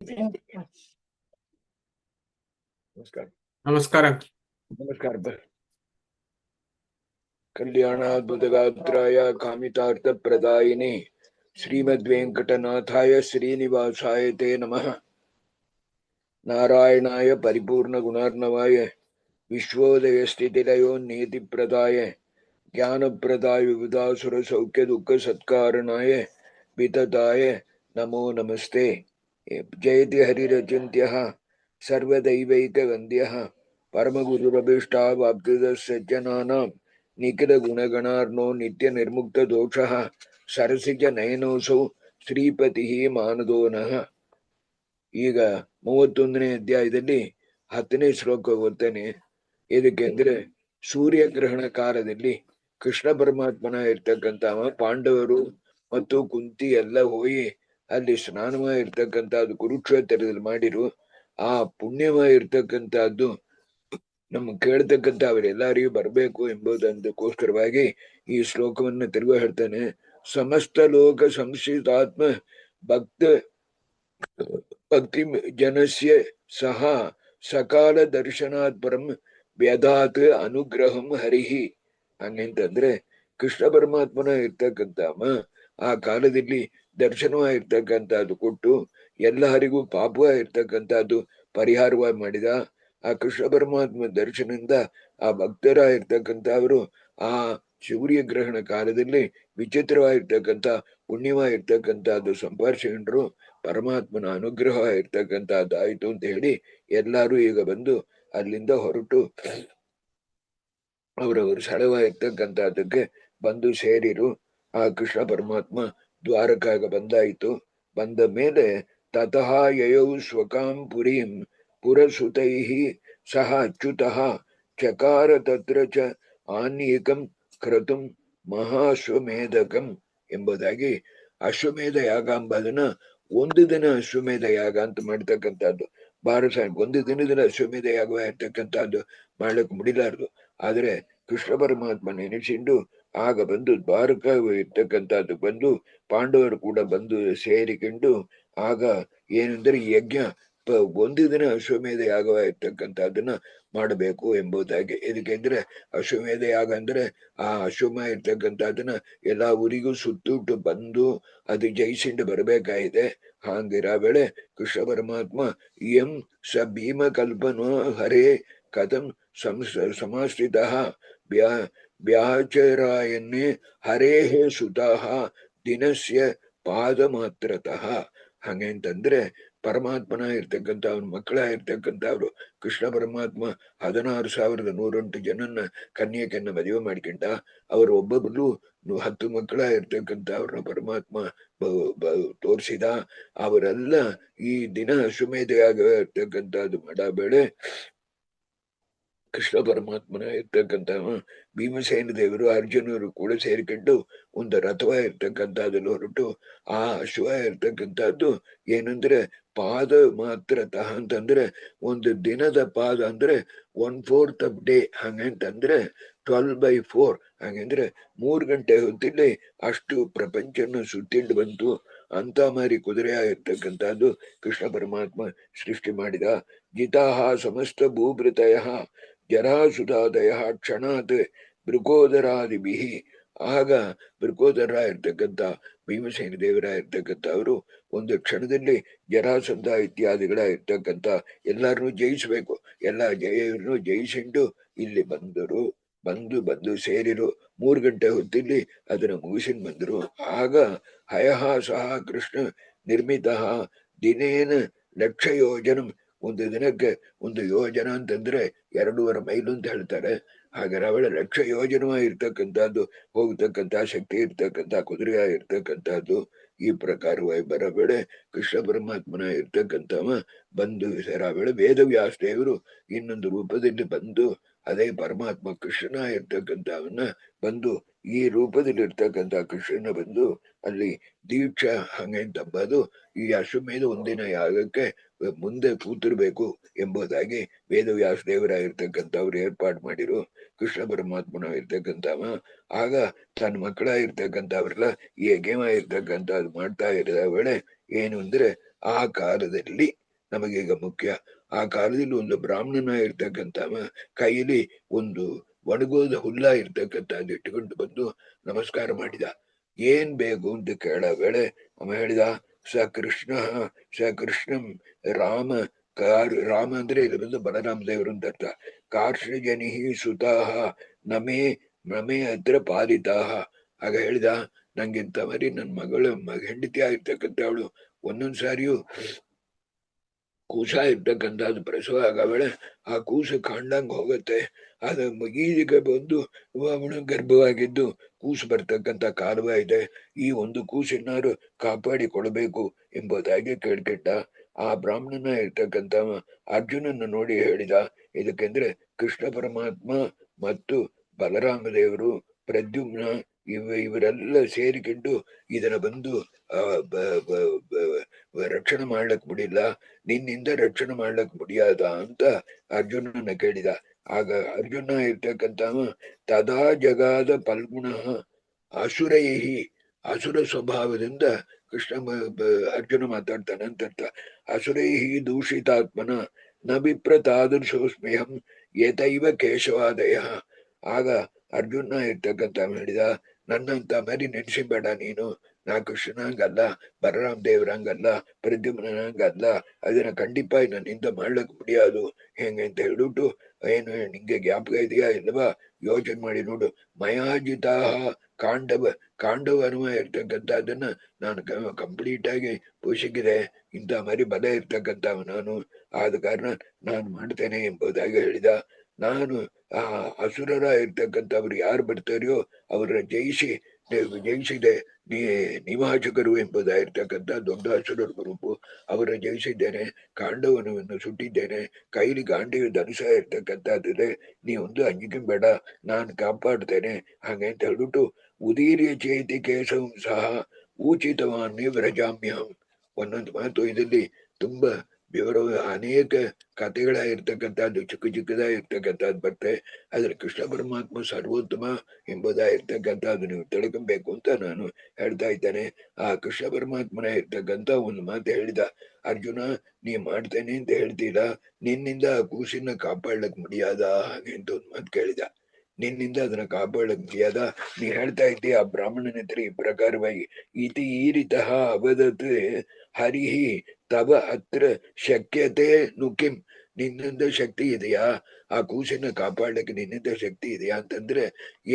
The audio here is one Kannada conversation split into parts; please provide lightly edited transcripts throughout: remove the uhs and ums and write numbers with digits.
ನಮಸ್ಕಾರ. ನಮಸ್ಕಾರ. ನಮಸ್ಕಾರ. ಕಲ್ಯಾಣಾದ್ಭುತಗಾತ್ರಾಯ ಕಾಮಿತಾರ್ಥ ಪ್ರದಾಯಿನಿ ಶ್ರೀಮದ್ ವೆಂಕಟನಾಥಾಯ ಶ್ರೀನಿವಾಸಾಯ ತೇ ನಮಃ. ನಾರಾಯಣಾಯ ಪರಿಪೂರ್ಣ ಗುಣಾರ್ಣವಾಯ ವಿಶ್ವೋದಯ ಸ್ಥಿತಿಲಯೋ ನೀತಿ ಪ್ರದಾಯ ಜ್ಞಾನಪ್ರದಾಯ ವಿವಿಧಾಸುರ ಸೌಖ್ಯ ದುಃಖ ಸತ್ಕಾರಣಾಯ ವಿತತಾಯ ನಮೋ ನಮಸ್ತೆ. ಜಯತಿ ಹರಿರಚಿಂತ್ಯಃ ಸರ್ವದೈವೈಕವಂದ್ಯಃ ಪರಮಗುರುರಭೀಷ್ಟಾವಾಪ್ತಿದ ಸಜ್ಜನಾನಾಂ ನಿಖಿಲ ಗುಣಗಣಾರ್ನೋ ನಿತ್ಯ ನಿರ್ಮುಕ್ತ ದೋಷಃ ಸರಸಿಜ ನಯನೋಸೌ ಶ್ರೀಪತಿ ಮಾನದೋನಃ. ಈಗ 31ನೇ ಅಧ್ಯಾಯದಲ್ಲಿ 10ನೇ ಶ್ಲೋಕ ಓದ್ತೇನೆ. ಇದಕ್ಕೆ ಅಂದ್ರೆ ಸೂರ್ಯಗ್ರಹಣ ಕಾಲದಲ್ಲಿ ಕೃಷ್ಣ ಪರಮಾತ್ಮನ ಇರ್ತಕ್ಕಂಥವ ಪಾಂಡವರು ಮತ್ತು ಕುಂತಿ ಎಲ್ಲ ಹೋಗಿ ಅಲ್ಲಿ ಸ್ನಾನಮ ಇರ್ತಕ್ಕಂಥದ್ದು ಕುರುಕ್ಷೇತ್ರದಲ್ಲಿ ಮಾಡಿರು. ಆ ಪುಣ್ಯಮ ಇರ್ತಕ್ಕಂಥದ್ದು ನಮ್ಮ ಕೇಳ್ತಕ್ಕಂಥ ಅವರೆಲ್ಲರಿಗೂ ಬರಬೇಕು ಎಂಬುದಕ್ಕೋಸ್ಕರವಾಗಿ ಈ ಶ್ಲೋಕವನ್ನು ತಿರುಗ ಹೇಳ್ತಾನೆ. ಸಮಸ್ತ ಲೋಕ ಸಂಸ್ಥಿತಾತ್ಮ ಭಕ್ತಿ ಜನಸ್ಯ ಸಹ ಸಕಾಲ ದರ್ಶನಾತ್ ಪರಂ ವ್ಯದಾತ್ ಅನುಗ್ರಹಂ ಹರಿಹಿ. ಹಂಗಂತಂದ್ರೆ ಕೃಷ್ಣ ಪರಮಾತ್ಮನ ಇರ್ತಕ್ಕಂಥವ ಆ ಕಾಲದಲ್ಲಿ ದರ್ಶನವಾಗಿರ್ತಕ್ಕಂಥದ್ದು ಕೊಟ್ಟು ಎಲ್ಲರಿಗೂ ಪಾಪವಾಗಿರ್ತಕ್ಕಂಥದ್ದು ಪರಿಹಾರವಾಗಿ ಮಾಡಿದ. ಆ ಕೃಷ್ಣ ಪರಮಾತ್ಮ ದರ್ಶನದಿಂದ ಆ ಭಕ್ತರ ಇರ್ತಕ್ಕಂಥವರು ಆ ಸೂರ್ಯಗ್ರಹಣ ಕಾಲದಲ್ಲಿ ವಿಚಿತ್ರವಾಗಿರ್ತಕ್ಕಂಥ ಪುಣ್ಯವಾಗಿರ್ತಕ್ಕಂಥದ್ದು ಸಂಪಾದಿಸಿಕೊಂಡ್ರು. ಪರಮಾತ್ಮನ ಅನುಗ್ರಹ ಇರ್ತಕ್ಕಂಥದ್ದಾಯ್ತು ಅಂತ ಹೇಳಿ ಎಲ್ಲರೂ ಈಗ ಬಂದು ಅಲ್ಲಿಂದ ಹೊರಟು ಅವರವರು ಸ್ಥಳವಾಗಿರ್ತಕ್ಕಂಥದ್ದಕ್ಕೆ ಬಂದು ಸೇರಿರು. ಆ ಕೃಷ್ಣ ಪರಮಾತ್ಮ ದ್ವಾರಕಾಗ ಬಂದಾಯಿತು. ಬಂದ ಮೇಲೆ ತತಃ ಯಯೌ ಸ್ವಕಾಂ ಪುರೀಂ ಪುರಸುತೈಃ ಸಹ ಅಚ್ಯುತಃ ಚಕಾರ ತತ್ರ ಚ ಆನ್ಯಕಂ ಕ್ರತುಂ ಮಹಾಶ್ವಮೇಧಕಂ ಎಂಬುದಾಗಿ ಅಶ್ವಮೇಧ ಯಾಗ ಎಂಬುದನ್ನ ಒಂದು ದಿನ ಅಶ್ವಮೇಧ ಯಾಗ ಅಂತ ಮಾಡ್ತಕ್ಕಂಥದ್ದು. ಒಂದು ದಿನದ ಅಶ್ವಮೇಧ ಯಾಗ ಇರ್ತಕ್ಕಂಥದ್ದು ಮಾಡ್ಲಿಕ್ಕೆ ಮುಡಿಲಾರದು. ಆದ್ರೆ ಕೃಷ್ಣ ಪರಮಾತ್ಮ ನೆನೆಸಿಂಡು ಆಗ ಬಂದು ದ್ವಾರಕ ಇರ್ತಕ್ಕಂಥದ್ದು ಬಂದು ಪಾಂಡವರು ಕೂಡ ಬಂದು ಸೇರಿಕೊಂಡು ಆಗ ಏನಂದ್ರೆ ಯಜ್ಞ ಒಂದು ದಿನ ಅಶ್ವಮೇಧ ಯಾಗವಾಗಿರ್ತಕ್ಕಂಥದ್ದನ್ನ ಮಾಡಬೇಕು ಎಂಬುದಾಗಿ. ಇದಕ್ಕೆಂದ್ರೆ ಅಶ್ವಮೇಧ ಯಾಗ ಅಂದ್ರೆ ಆ ಅಶ್ವಮ ಇರ್ತಕ್ಕಂಥದ್ದನ್ನ ಎಲ್ಲಾ ಊರಿಗೂ ಸುತ್ತುಟ್ಟು ಬಂದು ಅದು ಜಯಿಸಿಂಡು ಬರಬೇಕಾಗಿದೆ. ಹಾಂಗಿರ ವೇಳೆ ಕೃಷ್ಣ ಪರಮಾತ್ಮ ಎಂ ಸ ಭೀಮ ಕಲ್ಪನೋ ಹರೇ ಕಥಂ ಸಮಾಶ್ರಿತ ವ್ಯಾಚರಾಯನ್ನೇ ಹರೇಃ ಸುತಃ ದಿನಸ್ಯ ಪಾದ ಮಾತ್ರತಃ. ಹಂಗಂತಂದ್ರೆ ಪರಮಾತ್ಮನ ಇರ್ತಕ್ಕಂಥ ಅವ್ರ ಮಕ್ಕಳ ಇರ್ತಕ್ಕಂಥವ್ರು ಕೃಷ್ಣ ಪರಮಾತ್ಮ 16,108 ಜನನ್ನ ಕನ್ಯಕನ್ನ ಮದುವೆ ಮಾಡ್ಕೊಂಡ. ಅವರು ಒಬ್ಬೊಬ್ಬರು 10 ಮಕ್ಕಳ ಇರ್ತಕ್ಕಂಥ ಅವ್ರನ್ನ ಪರಮಾತ್ಮ ತೋರಿಸಿದ. ಅವರೆಲ್ಲ ಈ ದಿನ ಅಶ್ವಮೇಧೆಯಾಗ ಇರ್ತಕ್ಕಂಥದ್ದು ಮಾಡಬೇಳೆ ಕೃಷ್ಣ ಪರಮಾತ್ಮನ ಇರ್ತಕ್ಕಂಥ ಭೀಮಸೇನ ದೇವರು ಅರ್ಜುನರು ಕೂಡ ಸೇರಿಕೊಂಡು ಒಂದು ರಥವ ಇರ್ತಕ್ಕಂಥದ್ದಲ್ಲಿ ಹೊರಟು ಆ ಅಶ್ವ ಇರ್ತಕ್ಕಂಥದ್ದು ಏನಂದ್ರೆ ಪಾದ ಮಾತ್ರತಃ ಅಂತಂದ್ರೆ ಒಂದು ದಿನದ ಪಾದ ಅಂದ್ರೆ 1/4 ಆಫ್ ಡೇ. ಹಂಗಂತಂದ್ರೆ 12/4. ಹಂಗಂದ್ರೆ 3 ಗಂಟೆ ಹೊತ್ತಿಲ್ಲಿ ಅಷ್ಟು ಪ್ರಪಂಚನ ಸುತ್ತಿಂಡು ಬಂತು. ಅಂತ ಮಾರಿ ಕುದುರೆ ಆಗಿರ್ತಕ್ಕಂಥದ್ದು ಕೃಷ್ಣ ಪರಮಾತ್ಮ ಸೃಷ್ಟಿ ಮಾಡಿದ. ಜಿತಾಹ ಸಮಸ್ತ ಭೂಭೃತಯ ಜರಾಸುಧಾದಯ ಕ್ಷಣಾತ್ ಬೃಕೋದರಾದಿಭಿ. ಆಗ ಬೃಕೋದರ ಇರ್ತಕ್ಕಂಥ ಭೀಮಸೇನ ದೇವರ ಇರ್ತಕ್ಕಂಥವ್ರು ಒಂದು ಕ್ಷಣದಲ್ಲಿ ಜರಾಸಂಧ ಇತ್ಯಾದಿಗಳ ಇರ್ತಕ್ಕಂಥ ಎಲ್ಲರನ್ನೂ ಜಯಿಸ್ಬೇಕು. ಎಲ್ಲ ಜಯವನ್ನು ಜಯಿಸಿಂಡು ಇಲ್ಲಿ ಬಂದರು. ಬಂದು ಸೇರಿರು. 3 ಗಂಟೆ ಹೊತ್ತಿಲ್ಲಿ ಅದನ್ನ ಮುಗಿಸಿನ್ ಬಂದರು. ಆಗ ಹಯಃ ಸಹ ಕೃಷ್ಣ ನಿರ್ಮಿತ ದಿನೇನ 1,00,000 ಯೋಜನ. ಒಂದು ದಿನಕ್ಕೆ 1 ಯೋಜನ ಅಂತಂದ್ರೆ 2.5 ಮೈಲು ಅಂತ ಹೇಳ್ತಾರೆ. ಹಾಗಾದ್ರೆ ಅವಳ 1,00,000 ಯೋಜನ ಇರ್ತಕ್ಕಂಥದ್ದು ಹೋಗ್ತಕ್ಕಂಥ ಶಕ್ತಿ ಇರ್ತಕ್ಕಂಥ ಕುದುರೆ ಇರ್ತಕ್ಕಂಥದ್ದು. ಈ ಪ್ರಕಾರವಾಗಿ ಬರಬೇಳೆ ಕೃಷ್ಣ ಪರಮಾತ್ಮನ ಇರ್ತಕ್ಕಂಥವ ಬಂದು ಸೇರಾಬೇಳೆ ವೇದವ್ಯಾಸ ದೇವರು ಇನ್ನೊಂದು ರೂಪದಲ್ಲಿ ಬಂದು ಅದೇ ಪರಮಾತ್ಮ ಕೃಷ್ಣನ ಇರ್ತಕ್ಕಂಥವನ್ನ ಬಂದು ಈ ರೂಪದಲ್ಲಿ ಇರ್ತಕ್ಕಂಥ ಕೃಷ್ಣನ ಬಂದು ಅಲ್ಲಿ ದೀಕ್ಷಾ ಹಂಗಂತಂಬದು ಈ ಅಶ್ವಮೇಧ ಒಂದಿನ ಯಾಗಕ್ಕೆ ಮುಂದೆ ಕೂತಿರ್ಬೇಕು ಎಂಬುದಾಗಿ ವೇದವ್ಯಾಸ ದೇವರಾಗಿರ್ತಕ್ಕಂಥವ್ರು ಏರ್ಪಾಡು ಮಾಡಿರು. ಕೃಷ್ಣ ಪರಮಾತ್ಮನ ಇರ್ತಕ್ಕಂಥವ ಆಗ ತನ್ನ ಮಕ್ಕಳ ಇರ್ತಕ್ಕಂಥವ್ರೆಲ್ಲ ಈ ಯಜ್ಞ ಇರ್ತಕ್ಕಂಥದ್ದು ಮಾಡ್ತಾ ಇರೋ ವೇಳೆ ಏನು ಅಂದ್ರೆ ಆ ಕಾಲದಲ್ಲಿ ನಮಗೀಗ ಮುಖ್ಯ. ಆ ಕಾಲದಲ್ಲಿ ಒಂದು ಬ್ರಾಹ್ಮಣನ ಇರ್ತಕ್ಕಂಥವ ಕೈಯಲ್ಲಿ ಒಂದು ಒಣಗೋದ ಹುಲ್ಲ ಇರ್ತಕ್ಕಂಥದ್ದು ಇಟ್ಟುಕೊಂಡು ಬಂದು ನಮಸ್ಕಾರ ಮಾಡಿದ. ಏನ್ ಬೇಕು ಅಂತ ಕೇಳ ವೇಳೆ ಅವ ಹೇಳಿದ, ಸ ಕೃಷ್ಣ ಸ ಕೃಷ್ಣಂ ರಾಮ ರಾಮ ಅಂದ್ರೆ ಇದು ಬಂದು ಬಲರಾಮ ದೇವರು ಅಂತ ಅರ್ಥ. ಕಾರ್ಷಜನಿ ಸುತಾಹ ನಮೇ ನಮೇ ಹತ್ರ ಪಾಲಿತಾಹ. ಆಗ ಹೇಳಿದ, ನಂಗಿಂತ ಮರಿ ನನ್ನ ಮಗಳು ಹೆಂಡತಿ ಆಗಿರ್ತಕ್ಕಂಥವಳು ಒಂದೊಂದ್ ಸಾರಿಯೂ ಕೂಸ ಇರ್ತಕ್ಕಂಥದ್ದು ಪ್ರಸವ ಆಗಬೇಳೆ, ಆ ಕೂಸು ಕಾಣ್ದಂಗ್ ಹೋಗುತ್ತೆ. ಅದ ಈಗ ಬಂದು ಅವಳು ಗರ್ಭವಾಗಿದ್ದು ಕೂಸು ಬರ್ತಕ್ಕಂಥ ಕಾಲುವ ಇದೆ. ಈ ಒಂದು ಕೂಸಿನಾರು ಕಾಪಾಡಿ ಕೊಡಬೇಕು ಎಂಬುದಾಗಿ ಕೇಳ್ಕೆಟ್ಟ. ಆ ಬ್ರಾಹ್ಮಣನ ಇರ್ತಕ್ಕಂಥ ಅರ್ಜುನನ್ನು ನೋಡಿ ಹೇಳಿದ, ಇದಕ್ಕೆಂದ್ರೆ ಕೃಷ್ಣ ಪರಮಾತ್ಮ ಮತ್ತು ಬಲರಾಮ ದೇವರು ಪ್ರದ್ಯುಮ್ನ ಇವರೆಲ್ಲ ಸೇರಿಕೊಂಡು ಇದನ್ನ ಬಂದು ಆ ರಕ್ಷಣೆ ಮಾಡ್ಲಕ್ ಬಿಡಿಲ್ಲ, ನಿನ್ನಿಂದ ರಕ್ಷಣೆ ಮಾಡ್ಲಕ್ ಮುಡಿಯಾದ ಅಂತ ಅರ್ಜುನನ ಕೇಳಿದ. ಆಗ ಅರ್ಜುನ ಇರ್ತಕ್ಕಂಥ ತದಾ ಜಗಾದ ಫಲ್ಗುಣ ಅಸುರೈಹಿ, ಅಸುರ ಸ್ವಭಾವದಿಂದ ಕೃಷ್ಣ ಅರ್ಜುನ ಮಾತಾಡ್ತಾನೆ ಅಂತ. ಅಸುರೈಹಿ ದೂಷಿತಾತ್ಮನ ನ ವಿಪ್ರ ತಾದೃಶೋಸ್ಮ್ಯಹಂ ಏತೈವ ಕೇಶವಾದಯ. ಆಗ ಅರ್ಜುನ ಇರ್ತಕ್ಕಂಥ ಹೇಳಿದ, ನನ್ನಂತ ಮರಿ ನೆನ್ಸಿಬೇಡ ನೀನು, ನಾ ಕೃಷ್ಣನಂಗಲ್ಲ, ಬಲರಾಮ್ ದೇವ್ರಂಗಲ್ಲ, ಪ್ರದ್ಯುಮ್ನಂಗಲ್ಲ, ಅದನ್ನ ಖಂಡಿತ ನನ್ನಿಂದ ಮಾಡ್ಲಕ್ ಮುಡಿயாது ಹೆಂಗೆ ಅಂತ ಹೇಳ್ಬಿಟ್ಟು, ಏನು ನಿಂಗೆ ಜ್ಞಾಪಕ ಇದೆಯಾ ಇಲ್ವಾ, ಯೋಚನೆ ಮಾಡಿ ನೋಡು. ಮಯಾಜಿತಾ ಕಾಂಡವ ಅನುವ ಇರ್ತಕ್ಕಂಥದ್ದನ್ನ ನಾನು ಕಂಪ್ಲೀಟ್ ಆಗಿ ಪೋಷಿಸಿದೆ. ಇಂಥ ಮರಿ ಬಲ ಇರ್ತಕ್ಕಂಥವ ನಾನು, ಆದ ಕಾರಣ ನಾನು ಮಾಡ್ತೇನೆ ಎಂಬುದಾಗಿ ಹೇಳಿದ. ನಾನು ಆ ಅಸುರರ ಇರ್ತಕ್ಕಂಥವ್ರು ಯಾರು ಬರ್ತಾರೆಯೋ ಅವರ ಜಯಿಸಿದೆ ನಿವಾಚಕರು ಎಂಬುದಾಗಿರ್ತಕ್ಕಂಥ ದೊಡ್ಡ ಅಸುರರ ಗುರುಪು, ಅವರ ಜಯಿಸಿದ್ದೇನೆ. ಕಾಂಡವನವನ್ನು ಸುಟ್ಟಿದ್ದೇನೆ, ಕೈಲಿ ಗಾಂಡಿಯ ಧನುಷ ಇರ್ತಕ್ಕಂಥದ್ದಿದೆ, ನೀವೊಂದು ಅಂಜಿಕೆ ಬೇಡ, ನಾನು ಕಾಪಾಡ್ತೇನೆ ಹಾಗೆ ಅಂತ ಹೇಳ್ಬಿಟ್ಟು, ಉದೀರ್ಯ ಚೇತಿ ಕೇಶವಂ ಸಹ ಊಚಿತವಾನ್ನೇ ವ್ರಜಾಮ್ಯಹಂ. ಒಂದೊಂದು ಮಾತು ಇದರಲ್ಲಿ ತುಂಬಾ ವಿವರ ಅನೇಕ ಕಥೆಗಳಾಗಿರ್ತಕ್ಕಂಥದ್ದು ಚಿಕ್ಕ ಚಿಕ್ಕದಾಗಿರ್ತಕ್ಕಂಥದ್ದು ಬರ್ತೇ. ಆದ್ರೆ ಕೃಷ್ಣ ಪರಮಾತ್ಮ ಸರ್ವೋತ್ತಮ ಎಂಬುದಾಗಿರ್ತಕ್ಕಂಥದ್ದು ನೀವು ತಿಳ್ಕೊಬೇಕು ಅಂತ ನಾನು ಹೇಳ್ತಾ ಇದ್ದೇನೆ. ಆ ಕೃಷ್ಣ ಪರಮಾತ್ಮನ ಇರ್ತಕ್ಕಂಥ ಒಂದು ಮಾತು ಹೇಳಿದ, ಅರ್ಜುನ ನೀ ಮಾಡ್ತೇನೆ ಅಂತ ಹೇಳ್ತೀರಾ, ನಿನ್ನಿಂದ ಆ ಕೂಸಿನ ಕಾಪಾಡ್ಲಕ್ ಮುಡಿಯಾದ ಹಾಗೆ ಅಂತ ಒಂದು ಮಾತು ಕೇಳಿದ. ನಿನ್ನಿಂದ ಅದನ್ನ ಕಾಪಾಡಕ್ ಮುಡಿಯಾದ, ನೀ ಹೇಳ್ತಾ ಇದ್ದೀಯ ಆ ಬ್ರಾಹ್ಮಣನ ಹತ್ರ ಈ ಪ್ರಕಾರವಾಗಿ, ಇತಿ ಈರಿತಃ ಅವದತ್ ಹರಿಹಿ ತವ ಹತ್ರ ಶಕ್ಯತೆ ನುಕಿಂ. ನಿನ್ನಿಂದ ಶಕ್ತಿ ಇದೆಯಾ ಆ ಕೂಸಿನ ಕಾಪಾಡಲಿಕ್ಕೆ, ನಿನ್ನಿಂದ ಶಕ್ತಿ ಇದೆಯಾ ಅಂತಂದ್ರೆ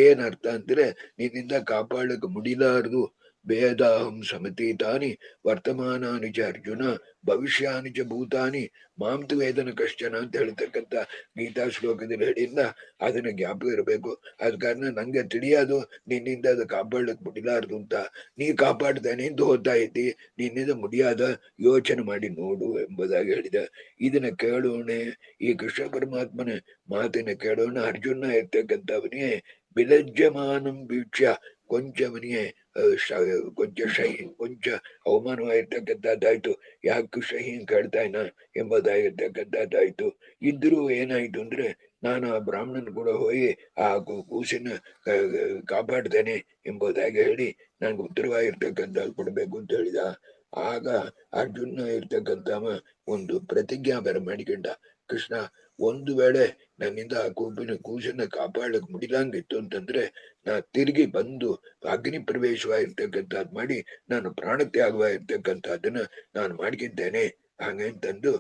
ಏನರ್ಥ ಅಂದ್ರೆ, ನಿನ್ನಿಂದ ಕಾಪಾಡಲಿಕ್ಕೆ ಮುಡಿಲಾರದು. ವೇದಾಹಂ ಸಮತೀತಾನಿ ವರ್ತಮಾನಾನಿ ಚ ಅರ್ಜುನ ಭವಿಷ್ಯಾನಿ ಚ ಭೂತಾನಿ ಮಾಂತು ವೇದನ ಕಷ್ಟನ ಅಂತ ಹೇಳ್ತಕ್ಕಂಥ ಗೀತಾ ಶ್ಲೋಕದಲ್ಲಿ ಹೇಳಿಲ್ಲ, ಅದನ್ನ ಜ್ಞಾಪಕ ಇರಬೇಕು. ಅದ ಕಾರಣ ನಂಗೆ ತಿಳಿಯೋದು ನಿನ್ನಿಂದ ಅದು ಕಾಪಾಡಲಿಕ್ಕೆ ಮುಡಿಲಾರದು ಅಂತ. ನೀ ಕಾಪಾಡ್ತಾನೆ ಅಂತ ಹೋಗ್ತಾ ಇದ್ದಿ, ನಿನ್ನಿಂದ ಮುಡಿಯಾದ ಯೋಚನೆ ಮಾಡಿ ನೋಡು ಎಂಬುದಾಗಿ ಹೇಳಿದ. ಇದನ್ನ ಕೇಳೋಣ, ಈ ಕೃಷ್ಣ ಪರಮಾತ್ಮನ ಮಾತಿನ ಕೇಳೋಣ. ಅರ್ಜುನ ಇರ್ತಕ್ಕಂಥವನಿಗೆ ವಿಲಜ್ಜಮಾನಂ ವೀಕ್ಷ್ಯ, ಕೊಂಚವನಿಗೆ ಕೊಂಚ ಕೊಂಚ ಅವಮಾನವಾಗಿರ್ತಕ್ಕಂಥದ್ದಾಯ್ತು. ಯಾಕೆ ಕೃಷ್ಣ ಹಿಂಗ್ ಕೇಳ್ತಾ ಇನ ಎಂಬುದಾಗಿರ್ತಕ್ಕಂಥದ್ದಾಯ್ತು. ಇದ್ರೂ ಏನಾಯ್ತು ಅಂದ್ರೆ, ನಾನು ಆ ಬ್ರಾಹ್ಮಣನ್ ಕೂಡ ಹೋಗಿ ಆ ಕೂಸಿನ ಕಾಪಾಡ್ತೇನೆ ಎಂಬುದಾಗಿ ಹೇಳಿ ನನ್ಗೆ ಉತ್ತರವಾಗಿರ್ತಕ್ಕಂಥ ಕೊಡ್ಬೇಕು ಅಂತ ಹೇಳಿದ. ಆಗ ಅರ್ಜುನ ಇರ್ತಕ್ಕಂಥವ ಒಂದು ಪ್ರತಿಜ್ಞಾ ಬರ ಮಾಡಿಕೊಂಡ, ಕೃಷ್ಣ ಒಂದು ವೇಳೆ ನನ್ನಿಂದ ಆ ಕೂಸನ್ನ ಕಾಪಾಡಕ್ ಮುಡಿಲಂಗಿತ್ತು ಅಂತಂದ್ರೆ, ನಾ ತಿರುಗಿ ಬಂದು ಅಗ್ನಿ ಪ್ರವೇಶವಾಗಿರ್ತಕ್ಕಂಥದ್ದು ಮಾಡಿ ನಾನು ಪ್ರಾಣತ್ಯಾಗವಾಗಿರ್ತಕ್ಕಂಥದ್ದನ್ನ ನಾನು ಮಾಡ್ಕಿದ್ದೇನೆ ಹಾಗೆ ಅಂತಂದು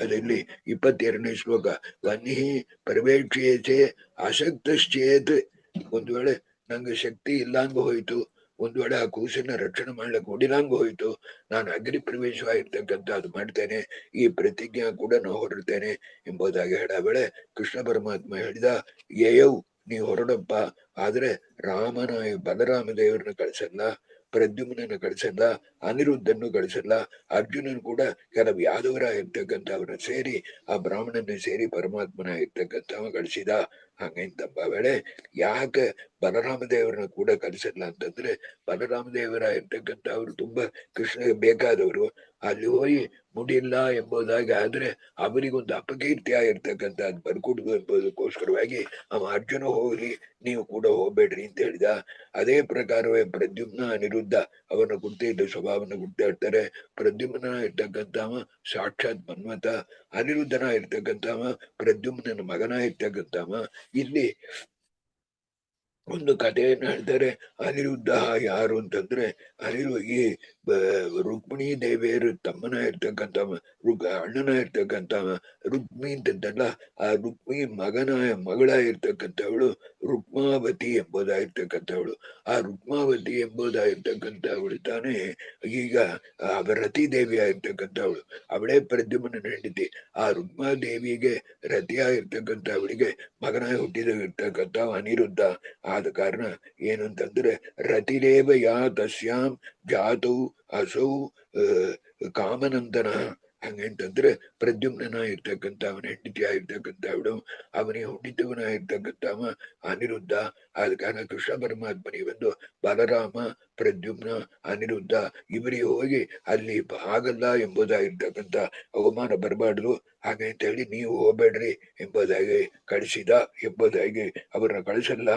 ಅದರಲ್ಲಿ 22ನೇ ಶ್ಲೋಕ, ವನ್ಹಿ ಪರವೇಕ್ಷೇಚೆ ಆಸಕ್ತಶ್ಚೇತ್. ಒಂದು ವೇಳೆ ನಂಗೆ ಶಕ್ತಿ ಇಲ್ಲಂಗ ಹೋಯ್ತು, ಒಂದು ವೇಳೆ ಆ ಕೂಸನ್ನ ರಕ್ಷಣೆ ಮಾಡ್ಲಿಕ್ಕೆ ಹೊಡಿಲಂಗ ಹೋಯ್ತು, ನಾನು ಅಗ್ನಿ ಪ್ರವೇಶವಾಗಿರ್ತಕ್ಕಂಥದ್ದು ಮಾಡ್ತೇನೆ, ಈ ಪ್ರತಿಜ್ಞಾ ಕೂಡ ನಾವು ಹೊರಡ್ತೇನೆ ಎಂಬುದಾಗಿ ಹೇಳ ವೇಳೆ ಕೃಷ್ಣ ಪರಮಾತ್ಮ ಹೇಳಿದ, ಯಯೌ ನೀ ಹೊರಡಪ್ಪ, ಆದ್ರೆ ಬಲರಾಮ ದೇವರನ್ನ ಕಳ್ಸಲ್ಲ, ಪ್ರದ್ಯುಮ್ನನ್ನು ಕಳಿಸಲ್ಲ, ಅನಿರುದ್ಧನ್ನು ಕಳಿಸಲ್ಲ, ಅರ್ಜುನನ್ ಕೂಡ ಕೆಲವು ಯಾದವರ ಇರ್ತಕ್ಕಂಥವ್ರನ್ನ ಸೇರಿ ಆ ಬ್ರಾಹ್ಮಣನ ಸೇರಿ ಪರಮಾತ್ಮನ ಇರ್ತಕ್ಕಂಥವ ಕಳಿಸಿದ. ಹಂಗಂತಪ್ಪ ವೇಳೆ ಯಾಕೆ ಬಲರಾಮ ದೇವರನ್ನ ಕೂಡ ಕರೆಸಲ್ಲ ಅಂತಂದ್ರೆ, ಬಲರಾಮ ದೇವರ ಇರ್ತಕ್ಕಂಥ ಅವರು ತುಂಬಾ ಕೃಷ್ಣಗೆ ಬೇಕಾದವರು. ಅಲ್ಲಿ ಹೋಗಿ ಮುಡಿಲ್ಲ ಎಂಬುದಾಗಿ ಆದ್ರೆ ಅವರಿಗೊಂದು ಅಪಕೀರ್ತಿ ಆಗಿರ್ತಕ್ಕಂಥದ್ದು ಬರ್ಕೊಡುದು ಎಂಬುದಕ್ಕೋಸ್ಕರವಾಗಿ ಅವ ಅರ್ಜುನ ಹೋಗ್ಲಿ, ನೀವು ಕೂಡ ಹೋಗ್ಬೇಡ್ರಿ ಅಂತ ಹೇಳಿದ. ಅದೇ ಪ್ರಕಾರವೇ ಪ್ರದ್ಯುಮ್ನ ಅನಿರುದ್ಧ ಅವನ ಗುರ್ತ ಇದ್ದ ಸ್ವಭಾವನ ಗುರ್ತ ಇರ್ತಾರೆ. ಪ್ರದ್ಯುಮ್ನ ಇರ್ತಕ್ಕಂಥವ ಸಾಕ್ಷಾತ್ ಮನ್ಮಥ, ಅನಿರುದ್ಧನ ಇರ್ತಕ್ಕಂಥವ ಪ್ರದ್ಯುಮ್ನ ಮಗನ ಇರ್ತಕ್ಕಂಥವ. ಇಲ್ಲಿ ಒಂದು ಕಥೆಯನ್ನು ಹೇಳ್ತಾರೆ. ಅನಿರುದ್ಧ ಯಾರು ಅಂತಂದ್ರೆ, ಈ ರುಕ್ಮಿಣಿ ದೇವಿಯರು ತಮ್ಮನ ಇರ್ತಕ್ಕಂಥವ, ಅಣ್ಣನ ಇರ್ತಕ್ಕಂಥವ. ರುಕ್ಮಿ ಅಂತದ್ದಲ್ಲ, ಆ ರುಕ್ಮಿ ಮಗಳ ಇರ್ತಕ್ಕಂಥವಳು ರುಕ್ಮಾವತಿ ಎಂಬುದಾಗಿರ್ತಕ್ಕಂಥವಳು. ಆ ರುಕ್ಮಾವತಿ ಎಂಬುದಾಗಿರ್ತಕ್ಕಂಥವಳು ತಾನೇ ಈಗ ರತಿ ದೇವಿ ಆಗಿರ್ತಕ್ಕಂಥವಳು. ಅವಳೇ ಪ್ರದ್ಯುಮ್ನ ಹೆಂಡತಿ. ಆ ರುಕ್ಮಾದೇವಿಗೆ ರತಿಯಾಗಿರ್ತಕ್ಕಂಥ ಅವಳಿಗೆ ಮಗನಾಗಿ ಹುಟ್ಟಿದಿರ್ತಕ್ಕಂಥ ಅನಿರುದ್ಧ. ಆದ ಕಾರಣ ಏನು ಅಂತಂದ್ರೆ, ರತಿರೇವ ಯಾ ತಸ್ಯಾಂ ಜಾತೌ ಅಸೌ ಕಾಮನಂದನ. ಹಂಗಂತಂದ್ರೆ ಪ್ರದ್ಯುಮ್ನ ಇರ್ತಕ್ಕಂಥ ಅವನ ಹೆಂಡತಿ ಆಗಿರ್ತಕ್ಕಂಥವಳು, ಅವನಿಗೆ ಹುಟ್ಟಿದವನ ಇರ್ತಕ್ಕಂಥವ ಅನಿರುದ್ಧ. ಆದ ಕಾರಣ ಕೃಷ್ಣ ಪರಮಾತ್ಮನಿಗೆ ಬಂದು ಬಲರಾಮ, ಪ್ರದ್ಯುಮ್ನ, ಅನಿರುದ್ಧ ಇವರಿಗೆ ಹೋಗಿ ಅಲ್ಲಿ ಆಗಲ್ಲ ಎಂಬುದಾಗಿರ್ತಕ್ಕಂಥ ಅವಮಾನ ಬರಬಾರ್ದು, ಹಾಗೆ ಅಂತ ಹೇಳಿ ನೀವು ಹೋಗ್ಬೇಡ್ರಿ ಎಂಬುದಾಗಿ ಕಳಿಸಿದ ಎಂಬುದಾಗಿ ಅವರನ್ನ ಕಳಿಸಲ್ಲ.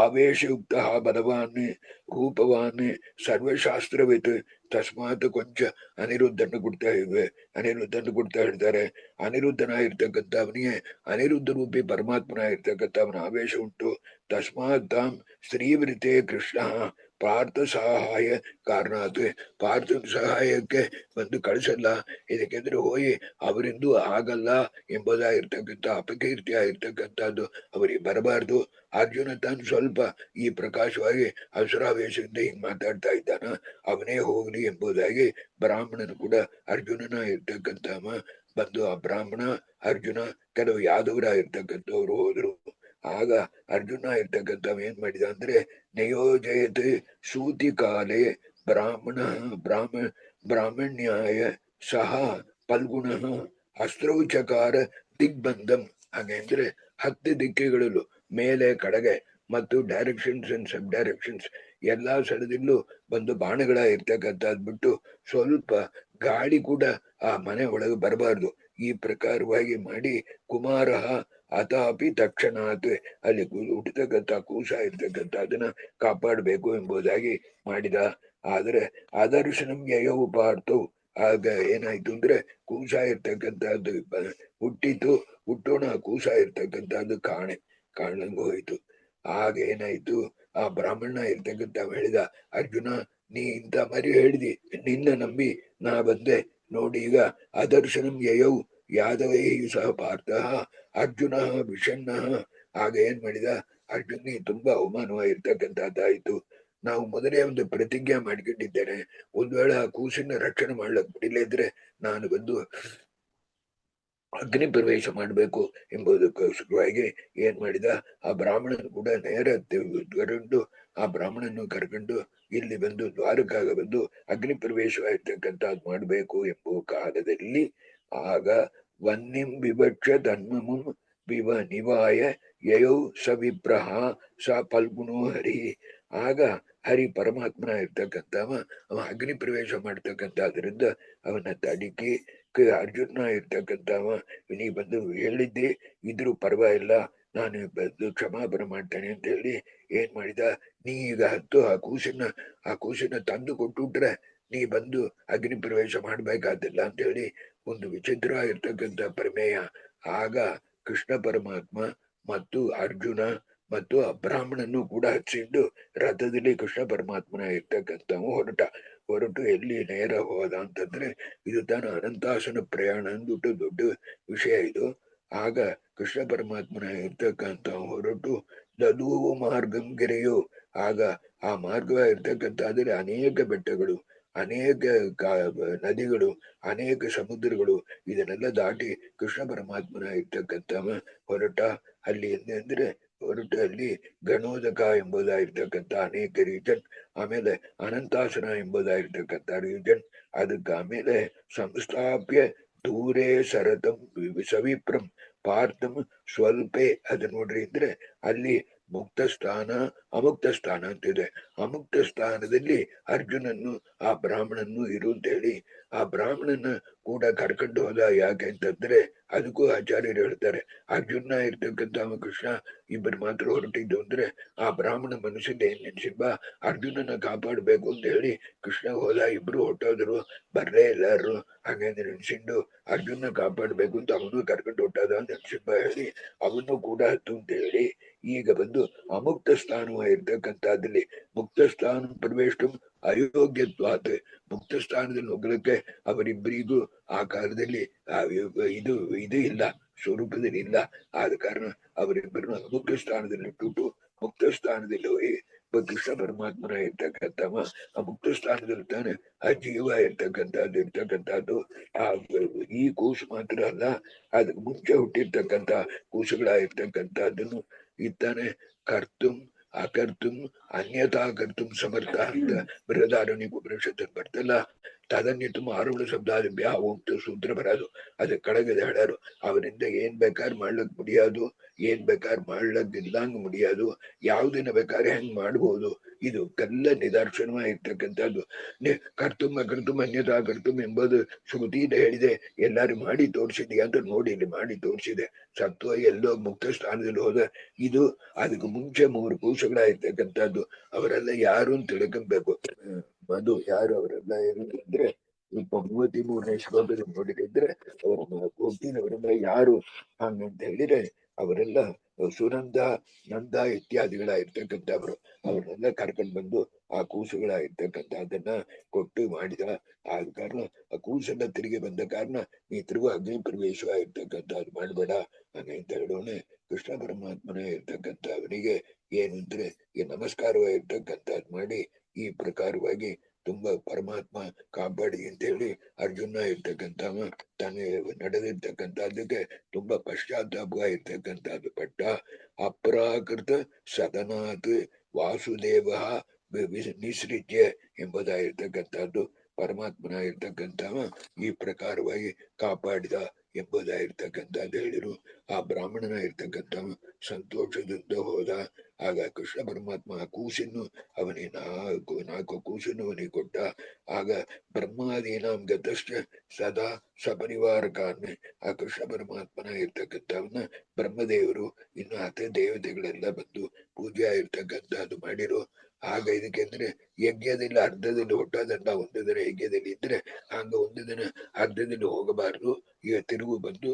ಆವೇಶಯುಕ್ತ ಬಲವಾನ್ ರೂಪವಾನ್ ಸರ್ವಶಾಸ್ತ್ರವಿತ್ ತಸ್ಮಾತ್ ಕೊಂಚ ಅನಿರುದ್ಧನ ಕೊಡ್ತಾ ಹೇಳ್ತಾರೆ. ಅನಿರುದ್ಧನ ಇರ್ತಕ್ಕಂಥ ಅವನಿಗೆ ಅನಿರುದ್ಧ ರೂಪಿ ಪರಮಾತ್ಮನ ಇರ್ತಕ್ಕಂಥ ಅವನ ಆವೇಶ ಉಂಟು. ತಸ್ಮಾತ್ ತಾಂ ಸ್ತ್ರೀವೃತೆ ಕೃಷ್ಣ ಪಾರ್ಥ ಸಹಾಯ ಕಾರಣಾತ್, ಪಾರ್ಥನ ಸಹಾಯಕ್ಕೆ ಬಂದು ಕಳಿಸಲ್ಲ. ಇದಕ್ಕೆಂದ್ರೆ ಹೋಗಿ ಅವರಿಂದು ಆಗಲ್ಲ ಎಂಬುದಾಗಿರ್ತಕ್ಕಂಥ ಅಪಕೀರ್ತಿ ಆಗಿರ್ತಕ್ಕಂಥದ್ದು ಅವರಿಗೆ ಬರಬಾರ್ದು. ಅರ್ಜುನ ತಾನು ಸ್ವಲ್ಪ ಈ ಪ್ರಕಾಶವಾಗಿ ಅಸುರಾವೇಶದಿಂದ ಹಿಂಗ್ ಮಾತಾಡ್ತಾ ಇದ್ದಾನ, ಅವನೇ ಹೋಗ್ಲಿ ಎಂಬುದಾಗಿ ಬ್ರಾಹ್ಮಣನು ಕೂಡ ಅರ್ಜುನನ ಇರ್ತಕ್ಕಂಥವ ಬಂದು, ಆ ಬ್ರಾಹ್ಮಣ ಅರ್ಜುನ ಕೆಲವು ಯಾದವರ ಇರ್ತಕ್ಕಂಥವ್ರು ಹೋದ್ರು. ಆಗ ಅರ್ಜುನ ಇರ್ತಕ್ಕಂಥವ ಏನ್ ಮಾಡಿದ ಅಂದ್ರೆ, ನಯೋಜಯತ್ ಸೂತಿ ಕಾಲೇ ಬ್ರಾಹ್ಮಣ ಬ್ರಾಹ್ಮಣ್ಯಾಯ ಸಹ ಫಲ್ಗುಣ ಅಸ್ತ್ರೌಚಕಾರ ದಿಗ್ಬಂಧಂ. ಹಾಗೆ ಅಂದ್ರೆ 10 ದಿಕ್ಕುಗಳಲ್ಲೂ ಮೇಲೆ ಕಡೆಗೆ ಮತ್ತು ಡೈರೆಕ್ಷನ್ಸ್ ಅಂಡ್ ಸಬ್ ಡೈರೆಕ್ಷನ್ಸ್ ಎಲ್ಲಾ ಸ್ಥಳದಲ್ಲೂ ಬಂದು ಬಾಣಗಳ ಇರ್ತಕ್ಕಂಥದ್ ಬಿಟ್ಟು ಸ್ವಲ್ಪ ಗಾಳಿ ಕೂಡ ಆ ಮನೆ ಒಳಗೆ ಬರಬಾರ್ದು. ಈ ಪ್ರಕಾರವಾಗಿ ಮಾಡಿ ಕುಮಾರ ಅಥಾಪಿ ತಕ್ಷಣಾತ್, ಅಲ್ಲಿ ಹುಟ್ಟತಕ್ಕಂಥ ಕೂಸ ಇರ್ತಕ್ಕಂಥ ಅದನ್ನ ಕಾಪಾಡಬೇಕು ಎಂಬುದಾಗಿ ಮಾಡಿದ. ಆದ್ರೆ ಆದರ್ಶನಂ ಯಯೌ ಪಾರ್ಥೌ. ಆಗ ಏನಾಯ್ತು ಅಂದ್ರೆ, ಕೂಸ ಇರ್ತಕ್ಕಂಥದ್ದು ಹುಟ್ಟೋಣ ಕೂಸ ಇರ್ತಕ್ಕಂಥದ್ದು ಕಾಣಂಗ ಹೋಯ್ತು. ಆಗ ಏನಾಯ್ತು, ಆ ಬ್ರಾಹ್ಮಣ ಇರ್ತಕ್ಕಂಥ ಹೇಳಿದ, ಅರ್ಜುನ ನೀ ಇಂಥ ಮರಿ ಹೇಳಿದಿ, ನಿನ್ನ ನಂಬಿ ನಾ ಬಂದೆ ನೋಡಿ. ಈಗ ಅದರ್ಶನಂ ಯಯೌ ಯಾದವೈ ಸಹ ಪಾರ್ಥ ಅರ್ಜುನ ವಿಷಣ್ಣ. ಆಗ ಏನ್ ಮಾಡಿದ, ಅರ್ಜುನಿಗೆ ತುಂಬಾ ಅವಮಾನವಾಗಿರ್ತಕ್ಕಂಥದ್ದಾಯ್ತು. ನಾವು ಮೊದಲೇ ಒಂದು ಪ್ರತಿಜ್ಞೆ ಮಾಡ್ಕೊಂಡಿದ್ದೇನೆ, ಒಂದ್ ವೇಳೆ ಆ ಕೂಸಿನ ರಕ್ಷಣೆ ಮಾಡ್ಲಕ್ ಬಿಡಿಲ್ಲ ಇದ್ರೆ ನಾನು ಬಂದು ಅಗ್ನಿ ಪ್ರವೇಶ ಮಾಡಬೇಕು ಎಂಬುದಕ್ಕೋಸ್ಕರವಾಗಿ ಏನ್ ಮಾಡಿದ, ಆ ಬ್ರಾಹ್ಮಣನ ಕೂಡ ನೇರ ಕರ್ಕೊಂಡು ಆ ಬ್ರಾಹ್ಮಣನ್ನು ಕರ್ಕೊಂಡು ಇಲ್ಲಿ ಬಂದು ದ್ವಾರಕಾಗ ಬಂದು ಅಗ್ನಿ ಪ್ರವೇಶವಾಗಿರ್ತಕ್ಕಂಥದ್ದು ಮಾಡಬೇಕು ಎಂಬ ಕಾಲದಲ್ಲಿ ಆಗ ವನ್ನಿಂ ವಿವಕ್ಷ ಧನ್ಮಮುಂ ನಿವಾಯ ಯಯೌ ಸ ವಿಪ್ರಹ ಸ ಫಲ್ಗುಣೋ ಹರಿ. ಆಗ ಹರಿ ಪರಮಾತ್ಮನ ಇರ್ತಕ್ಕಂಥವ ಅವ ಅಗ್ನಿ ಪ್ರವೇಶ ಮಾಡ್ತಕ್ಕಂಥದ್ರಿಂದ ಅವನ ತಡಿಕಿ ಅರ್ಜುನ ಇರ್ತಕ್ಕಂಥವ ನೀ ಬಂದು ಹೇಳಿದ್ದೆ ಇದ್ರೂ ಪರವಾಗಿಲ್ಲ, ನಾನು ಬಂದು ಕ್ಷಮಾಪಣೆ ಮಾಡ್ತೇನೆ ಅಂತ ಹೇಳಿ ಏನ್ ಮಾಡಿದ, ನೀ ಈಗ ಹತ್ತು ಆ ಕೂಸಿನ ತಂದು ಕೊಟ್ಟುಬಿಟ್ರೆ ನೀ ಬಂದು ಅಗ್ನಿ ಪ್ರವೇಶ ಮಾಡ್ಬೇಕಾದಿಲ್ಲ ಅಂತ ಹೇಳಿ ಒಂದು ವಿಚಿತ್ರ ಇರ್ತಕ್ಕಂಥ ಪ್ರಮೇಯ. ಆಗ ಕೃಷ್ಣ ಪರಮಾತ್ಮ ಮತ್ತು ಅರ್ಜುನ ಮತ್ತು ಆ ಬ್ರಾಹ್ಮಣನ್ನು ಕೂಡ ಹಚ್ಚಿಟ್ಟು ರಥದಲ್ಲಿ ಕೃಷ್ಣ ಪರಮಾತ್ಮನ ಇರ್ತಕ್ಕಂಥವು ಹೊರಟು ಎಲ್ಲಿ ನೇರ ಹೋದ ಅಂತಂದ್ರೆ, ಇದು ತಾನು ಅನಂತಾಸನ ಪ್ರಯಾಣ ಅಂದ್ಬಿಟ್ಟು ದೊಡ್ಡ ವಿಷಯ ಇದು. ಆಗ ಕೃಷ್ಣ ಪರಮಾತ್ಮನ ಇರ್ತಕ್ಕಂಥ ಹೊರಟು ಲದೂವು ಮಾರ್ಗಂ ಗಿರೆಯೋ. ಆಗ ಆ ಮಾರ್ಗ ಇರ್ತಕ್ಕಂಥದ್ರೆ ಅನೇಕ ಬೆಟ್ಟಗಳು, ಅನೇಕ ನದಿಗಳು, ಅನೇಕ ಸಮುದ್ರಗಳು, ಇದನ್ನೆಲ್ಲ ದಾಟಿ ಕೃಷ್ಣ ಪರಮಾತ್ಮನ ಇರ್ತಕ್ಕಂಥವ ಹೊರಟ. ಅಲ್ಲಿ ಅಂದ್ರೆ ಹೊರಟು ಅಲ್ಲಿ ಗಣೋದಕ ಎಂಬುದಾಗಿರ್ತಕ್ಕಂಥ ಅನೇಕ ರೀಜನ್, ಆಮೇಲೆ ಅನಂತಾಸನ ಎಂಬುದಾಗಿರ್ತಕ್ಕಂಥ ರೀಜನ್, ಅದಕ್ಕೆ ಆಮೇಲೆ ಸಂಸ್ಥಾಪ್ಯ ದೂರೇ ಸರತಂ ಸವಿಪ್ರಂ ಪಾರ್ಥಂ ಸ್ವಲ್ಪೇ ಅದು ನೋಡ್ರಿ ಇದ್ರೆ ಅಲ್ಲಿ ಮುಕ್ತ ಸ್ಥಾನ ಅಮುಕ್ತ ಸ್ಥಾನ ಅಂತಿದೆ. ಅಮುಕ್ತ ಸ್ಥಾನದಲ್ಲಿ ಅರ್ಜುನನ್ನು ಆ ಬ್ರಾಹ್ಮಣನ್ನು ಇರು ಅಂತ ಹೇಳಿ ಆ ಬ್ರಾಹ್ಮಣನ ಕೂಡ ಕರ್ಕೊಂಡು ಹೋದ. ಯಾಕೆ ಅಂತಂದ್ರೆ ಅದಕ್ಕೂ ಆಚಾರ್ಯರು ಹೇಳ್ತಾರೆ, ಅರ್ಜುನ ಇರ್ತಕ್ಕಂಥ ಕೃಷ್ಣ ಇಬ್ಬರು ಮಾತ್ರ ಹೊರಟಿದ್ದು ಅಂದ್ರೆ ಆ ಬ್ರಾಹ್ಮಣ ಮನಸ್ಸಿಂದ ಏನ್ ನೆನ್ಸಿಬ್ಬ ಅರ್ಜುನನ ಕಾಪಾಡ್ಬೇಕು ಅಂತ ಹೇಳಿ ಕೃಷ್ಣ ಹೋದ. ಇಬ್ರು ಹೊಟ್ಟೋದ್ರು, ಬರ್ಲೇ ಎಲ್ಲಾರು ಹಾಗಂದ್ರೆ ನೆನ್ಸಿಂಡು ಅರ್ಜುನ ಕಾಪಾಡ್ಬೇಕು ಅಂತ ಅವನು ಕರ್ಕೊಂಡು ಹೊಟ್ಟದ ನೆನ್ಸಿಬ್ಬ ಹೇಳಿ ಅವನು ಕೂಡ ಹತ್ತು ಅಂತ ಹೇಳಿ ಈಗ ಬಂದು ಅಮುಕ್ತ ಸ್ಥಾನವಾಗಿರ್ತಕ್ಕಂಥದ್ದಲ್ಲಿ ಮುಕ್ತ ಸ್ಥಾನ ಪ್ರವೇಶ ಅಯೋಗ್ಯತ್ವಾತ್ ಮುಕ್ತ ಸ್ಥಾನದಲ್ಲಿ ಹೋಗ್ಲಿಕ್ಕೆ ಅವರಿಬ್ಬರಿಗೂ ಆ ಕಾಲದಲ್ಲಿ ಇದು ಇದು ಇಲ್ಲ, ಸ್ವರೂಪದಲ್ಲಿ ಇಲ್ಲ. ಆದ ಕಾರಣ ಅವರಿಬ್ಬರನ್ನು ಅಮುಕ್ತ ಸ್ಥಾನದಲ್ಲಿ ಇಟ್ಟುಬಿಟ್ಟು ಮುಕ್ತ ಸ್ಥಾನದಲ್ಲಿ ಹೋಗಿ ಕೃಷ್ಣ ಪರಮಾತ್ಮನ ಇರ್ತಕ್ಕಂಥವ ಆ ಮುಕ್ತ ಸ್ಥಾನದಲ್ಲಿ ತಾನೆ ಆ ಜೀವ ಇರ್ತಕ್ಕಂಥದ್ದು ಆ ಈ ಕೂಸು ಮಾತ್ರ ಅಲ್ಲ, ಅದಕ್ಕೆ ಮುಂಚೆ ಹುಟ್ಟಿರ್ತಕ್ಕಂಥ ಕೂಸುಗಳಾಗಿರ್ತಕ್ಕಂಥದ್ದನ್ನು ಇತ್ತಾನೆ ಕರ್ತುಂ ಅಕರ್ತುಂ ಅನ್ಯಥಾ ಕರ್ತುಂ ಸಮರ್ಥ ಅಂತ ಬೃಹದಾರಣ್ಯಕ ಉಪನಿಷತ್ತಲ್ಲಿ ಬರ್ತಲ್ಲ. ತದನ್ಯತು ಆರುಳ ಶಬ್ದಾದಿಭ್ಯ ಹೋಗ್ತು ಸೂತ್ರ ಬರೋದು ಅದ ಕಡಗದ ಹೇಳಾರು. ಅವರಿಂದ ಏನ್ ಬೇಕಾದ್ರೆ ಮಾಡ್ಲಕ್ ಮುಡಿಯೋದು, ಏನ್ ಬೇಕಾದ್ರೆ ಮಾಡ್ಲಕ್ ಇಲ್ಲಂಗ್ ಮುಡಿಯೋದು, ಯಾವ್ದನ್ನ ಬೇಕಾದ್ರೆ ಹೆಂಗ್ ಮಾಡ್ಬೋದು. ಇದು ಎಲ್ಲ ನಿದರ್ಶನವಾಗಿರ್ತಕ್ಕಂಥದ್ದು. ಕರ್ತುಂ ಅಕರ್ತುಂ ಅನ್ಯಥಾ ಕರ್ತುಂ ಎಂಬುದು ಶ್ರುತಿಯಿಂದ ಹೇಳಿದೆ. ಎಲ್ಲಾರು ಮಾಡಿ ತೋರಿಸಿದೆಯಾ ಅಂತ ನೋಡಿ, ಇಲ್ಲಿ ಮಾಡಿ ತೋರಿಸಿದೆ. ಸತ್ವ ಎಲ್ಲೋ ಮುಕ್ತ ಸ್ಥಾನದಲ್ಲಿ ಹೋದ. ಇದು ಅದಕ್ಕೆ ಮುಂಚೆ 3 ಕೂಸುಗಳಾಗಿರ್ತಕ್ಕಂಥದ್ದು. ಅವರೆಲ್ಲ ಯಾರು ಅಂತ ತಿಳ್ಕೊಬೇಕು. ಮಧು ಯಾರು ಅವರೆಲ್ಲ ಏನಂದ್ರೆ ಈಗ 33ನೇ ಶ್ಲೋಕದಲ್ಲಿ ನೋಡಿದ್ರೆ ಅವರ ಹುಟ್ಟಿದವರೆಲ್ಲ ಯಾರು ಹಂಗಂತ ಹೇಳಿದ್ರೆ ಅವರೆಲ್ಲ ಸುನಂದ ನಂದ ಇತ್ಯಾದಿಗಳಾಗಿರ್ತಕ್ಕಂಥವ್ರು. ಅವರನ್ನೆಲ್ಲ ಕರ್ಕೊಂಡು ಬಂದು ಆ ಕೂಸುಗಳಾಗಿರ್ತಕ್ಕಂಥ ಅದನ್ನ ಕೊಟ್ಟು ಮಾಡಿದ. ಆದ ಕಾರಣ ಆ ಕೂಸೆಲ್ಲ ತಿರುಗಿ ಬಂದ ಕಾರಣ ನೀ ತಿರುಗು ಅಗ್ನಿ ಪ್ರವೇಶವಾಗಿರ್ತಕ್ಕಂಥ ಅದು ಮಾಡಬೇಡ ಹಾಗಂತ ಹೇಳೋಣ. ಕೃಷ್ಣ ಪರಮಾತ್ಮನ ಇರ್ತಕ್ಕಂಥ ಅವನಿಗೆ ಏನು ಅಂದ್ರೆ ಈ ನಮಸ್ಕಾರವಾಗಿರ್ತಕ್ಕಂಥದ್ದು ಮಾಡಿ ಈ ಪ್ರಕಾರವಾಗಿ ತುಂಬಾ ಪರಮಾತ್ಮ ಕಾಪಾಡಿ ಅಂತ ಹೇಳಿ ಅರ್ಜುನ ಇರ್ತಕ್ಕಂಥವ ತಾನೇ ನಡೆದಿರ್ತಕ್ಕಂಥದ್ದಕ್ಕೆ ತುಂಬಾ ಪಶ್ಚಾತ್ತಾಪವಾಗಿರ್ತಕ್ಕಂಥದ್ದು ಪಟ್ಟ. ಅಪ್ರಾಕೃತ ಸದನಾತ್ ವಾಸುದೇವ ನಿಸೃಜ್ಯ ಎಂಬುದಾಗಿರ್ತಕ್ಕಂಥದ್ದು ಪರಮಾತ್ಮನ ಇರ್ತಕ್ಕಂಥವ ಈ ಪ್ರಕಾರವಾಗಿ ಕಾಪಾಡಿದ ಎಂಬುದಾಗಿರ್ತಕ್ಕಂಥದ್ದು ಹೇಳಿರು. ಆ ಬ್ರಾಹ್ಮಣನ ಇರ್ತಕ್ಕಂಥವ ಸಂತೋಷದಿಂದ ಹೋದ. ಆಗ ಕೃಷ್ಣ ಪರಮಾತ್ಮ ಆ ಕೂಸನ್ನು ಅವನಿಗೆ ನಾಲ್ಕು ಕೂಸನ್ನು ಅವನಿಗೆ ಕೊಟ್ಟ. ಆಗ ಬ್ರಹ್ಮಾದೀನಾಂ ಗತಶ್ಚ ಸದಾ ಸಪರಿವಾರ ಕಾರಣ ಆ ಕೃಷ್ಣ ಪರಮಾತ್ಮನ ಇರ್ತಕ್ಕಂಥವನ್ನ ಬ್ರಹ್ಮದೇವರು ಇನ್ನು ಅತ ದೇವತೆಗಳೆಲ್ಲ ಬಂದು ಪೂಜೆ ಇರ್ತಕ್ಕಂಥದ್ದು ಮಾಡಿರು. ಆಗ ಇದಕ್ಕೆ ಅಂದ್ರೆ ಯಜ್ಞದಲ್ಲಿ ಅರ್ಧದಲ್ಲಿ ಹೊಟ್ಟೋದನ್ನ ಒಂದು ದಿನ ಯಜ್ಞದಲ್ಲಿ ಇದ್ರೆ ಹಂಗ ಒಂದು ದಿನ ಅರ್ಧದಲ್ಲಿ ಹೋಗಬಾರದು. ಈಗ ತಿರುಗು ಬಂದು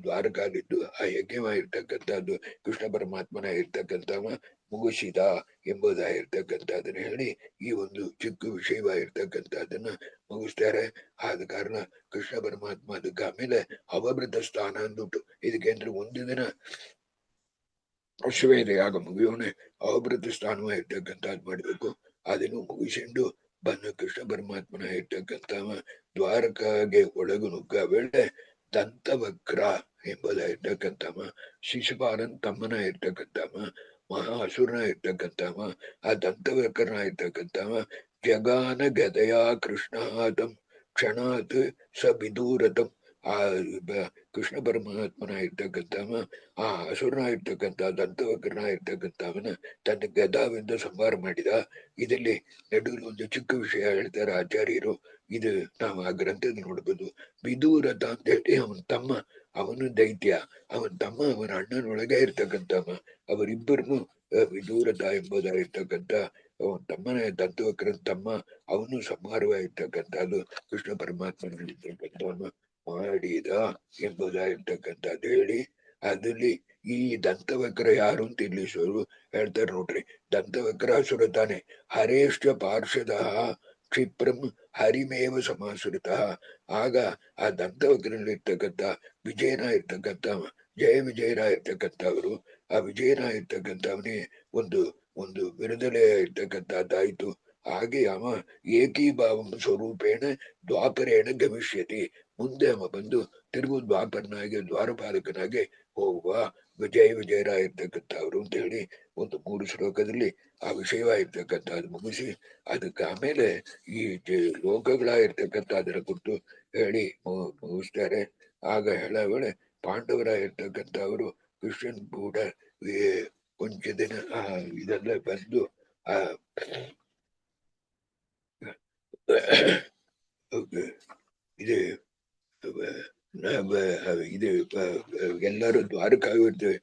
ದ್ವಾರಕಾಲಿದ್ದು ಆ ಯಜ್ಞವಾಗಿರ್ತಕ್ಕಂಥದ್ದು ಕೃಷ್ಣ ಪರಮಾತ್ಮನ ಇರ್ತಕ್ಕಂಥವ ಮುಗಿಸಿದ ಎಂಬುದಾಗಿರ್ತಕ್ಕಂಥದ್ದನ್ನ ಹೇಳಿ ಈ ಒಂದು ಚಿಕ್ಕ ವಿಷಯವಾಗಿರ್ತಕ್ಕಂಥದ್ದನ್ನ ಮುಗಿಸ್ತಾರೆ. ಆದ ಕಾರಣ ಕೃಷ್ಣ ಪರಮಾತ್ಮ ಅದಕ್ಕೆ ಆಮೇಲೆ ಅವಭೃತ ಸ್ಥಾನ ಅಂದ್ಬಿಟ್ಟು ಇದಕ್ಕೆ ಅಂದ್ರೆ ಒಂದು ದಿನ ಅಶ್ವಮೇಧ ಯಾಗ ಮುಗಿಯೋಣೆ ಅವಭೃತ ಸ್ಥಾನವಾಗಿರ್ತಕ್ಕಂಥದ್ದು ಮಾಡ್ಬೇಕು. ಅದನ್ನು ಮುಗಿಸಿಕೊಂಡು ಬಂದು ಕೃಷ್ಣ ಪರಮಾತ್ಮನ ಇರ್ತಕ್ಕಂಥವ ದ್ವಾರಕಾಗೆ ಒಳಗು ನುಗ್ಗ ವೇಳೆ ದಂತವಕ್ರ ಎಂಬುದಾಗಿರ್ತಕ್ಕಂಥವ ಶಿಶುಪಾಲನ್ ತಮ್ಮನ ಇರ್ತಕ್ಕಂಥವ ಮಹಾಸುರನ ಇರ್ತಕ್ಕಂಥವ ಆ ದಂತವಕ್ರನ ಇರ್ತಕ್ಕಂಥವ ಜಗಾನ ಗದಯ ಕೃಷ್ಣಾತಂ ಕ್ಷಣಾತ್ ಸ ವಿದೂರತಂ ಆ ಕೃಷ್ಣ ಪರಮಾತ್ಮನ ಇರ್ತಕ್ಕಂಥವ ಆ ಅಸುರನ ಇರ್ತಕ್ಕಂಥ ದಂತವಕ್ರನ ಇರ್ತಕ್ಕಂಥವನ ತನ್ನ ಗದಾವಿಂದ ಸಂಹಾರ ಮಾಡಿದ. ಇದರಲ್ಲಿ ನಡುவில் ಒಂದು ಚಿಕ್ಕ ವಿಷಯ ಹೇಳ್ತಾರೆ ಆಚಾರ್ಯರು. ಇದು ನಾವು ಆ ಗ್ರಂಥದ ನೋಡ್ಬೋದು. ವಿದೂರತ ಅಂತ ಹೇಳಿ ಅವನ ತಮ್ಮ, ಅವನು ದೈತ್ಯ, ಅವನ ತಮ್ಮ ಅವನ ಅಣ್ಣನೊಳಗೆ ಇರ್ತಕ್ಕಂಥವ. ಅವರಿಬ್ಬರನ್ನು ವಿದೂರತ ಎಂಬುದಾಗಿರ್ತಕ್ಕಂಥ ಅವನ ತಮ್ಮನ ದಂತವಕ್ರನ ತಮ್ಮ ಅವನು ಸಂಹಾರವಾಗಿರ್ತಕ್ಕಂಥದ್ದು ಕೃಷ್ಣ ಪರಮಾತ್ಮನಿರ್ತಕ್ಕಂಥವನು ಮಾಡಿದ ಎಂಬುದಾಗಿರ್ತಕ್ಕಂಥದ್ದು ಹೇಳಿ ಅದಲ್ಲಿ ಈ ದಂತವಕ್ರ ಯಾರು ಅಂತ ಇಲ್ಲಿ ಹೇಳ್ತಾರೆ ನೋಡ್ರಿ. ದಂತವಕ್ರಾಸುರ ತಾನೆ ಹರೇಶ್ಚ ಪಾರ್ಷದ ಕ್ಷಿಪ್ರಂ ಹರಿಮೇವ ಸಮಾಸುರಿತ. ಆಗ ಆ ದಂತವಕ್ರನಲ್ಲಿರ್ತಕ್ಕಂಥ ವಿಜಯನ ಇರ್ತಕ್ಕಂಥ ಜಯ ವಿಜಯನ ಇರ್ತಕ್ಕಂಥವ್ರು ಆ ವಿಜಯನ ಇರ್ತಕ್ಕಂಥವನೇ ಒಂದು ಒಂದು ಬಿರುದಲೆ ಇರ್ತಕ್ಕಂಥದ್ದಾಯ್ತು. ಹಾಗೆ ಅವ ಏಕೀಭಾವಂ ಸ್ವರೂಪೇಣ ದ್ವಾಪರೇಣ ಗಮಿಷ್ಯತಿ. ಮುಂದೆ ಅವ ಬಂದು ತಿರುಗು ದ್ವಾಪರನಾಗಿ ದ್ವಾರಪಾಲಕನಾಗಿ ಹೋಗುವ ವಿಜಯರ ಇರ್ತಕ್ಕಂಥವ್ರು ಅಂತ ಹೇಳಿ ಒಂದು 3 ಶ್ಲೋಕದಲ್ಲಿ ಆ ವಿಷಯವಾಗಿರ್ತಕ್ಕಂಥದ್ದು ಮುಗಿಸಿ ಅದಕ್ಕೆ ಆಮೇಲೆ ಈ ಲೋಕಗಳಾಗಿರ್ತಕ್ಕಂಥ ಅದರ ಕುರಿತು ಹೇಳಿ ಮುಗಿಸ್ತಾರೆ. ಆಗ ಹೇಳವೇಳೆ ಪಾಂಡವರಾಗಿರ್ತಕ್ಕಂಥವರು ಕೃಷ್ಣನ್ ಕೂಡ ಕೊಂಚ ದಿನ ಇದೆಲ್ಲ ಬಂದು ಆ ಇದು ಇದು ಎಲ್ಲರೂ ದ್ವಾರಕಾಗಿರ್ತೇವೆ.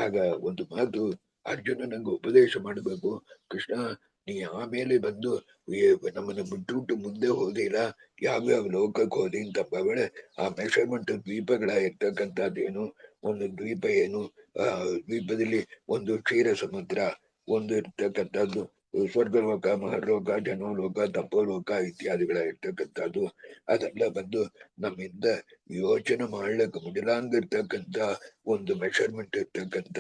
ಆಗ ಒಂದು ಮಾತು ಅರ್ಜುನ ನಂಗೆ ಉಪದೇಶ ಮಾಡಬೇಕು, ಕೃಷ್ಣ ನೀ ಆಮೇಲೆ ಬಂದು ನಮ್ಮನ್ನು ಬಿಟ್ಟು ಮುಂದೆ ಹೋದಿಲ್ಲ, ಯಾವ್ಯಾವ ಲೋಕಕ್ಕೆ ಹೋದಿ ಅಂತ ವೇಳೆ ಆ ಮೆಷರ್ಮೆಂಟ್ ದ್ವೀಪಗಳ ಇರ್ತಕ್ಕಂಥದ್ದೇನು, ಒಂದು ದ್ವೀಪ ಏನು, ದ್ವೀಪದಲ್ಲಿ ಒಂದು ಕ್ಷೀರ ಸಮುದ್ರ, ಒಂದು ಇರ್ತಕ್ಕಂಥದ್ದು ಸ್ವರ್ಗಲೋಕ, ಮಹರ್ಲೋಕ, ಜನೋಲೋಕ, ತಪೋಲೋಕ ಇತ್ಯಾದಿಗಳ ಇರ್ತಕ್ಕಂಥದ್ದು. ಅದೆಲ್ಲ ಬಂದು ನಮ್ಮಿಂದ ಯೋಚನೆ ಮಾಡ್ಲಿಕ್ಕೆ ಮುಗಿಲಾಂಗಿರ್ತಕ್ಕಂಥ ಒಂದು ಮೆಷರ್ಮೆಂಟ್ ಇರ್ತಕ್ಕಂಥ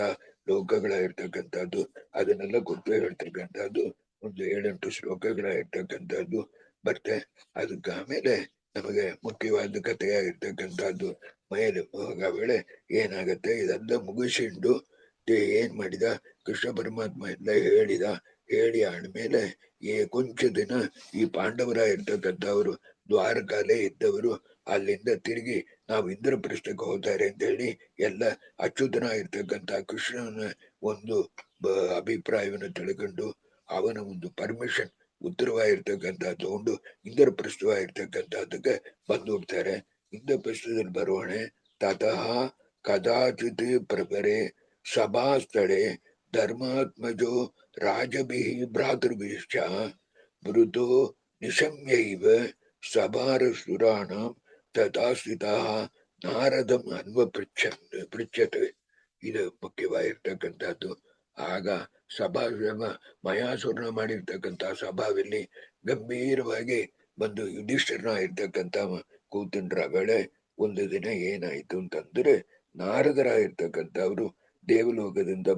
ಲೋಕಗಳ ಇರ್ತಕ್ಕಂಥದ್ದು. ಅದನ್ನೆಲ್ಲ ಗೊತ್ತು ಹೇಳ್ತಕ್ಕಂಥದ್ದು ಒಂದು 7-8 ಶ್ಲೋಕಗಳ ಇರ್ತಕ್ಕಂಥದ್ದು ಮತ್ತೆ ಅದಕ್ಕೆ ಆಮೇಲೆ ನಮಗೆ ಮುಖ್ಯವಾದ ಕಥೆಯಾಗಿರ್ತಕ್ಕಂಥದ್ದು ಮೇಲೆ ಹೋಗ ವೇಳೆ ಏನಾಗತ್ತೆ, ಇದೆಲ್ಲ ಮುಗಿಸಿಂಡು ಏನ್ ಮಾಡಿದ ಕೃಷ್ಣ ಪರಮಾತ್ಮ ಎಲ್ಲ ಹೇಳಿ ಆದ್ಮೇಲೆ ಕೊಂಚ ದಿನ ಈ ಪಾಂಡವರ ಇರ್ತಕ್ಕಂಥವ್ರು ದ್ವಾರಕಾಲೇ ಇದ್ದವರು ಅಲ್ಲಿಂದ ತಿರುಗಿ ನಾವು ಇಂದ್ರಪ್ರಸ್ಥಕ್ಕೆ ಹೋಗ್ತಾರೆ ಅಂತ ಹೇಳಿ ಎಲ್ಲ ಅಚ್ಯುತನ ಇರ್ತಕ್ಕಂಥ ಕೃಷ್ಣನ ಒಂದು ಅಭಿಪ್ರಾಯವನ್ನು ತಿಳ್ಕೊಂಡು ಅವನ ಒಂದು ಪರ್ಮಿಷನ್ ಉತ್ತರವಾಗಿರ್ತಕ್ಕಂಥ ತಗೊಂಡು ಇಂದ್ರಪ್ರಸ್ಥವಾಗಿರ್ತಕ್ಕಂಥದ್ದಕ್ಕೆ ಬಂದು ಹೋಗ್ತಾರೆ. ಇಂದ್ರಪ್ರಸ್ಥದಲ್ಲಿ ಬರುವಣೆ ತತಃ ಕದಾಚಿತ್ ಪ್ರಭರೆ ಸಭಾಸ್ಥಳೆ ಧರ್ಮಾತ್ಮಜೋ ರಾಜಭಿ ಭ್ರಾತೃಭಿಶ್ಚ ಮೃದೋ ನಿಶಮ್ಯೈವ ಸಭಾರಸುರಾಣ ತಥಾ ಸ್ಥಿತಃ ನಾರದಂ ಪೃಚ್ಛತೆ. ಇದು ಮುಖ್ಯವಾಗಿರ್ತಕ್ಕಂಥದ್ದು. ಆಗ ಮಯಾಸುರನ ಮಾಡಿರ್ತಕ್ಕಂಥ ಸಭಾದಲ್ಲಿ ಗಂಭೀರವಾಗಿ ಬಂದು ಯುಧಿಷ್ಠಿರನ ಇರ್ತಕ್ಕಂಥ ಕೂತಂಡ್ರ ವೇಳೆ ಒಂದು ದಿನ ಏನಾಯ್ತು ಅಂತಂದ್ರೆ, ನಾರದರ ಇರ್ತಕ್ಕಂಥವ್ರು ದೇವಲೋಕದಿಂದ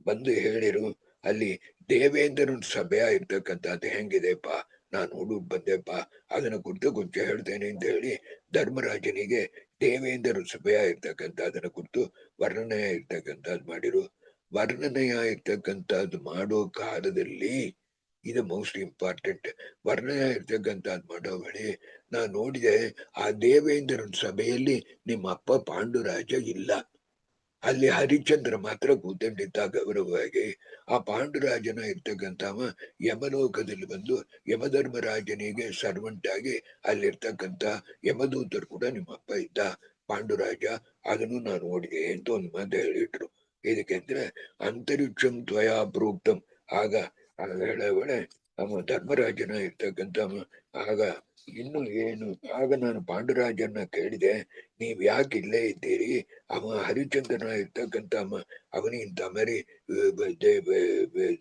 ಬಂದು ಹೇಳಿರು, ಅಲ್ಲಿ ದೇವೇಂದ್ರನ ಸಭೆ ಇರ್ತಕ್ಕಂಥದ್ದು ಹೆಂಗಿದೆಪ್ಪ, ನಾನು ಹುಡುಗ ಬಂದೆಪ್ಪ, ಅದನ್ನ ಕುರಿತು ಕೊಂಚ ಹೇಳ್ತೇನೆ ಅಂತ ಹೇಳಿ ಧರ್ಮರಾಜನಿಗೆ ದೇವೇಂದ್ರ ಸಭೆ ಇರ್ತಕ್ಕಂಥದನ್ನ ಕುರಿತು ವರ್ಣನೆ ಇರ್ತಕ್ಕಂಥದ್ದು ಮಾಡಿರು. ವರ್ಣನೆಯ ಇರ್ತಕ್ಕಂಥದ್ದು ಮಾಡೋ ಕಾಲದಲ್ಲಿ ಇದು ಮೋಸ್ಟ್ ಇಂಪಾರ್ಟೆಂಟ್. ವರ್ಣನೆ ಇರ್ತಕ್ಕಂಥದ್ದು ಮಾಡೋ ವೇಳೆ ನಾ ನೋಡಿದೆ, ಆ ದೇವೇಂದ್ರನ ಸಭೆಯಲ್ಲಿ ನಿಮ್ಮ ಅಪ್ಪ ಪಾಂಡುರಾಜ ಇಲ್ಲ, ಅಲ್ಲಿ ಹರಿಶ್ಚಂದ್ರ ಮಾತ್ರ ಕೂತಂಡಿದ್ದ ಗೌರವವಾಗಿ. ಆ ಪಾಂಡುರಾಜನ ಇರ್ತಕ್ಕಂಥವ ಯಮಲೋಕದಲ್ಲಿ ಬಂದು ಯಮಧರ್ಮರಾಜನಿಗೆ ಸರ್ವೆಂಟ್ ಆಗಿ ಅಲ್ಲಿರ್ತಕ್ಕಂಥ ಯಮದೂತರು ಕೂಡ ನಿಮ್ಮ ಅಪ್ಪ ಇದ್ದ ಪಾಂಡುರಾಜ, ಅದನ್ನು ನಾನು ನೋಡಿದೆ ಅಂತ ಒಂದು ಮಾತು ಹೇಳಿಟ್ರು. ಇದಕ್ಕೆಂದ್ರೆ ಅಂತರಿಕ್ಷಂ ತ್ವಯಾ ಪ್ರೋಕ್ತಂ. ಆಗ ಹೇಳವಳೆ ಅವ ಧರ್ಮರಾಜನ ಇರ್ತಕ್ಕಂಥ ಆಗ ಇನ್ನು ಏನು, ಆಗ ನಾನು ಪಾಂಡುರಾಜನ ಕೇಳಿದೆ, ನೀವ್ ಯಾಕೆ ಇಲ್ಲೇ ಇದ್ದೀರಿ, ಅವ ಹರಿಶ್ಚಂದ್ರನ ಇರ್ತಕ್ಕಂಥ ಅವನಿಗಿಂತ ಮರಿ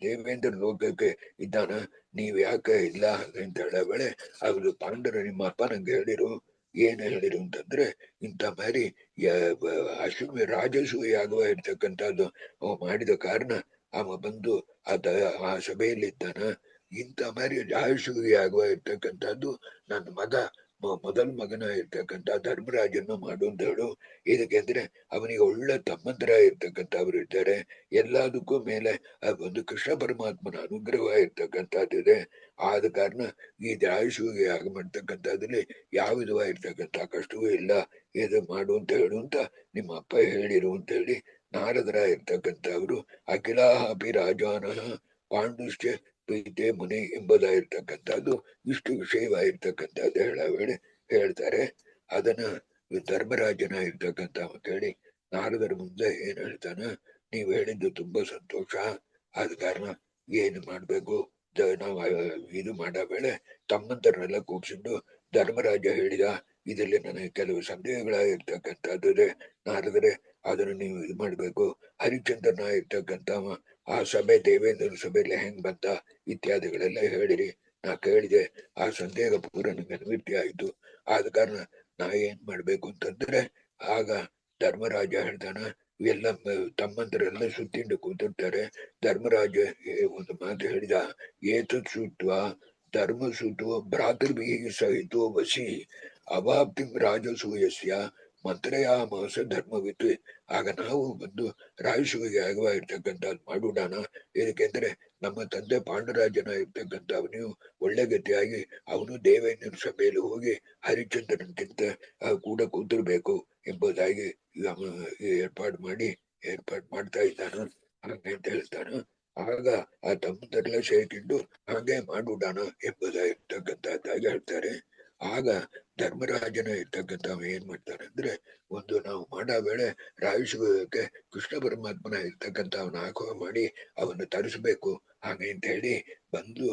ದೇವೇಂದ್ರ ಲೋಕಕ್ಕೆ ಇದ್ದಾನ, ನೀವ್ ಯಾಕೆ ಇಲ್ಲ ಅಂತ ಹೇಳಬೇಳೆ. ಅವರು ನಿಮ್ಮ ಅಪ್ಪ ನಂಗೆ ಹೇಳಿರು. ಏನ್ ಹೇಳಿರು ಅಂತಂದ್ರೆ, ಇಂಥ ಮಾರಿ ಅಶ್ವಮಿ ರಾಜಸೂಯ ಆಗುವ ಇರ್ತಕ್ಕಂಥದ್ದು ಅವ ಮಾಡಿದ ಕಾರಣ ಅವ ಬಂದು ಆ ಸಭೆಯಲ್ಲಿದ್ದಾನ. ಇಂಥ ಮಾರಿ ರಾಜಸೂಯ ಆಗುವ ಇರ್ತಕ್ಕಂಥದ್ದು ನನ್ನ ಮೊದಲ ಮಗನ ಇರ್ತಕ್ಕಂಥ ಧರ್ಮರಾಜನ ಮಾಡು ಅಂತ ಹೇಳು. ಇದಕ್ಕೆಂದ್ರೆ ಅವನಿಗೆ ಒಳ್ಳೆ ತಮ್ಮಂತರ ಇರ್ತಕ್ಕಂಥವ್ರು ಇದ್ದಾರೆ. ಎಲ್ಲದಕ್ಕೂ ಮೇಲೆ ಒಂದು ಕೃಷ್ಣ ಪರಮಾತ್ಮನ ಅನುಗ್ರಹ ಇರ್ತಕ್ಕಂಥದ್ದಿದೆ. ಆದ ಕಾರಣ ಈ ರಾಜಸೂಯ ಆಗ ಮಾಡ್ತಕ್ಕಂಥದ್ರಲ್ಲಿ ಯಾವ ವಿಧವಾಗಿರ್ತಕ್ಕಂಥ ಕಷ್ಟವೂ ಇಲ್ಲ, ಇದು ಮಾಡು ಅಂತ ಹೇಳು ಅಂತ ನಿಮ್ಮ ಅಪ್ಪ ಹೇಳಿರು ಅಂತ ಹೇಳಿ ನಾರದರ ಇರ್ತಕ್ಕಂಥವ್ರು ಅಖಿಲಾಪಿ ರಾಜಾನಃ ಪಾಂಡುಶ್ಚ ಪ್ರೀತೆ ಮುನಿ ಎಂಬುದಾಗಿರ್ತಕ್ಕಂಥದ್ದು ಇಷ್ಟು ವಿಷಯವಾಗಿರ್ತಕ್ಕಂಥದ್ದು ಹೇಳವೇಳೆ ಹೇಳ್ತಾರೆ. ಅದನ್ನ ಧರ್ಮರಾಜನ ಇರ್ತಕ್ಕಂಥ ಕೇಳಿ ನಾರದರ ಮುಂದೆ ಏನ್ ಹೇಳ್ತಾನ, ನೀವ್ ಹೇಳಿದ್ದು ತುಂಬಾ ಸಂತೋಷ, ಆದ ಕಾರಣ ಏನು ಮಾಡ್ಬೇಕು, ನಾವು ಇದು ಮಾಡೋ ವೇಳೆ ತಮ್ಮಂತರನ್ನೆಲ್ಲ ಕೂಡ್ಸಿದ್ದು ಧರ್ಮರಾಜ ಹೇಳಿದ, ಇದರಲ್ಲಿ ನನಗೆ ಕೆಲವು ಸಂದೇಹಗಳಾಗಿರ್ತಕ್ಕಂಥದ್ದು ನಾರದರೆ, ಅದನ್ನು ನೀವು ಇದು ಮಾಡ್ಬೇಕು. ಹರಿಶ್ಚಂದ್ರನ ಇರ್ತಕ್ಕಂಥ ಆ ಸಭೆ ದೇವೇಂದ್ರ ಸಭೆಯಲ್ಲಿ ಹೆಂಗ್ ಬಂತ ಇತ್ಯಾದಿಗಳೆಲ್ಲ ಹೇಳಿರಿ. ನಾ ಕೇಳಿದೆ, ಆ ಸಂದೇಹ ಪೂರ ನಂಗೆ ನಿವೃತ್ತಿ ಆಯ್ತು. ಆದ ಕಾರಣ ನಾ ಏನ್ ಮಾಡ್ಬೇಕು ಅಂತಂದ್ರೆ, ಆಗ ಧರ್ಮರಾಜ ಹೇಳ್ತಾನ, ಇವೆಲ್ಲ ತಮ್ಮಂತರೆಲ್ಲ ಸುತ್ತಿಂಡು ಕೂತಿರ್ತಾರೆ. ಧರ್ಮರಾಜ ಒಂದು ಮಾತು ಹೇಳಿದ, ಏತತ್ ಸುತ್ವ ಧರ್ಮ ಸುತ್ವ ಭ್ರಾತೃಭಿ ಸಹಿತೋ ವಸಿ ಅವಾಪ್ತಿ ರಾಜಸೂಯಸ್ಯ ಮಂತ್ರಯ ಮಾಸ ಧರ್ಮವಿತ್ತು. ಆಗ ನಾವು ಬಂದು ರಾಜಸೂಯ ಆಗುವ ಇರ್ತಕ್ಕಂಥದ್ದು ಮಾಡೋಣ. ಇದಕ್ಕೆಂದ್ರೆ ನಮ್ಮ ತಂದೆ ಪಾಂಡುರಾಜನ ಇರ್ತಕ್ಕಂಥ ಅವನು ಒಳ್ಳೆ ಗತಿಯಾಗಿ ಅವನು ದೇವೇಂದ್ರನ ಸಭೆಯಲ್ಲಿ ಹೋಗಿ ಹರಿಶ್ಚಂದ್ರನ್ಗಿಂತ ಕೂಡ ಕೂತಿರ್ಬೇಕು ಎಂಬುದಾಗಿ ಏರ್ಪಾಡು ಮಾಡ್ತಾ ಇದ್ದಾನ ಹಾಗೆ ಅಂತ ಹೇಳ್ತಾನ. ಆಗ ಆ ತಮ್ಮದರೆಲ್ಲ ಸೇರಿಕೊಂಡು ಹಾಗೆ ಮಾಡುಡಾನ ಎಂಬುದಾಗಿರ್ತಕ್ಕಂಥದ್ದಾಗಿ ಹೇಳ್ತಾರೆ. ಆಗ ಧರ್ಮರಾಜನ ಇರ್ತಕ್ಕಂಥವ ಏನ್ ಮಾಡ್ತಾನೆ ಅಂದ್ರೆ, ಒಂದು ನಾವು ಮಾಡೋ ವೇಳೆ ರಾಯಸುಗೆ ಕೃಷ್ಣ ಪರಮಾತ್ಮನ ಇರ್ತಕ್ಕಂಥ ಅವನ ಆಹ್ವಾನ ಮಾಡಿ ಅವನು ತರಿಸ್ಬೇಕು ಹಾಗೆ ಅಂತ ಹೇಳಿ ಬಂದು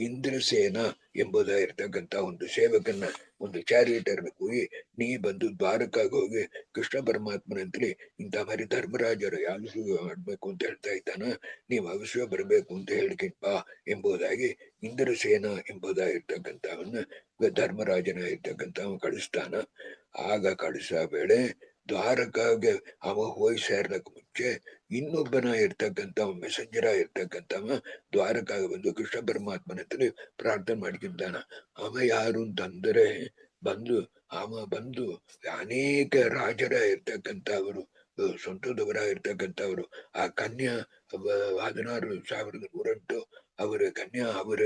ಇಂದ್ರಸೇನ ಎಂಬುದಾಗಿರ್ತಕ್ಕಂಥ ಒಂದು ಸೇವಕನ್ನ ಒಂದು ಚಾರಿಯಟರ್ ಹೋಗಿ, ನೀ ಬಂದು ದ್ವಾರಕಾಗ ಹೋಗಿ ಕೃಷ್ಣ ಪರಮಾತ್ಮನಂತಲಿ ಇಂಥ ಮರಿ ಧರ್ಮರಾಜರು ಯಾರು ಮಾಡ್ಬೇಕು ಅಂತ ಹೇಳ್ತಾ ಇದ್ದಾನ, ನೀವು ಅವಶ್ಯ ಬರಬೇಕು ಅಂತ ಹೇಳ್ಕಿಂಪ ಎಂಬುದಾಗಿ ಇಂದ್ರಸೇನ ಎಂಬುದಾಗಿರ್ತಕ್ಕಂಥವನ್ನ ಧರ್ಮರಾಜನ ಇರ್ತಕ್ಕಂಥವ ಕಳಿಸ್ತಾನ. ಆಗ ಕಳಿಸೋ ವೇಳೆ ದ್ವಾರಕಾಗೆ ಅವ ಹೋಗಿ ಸೇರ್ಲಕ್ ಮುಂಚೆ ಇನ್ನೊಬ್ಬನ ಇರ್ತಕ್ಕಂಥ ಮೆಸೆಂಜರ ಇರ್ತಕ್ಕಂಥವ ದ್ವಾರಕಾಗ ಬಂದು ಕೃಷ್ಣ ಪರಮಾತ್ಮನ ಪ್ರಾರ್ಥನೆ ಮಾಡ್ಕಿದ್ದಾನ. ಅವ ಯಾರು ಅಂತಂದ್ರೆ ಅವ ಬಂದು ಅನೇಕ ರಾಜರ ಇರ್ತಕ್ಕಂಥವರು ಸ್ವಂತದವರ ಇರ್ತಕ್ಕಂಥವ್ರು ಆ ಕನ್ಯಾ 16,108 ಅವರ ಕನ್ಯಾ ಅವರ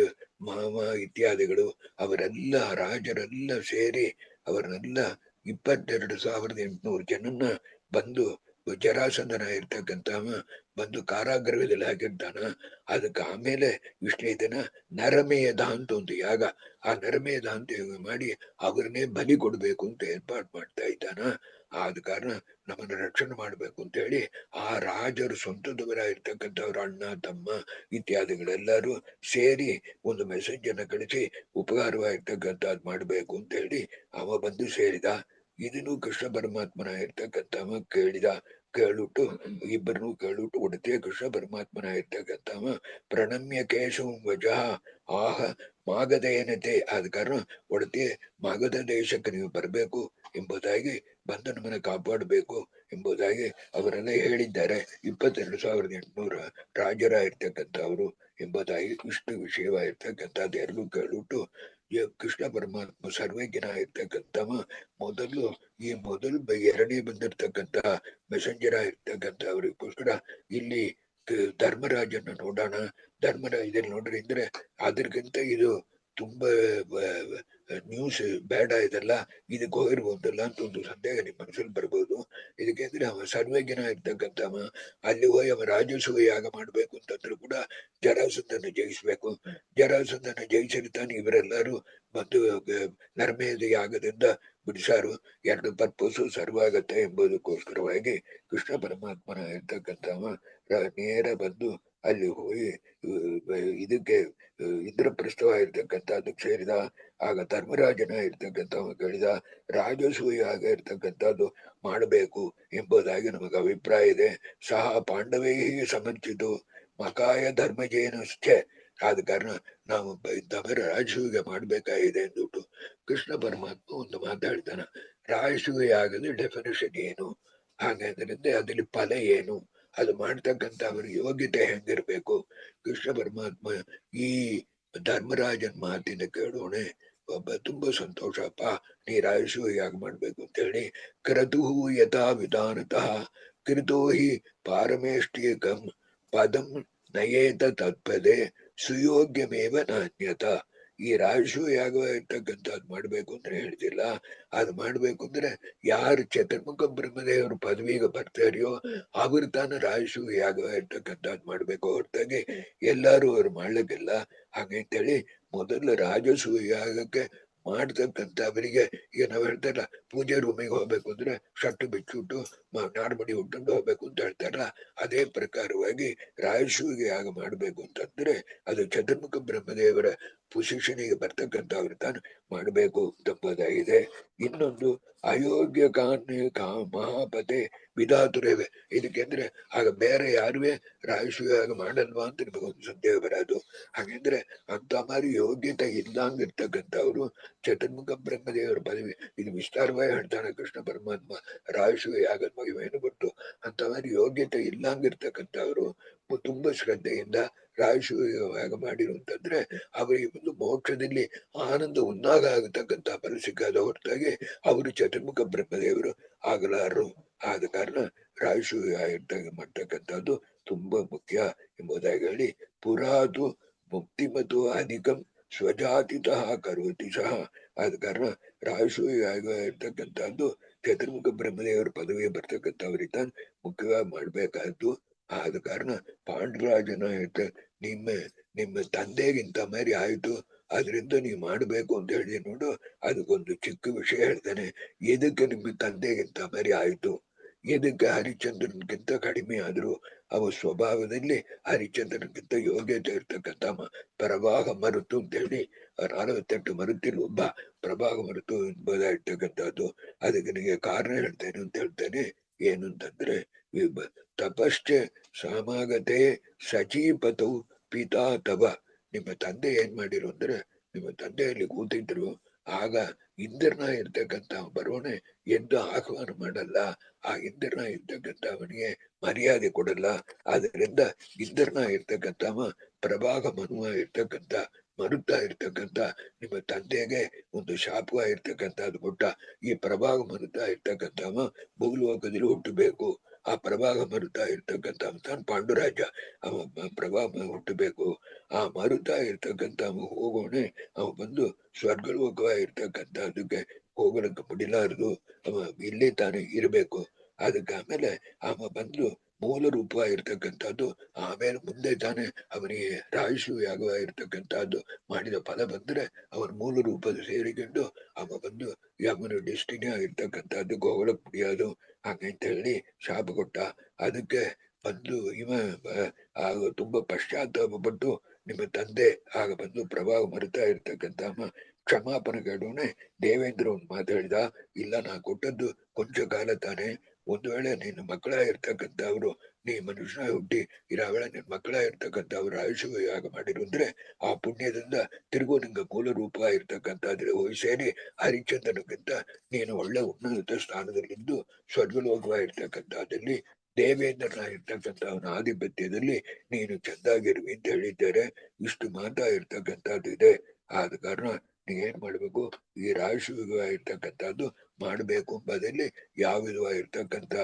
ಮಾವ ಇತ್ಯಾದಿಗಳು ಅವರೆಲ್ಲ ರಾಜರೆಲ್ಲ ಸೇರಿ ಅವರನ್ನೆಲ್ಲ 22,800 ಜನನ್ನ ಬಂದು ಜರಾಸಂಧನ ಇರ್ತಕ್ಕಂಥವ ಬಂದು ಕಾರಾಗೃಹದಲ್ಲಿ ಹಾಕಿರ್ತಾನ. ಅದಕ್ಕೆ ಆಮೇಲೆ ಇಷ್ಟೇ ದಿನ ನರಮೇಧ ಅಂತ ಒಂದು ಯಾಗ, ಆ ನರಮೇಧ ಅಂತ ಮಾಡಿ ಅವ್ರನ್ನೇ ಬಲಿ ಕೊಡ್ಬೇಕು ಅಂತ ಏರ್ಪಾಡು ಮಾಡ್ತಾ ಇದ್ದಾನ. ಆದ ಕಾರಣ ನಮ್ಮನ್ನ ರಕ್ಷಣೆ ಮಾಡ್ಬೇಕು ಅಂತ ಹೇಳಿ ಆ ರಾಜರು ಸ್ವಂತದವರ ಇರ್ತಕ್ಕಂಥವ್ರ ಅಣ್ಣ ತಮ್ಮ ಇತ್ಯಾದಿಗಳೆಲ್ಲರೂ ಸೇರಿ ಒಂದು ಮೆಸೇಜ್ ಅನ್ನ ಕಳಿಸಿ ಉಪಕಾರವಾಗಿರ್ತಕ್ಕಂಥದ್ದು ಮಾಡ್ಬೇಕು ಅಂತ ಹೇಳಿ ಅವ ಬಂದು ಸೇರಿದ. ಇದನ್ನು ಕೃಷ್ಣ ಪರಮಾತ್ಮನ ಇರ್ತಕ್ಕಂಥವ ಕೇಳುಟ್ಟು ಇಬ್ಬರನ್ನು ಕೇಳುಟ್ಟು ಒಡತೆ ಕೃಷ್ಣ ಪರಮಾತ್ಮನ ಇರ್ತಕ್ಕಂಥವ ಪ್ರಣಮ್ಯ ಕೇಶವ ವಜಃ ಆಹ ಮಾಗಧೇನತೆ, ಆದ ಕಾರಣ ಒಡತೆ ಮಾಗಧ ದೇಶಕ್ಕೆ ನೀವು ಬರಬೇಕು ಎಂಬುದಾಗಿ ಬಂದು ನಮ್ಮನ್ನ ಕಾಪಾಡಬೇಕು ಎಂಬುದಾಗಿ ಅವರೆಲ್ಲ ಹೇಳಿದ್ದಾರೆ. 22,800 ರಾಜರ ಇರ್ತಕ್ಕಂಥವ್ರು ಎಂಬುದಾಗಿ ಇಷ್ಟು ವಿಷಯವಾಗಿರ್ತಕ್ಕಂಥದ್ದು ಎರಡು ಕೇಳುಟ್ಟು ಕೃಷ್ಣ ಪರಮಾತ್ಮ ಸರ್ವಜ್ಞನ ಇರ್ತಕ್ಕಂಥವ ಮೊದಲು ಎರಡನೇ ಬಂದಿರ್ತಕ್ಕಂಥ ಮೆಸೆಂಜರ್ ಇರ್ತಕ್ಕಂಥವ್ರಿಗೋಸ್ಕರ ಇಲ್ಲಿ ಧರ್ಮರಾಜನ ನೋಡೋಣ. ಧರ್ಮರಾಜದಲ್ಲಿ ನೋಡ್ರಿ ಅಂದ್ರೆ ಅದಕ್ಕಿಂತ ಇದು ತುಂಬಾ ನ್ಯೂಸ್ ಬೇಡ, ಇದೆಲ್ಲ ಇದಕ್ಕೆ ಹೋಗಿರ್ಬೋದಲ್ಲ ಅಂತ ಒಂದು ಸಂದೇಹ ನಿಮ್ಮ ಮನಸ್ಸಲ್ಲಿ ಬರ್ಬೋದು. ಇದಕ್ಕೆಂದ್ರೆ ಅವ ಸರ್ವಜ್ಞನ ಇರ್ತಕ್ಕಂಥವ ಅಲ್ಲಿ ಹೋಗಿ ಅವ ರಾಜಸೂಯ ಯಾಗ ಮಾಡ್ಬೇಕು ಅಂತಂದ್ರೂ ಕೂಡ ಜರಾಸಂಧನ ಜಯಿಸ್ಬೇಕು. ಜರಾಸಂಧನ ಜಯಿಸಿರ್ತಾನೆ ಇವರೆಲ್ಲರೂ ಮತ್ತು ನರ್ಮೇಧ ಯಾಗದಿಂದ ಬಿಡಿಸಾರು. ಎರಡು ಪರ್ಪಸು ಸರ್ವಾಗತ್ತೆ ಎಂಬುದಕ್ಕೋಸ್ಕರವಾಗಿ ಕೃಷ್ಣ ಪರಮಾತ್ಮನ ಇರ್ತಕ್ಕಂಥವ ನೇರ ಬಂದು ಅಲ್ಲಿ ಹೋಗಿ ಇದಕ್ಕೆ ಇಂದ್ರಪ್ರಸ್ಥವ ಇರ್ತಕ್ಕಂಥದ್ದಕ್ಕೆ ಸೇರಿದ. ಆಗ ಧರ್ಮರಾಜನ ಇರ್ತಕ್ಕಂಥವ ಕೇಳಿದ, ರಾಜಸೂಯ ಆಗ ಇರ್ತಕ್ಕಂಥದ್ದು ಮಾಡಬೇಕು ಎಂಬುದಾಗಿ ನಮಗೆ ಅಭಿಪ್ರಾಯ ಇದೆ. ಸಹ ಪಾಂಡವೇ ಸಮರ್ಚಿತು ಮಕಾಯ ಧರ್ಮಜೇನಸ್ಥೆ, ಆದ ಕಾರಣ ನಾವು ರಾಜಸೂಯ ಮಾಡ್ಬೇಕಾಗಿದೆ ಎಂದುಬಿಟ್ಟು ಕೃಷ್ಣ ಪರಮಾತ್ಮ ಒಂದು ಮಾತಾಡ್ತಾನ. ರಾಜಸೂಯ ಆಗಲಿ ಡೆಫಿನೇಷನ್ ಏನು, ಹಾಗಾದ್ರಿಂದ ಅದ್ರಲ್ಲಿ ಫಲ ಏನು, ಅದು ಮಾಡ್ತಕ್ಕಂಥ ಅವ್ರ ಯೋಗ್ಯತೆ ಹೆಂಗಿರ್ಬೇಕು. ಕೃಷ್ಣ ಪರಮಾತ್ಮ ಈ ಧರ್ಮರಾಜನ್ ಮಾತಿನ ಕೇಳೋಣೆ ತುಂಬಾ ಸಂತೋಷಪ್ಪ, ನೀ ರಾಜಸೂಯ ಯಾಗ ಮಾಡ್ಬೇಕು ಅಂತ ಹೇಳಿ ಕ್ರತು ಯಥಾ ವಿಧಾನತಃ ಕೃತೋ ಹಿ ಪಾರಮೇಷ್ಟಿಕಂ ಪದಂ ನಯೇತ ತತ್ಪದೆ ಸುಯೋಗ್ಯಮೇವ ನಾಣ್ಯತ. ಈ ರಾಜಸೂಯಾಗ ಇರ್ತಕ್ಕಂಥದ್ದು ಮಾಡ್ಬೇಕು ಅಂದ್ರೆ ಹೇಳ್ತಿಲ್ಲ, ಅದು ಮಾಡ್ಬೇಕು ಅಂದ್ರೆ ಯಾರು ಚತುರ್ಮುಖ ಬ್ರಹ್ಮದೇವರು ಪದವಿಗೆ ಬರ್ತಾರಿಯೋ ಅವ್ರು ತಾನು ರಾಜಸೂಯಾಗ ಇರ್ತಕ್ಕಂಥದ್ದು ಮಾಡ್ಬೇಕು ಹೊರತಾಗಿ ಎಲ್ಲಾರು ಅವ್ರು ಮಾಡ್ಲಿಕ್ಕಿಲ್ಲ. ಹಾಗಂತೇಳಿ ಮೊದಲು ರಾಜಸೂಯಾಗಕ್ಕೆ ಮಾಡ್ತಕ್ಕಂಥ ಅವರಿಗೆ ಈಗ ನಾವ್ ಹೇಳ್ತಾರಲ್ಲ, ಪೂಜೆ ರೂಮಿಗೆ ಹೋಗ್ಬೇಕು ಅಂದ್ರೆ ಶರ್ಟ್ ಬಿಚ್ಚಿಟ್ಟು ನಾರ್ಮಡಿ ಉಟ್ಕೊಂಡು ಹೋಗ್ಬೇಕು ಅಂತ ಹೇಳ್ತಾರಲ್ಲ, ಅದೇ ಪ್ರಕಾರವಾಗಿ ರಾಜಸೂಯ ಯಾಗ ಮಾಡ್ಬೇಕು ಅಂತಂದ್ರೆ ಅದು ಚತುರ್ಮುಖ ಬ್ರಹ್ಮದೇವರ ಪೊಸಿಷನಿಗೆ ಬರ್ತಕ್ಕಂಥವ್ರು ತಾನು ಮಾಡಬೇಕು ಎಂಬುದಾಗಿದೆ. ಇನ್ನೊಂದು ಅಯೋಗ್ಯ ಮಹಾಪತೆ ವಿಧಾತುರವೇ, ಇದಕ್ಕೆಂದ್ರೆ ಆಗ ಬೇರೆ ಯಾರುವೇ ರಾಜಸೂಯಾಗ ಮಾಡಲ್ವಾ ಅಂತ ನಿಮಗೊಂದು ಸಂದೇಹ ಬರೋದು. ಹಾಗಂದ್ರೆ ಅಂತ ಮಾರಿ ಯೋಗ್ಯತೆ ಇಲ್ಲಂಗಿರ್ತಕ್ಕಂಥವ್ರು ಚತುರ್ಮುಖ ಬ್ರಹ್ಮದೇವರ ಪದವಿ ಇದು ವಿಸ್ತಾರವಾಗಿ ಹೇಳ್ತಾನೆ ಕೃಷ್ಣ ಪರಮಾತ್ಮ. ರಾಜಸೂಯ ಯಾಗದ ಮಹಿಮೆಯನ್ನು ಬಿಟ್ಟು ಅಂತ ಮಾರಿ ಯೋಗ್ಯತೆ ಇಲ್ಲಂಗಿರ್ತಕ್ಕಂಥವ್ರು ತುಂಬಾ ಶ್ರದ್ಧೆಯಿಂದ ರಾಜಸೂಯವಾಗ ಮಾಡಿರು ಅಂತಂದ್ರೆ ಅವರಿಗೆ ಒಂದು ಮೋಕ್ಷದಲ್ಲಿ ಆನಂದ ಉನ್ನಾಗ ಆಗತಕ್ಕಂತ ಫಲ ಸಿಕ್ಕಾದ ಹೊರತಾಗಿ ಅವರು ಚತುರ್ಮುಖ ಬ್ರಹ್ಮದೇವರು ಆಗಲಾರರು. ಆದ ಕಾರಣ ರಾಜಸೂಯ ಮಾಡ್ತಕ್ಕಂಥದ್ದು ತುಂಬಾ ಮುಖ್ಯ ಎಂಬುದಾಗಿ ಹೇಳಿ, ಪುರಾತು ಮುಕ್ತಿಮತು ಅಧಿಕಂ ಸ್ವಜಾತಿತಃ ಕರೋತಿ ಸಹ. ಆದ ಕಾರಣ ರಾಜಸೂಯ ಇರ್ತಕ್ಕಂಥದ್ದು ಚತುರ್ಮುಖ ಬ್ರಹ್ಮದೇವರ ಪದವಿ ಬರ್ತಕ್ಕಂಥವ್ರಿದ್ದ ಮುಖ್ಯವಾಗಿ ಮಾಡ್ಬೇಕಾದ್ದು. ಆದ ಕಾರಣ ಪಾಂಡುರಾಜನ ನಿಮ್ಮ ನಿಮ್ಮ ತಂದೆಗಿಂತ ಮರಿ ಆಯ್ತು, ಅದರಿಂದ ನೀವು ಮಾಡಬೇಕು ಅಂತ ಹೇಳಿ ನೋಡು. ಅದಕ್ಕೊಂದು ಚಿಕ್ಕ ವಿಷಯ ಹೇಳ್ತಾನೆ. ಎದಕ್ಕೆ ನಿಮ್ಮ ತಂದೆಗಿಂತ ಮರಿ ಆಯ್ತು, ಎದಕ್ಕೆ ಹರಿಶ್ಚಂದ್ರನ್ಗಿಂತ ಕಡಿಮೆ ಆದ್ರು? ಅವ ಸ್ವಭಾವದಲ್ಲಿ ಹರಿಶ್ಚಂದ್ರನ್ಗಿಂತ ಯೋಗ್ಯತೆ ಇರ್ತಕ್ಕಂಥ ಪ್ರವಾಹ ಮರುತು ಅಂತ ಹೇಳಿ 48 ಮರುತಿಲ್ ಒಬ್ಬ ಪ್ರಭಾಗ ಮರುತು ಎಂಬುದಾಗಿರ್ತಕ್ಕಂಥದ್ದು. ಅದಕ್ಕೆ ನಿಮಗೆ ಕಾರಣ ಹೇಳ್ತೇನೆ ಅಂತ ಹೇಳ್ತೇನೆ. ಏನು ಅಂತಂದ್ರೆ, ತಪಶ್ಚ ಸಮಾಗತೆ ಸಚೀಪತೌ ಪಿತಾ ತವ. ನಿಮ್ಮ ತಂದೆ ಏನ್ ಮಾಡಿರು ಅಂದ್ರೆ, ನಿಮ್ಮ ತಂದೆಯಲ್ಲಿ ಕೂತಿದ್ರು, ಆಗ ಇಂದ್ರನ ಇರ್ತಕ್ಕಂಥ ಬರೋಣೆ ಎದ್ದು ಆಹ್ವಾನ ಮಾಡಲ್ಲ. ಆ ಇಂದ್ರನ ಇರ್ತಕ್ಕಂಥ ಅವನಿಗೆ ಮರ್ಯಾದೆ ಕೊಡಲ್ಲ. ಆದ್ದರಿಂದ ಇಂದ್ರನ ಇರ್ತಕ್ಕಂಥವ ಪ್ರಭಾಗ ಮನುವ ಇರ್ತಕ್ಕಂಥ ಮರುತ ಇರ್ತಕ್ಕಂಥ ನಿಮ್ಮ ತಂದೆಗೆ ಒಂದು ಶಾಪ ಇರ್ತಕ್ಕಂಥದ್ದು ಕೊಟ್ಟ. ಈ ಪ್ರಭಾಗ ಮರುತ ಇರ್ತಕ್ಕಂಥವ ಭೂಲೋಕದಲ್ಲಿ ಹುಟ್ಟಬೇಕು. ಆ ಪ್ರಭಾಗ ಮರುತ ಇರ್ತಕ್ಕಂಥ ಪಾಂಡುರಾಜ ಅವ ಪ್ರಭಾವ ಹುಟ್ಟಬೇಕು. ಆ ಮರುತ ಇರ್ತಕ್ಕಂಥ ಹೋಗೋಣೆ ಅವ ಬಂದು ಸ್ವರ್ಗಲೋಕ ಇರ್ತಕ್ಕಂಥದಕ್ಕೆ ಹೋಗಲಕ್ಕೆ ಬಿಡಲಾರದು. ಅವ ಇಲ್ಲೇ ತಾನೇ ಇರಬೇಕು. ಅದಕ್ಕೆ ಆಮೇಲೆ ಅವ ಬಂದು ಮೂಲ ರೂಪ ಇರ್ತಕ್ಕಂಥದ್ದು. ಆಮೇಲೆ ಮುಂದೆ ತಾನೆ ಅವನಿಗೆ ರಾಜಸೂಯಾಗ ಇರ್ತಕ್ಕಂಥದ್ದು ಮಾಡಿದ ಫಲ ಬಂದ್ರೆ ಅವನ ಮೂಲ ರೂಪದ ಸೇರಿಕೊಂಡು ಅವ ಬಂದು ಅವನ ಡೆಸ್ಟಿನಿ ಆಗಿರ್ತಕ್ಕಂಥದ್ದು ಹೋಗಲಕ್ಕೆ ಬಿಡಿಯೋದು ಹಾಗಂತ ಹೇಳಿ ಶಾಪ ಕೊಟ್ಟ. ಅದಕ್ಕೆ ಬಂದು ಇವ ಆಗ ತುಂಬಾ ಪಶ್ಚಾತ್ತಾಪ ಪಟ್ಟು ನಿಮ್ಮ ತಂದೆ ಆಗ ಬಂದು ಪ್ರಭಾವ ಮರುತಾ ಇರ್ತಕ್ಕಂಥ ಕ್ಷಮಾಪಣೆ ಕೇಳೋಣೆ. ದೇವೇಂದ್ರ ಒಂದು ಮಾತಾಡಿದ, ಇಲ್ಲ ನಾ ಕೊಟ್ಟದ್ದು ಕೊಂಚ ಕಾಲ ತಾನೆ. ಒಂದು ವೇಳೆ ನಿನ್ನ ಮಕ್ಕಳ ಇರ್ತಕ್ಕಂಥವ್ರು, ನೀ ಮನುಷ್ಯನ ಹುಟ್ಟಿ ಇರೋ ವೇಳೆ ನಿನ್ನ ಮಕ್ಕಳ ಇರ್ತಕ್ಕಂಥವ್ರು ಆಯುಷ್ಯಾಗ ಮಾಡಿರು ಅಂದ್ರೆ ಆ ಪುಣ್ಯದಿಂದ ತಿರುಗು ನಿಂಗ ಮೂಲ ರೂಪ ಇರ್ತಕ್ಕಂಥದ್ರೆ ಹೋಗಿ ಸೇರಿ ಹರಿಶ್ಚಂದ್ರನಿಗಿಂತ ನೀನು ಒಳ್ಳೆ ಉನ್ನತ ಸ್ಥಾನದಲ್ಲಿದ್ದು ಸ್ವರ್ಗಲೋಕವಾಗಿರ್ತಕ್ಕಂಥದ್ದಲ್ಲಿ ದೇವೇಂದ್ರನ ಇರ್ತಕ್ಕಂಥ ಅವನ ಆಧಿಪತ್ಯದಲ್ಲಿ ನೀನು ಚೆಂದಾಗಿರುವಿ ಅಂತ ಹೇಳಿದ್ದಾರೆ. ಇಷ್ಟು ಮಾತಾ ಇರ್ತಕ್ಕಂಥದ್ದು ಇದೆ. ಆದ ಕಾರಣ ನೀವೇನ್ ಮಾಡ್ಬೇಕು, ಈ ರಾಜಸೂಯವಾಗಿರ್ತಕ್ಕಂಥದ್ದು ಮಾಡಬೇಕು ಎಂಬುದಲ್ಲಿ ಯಾವ ವಿಧವಾಗಿರ್ತಕ್ಕಂಥ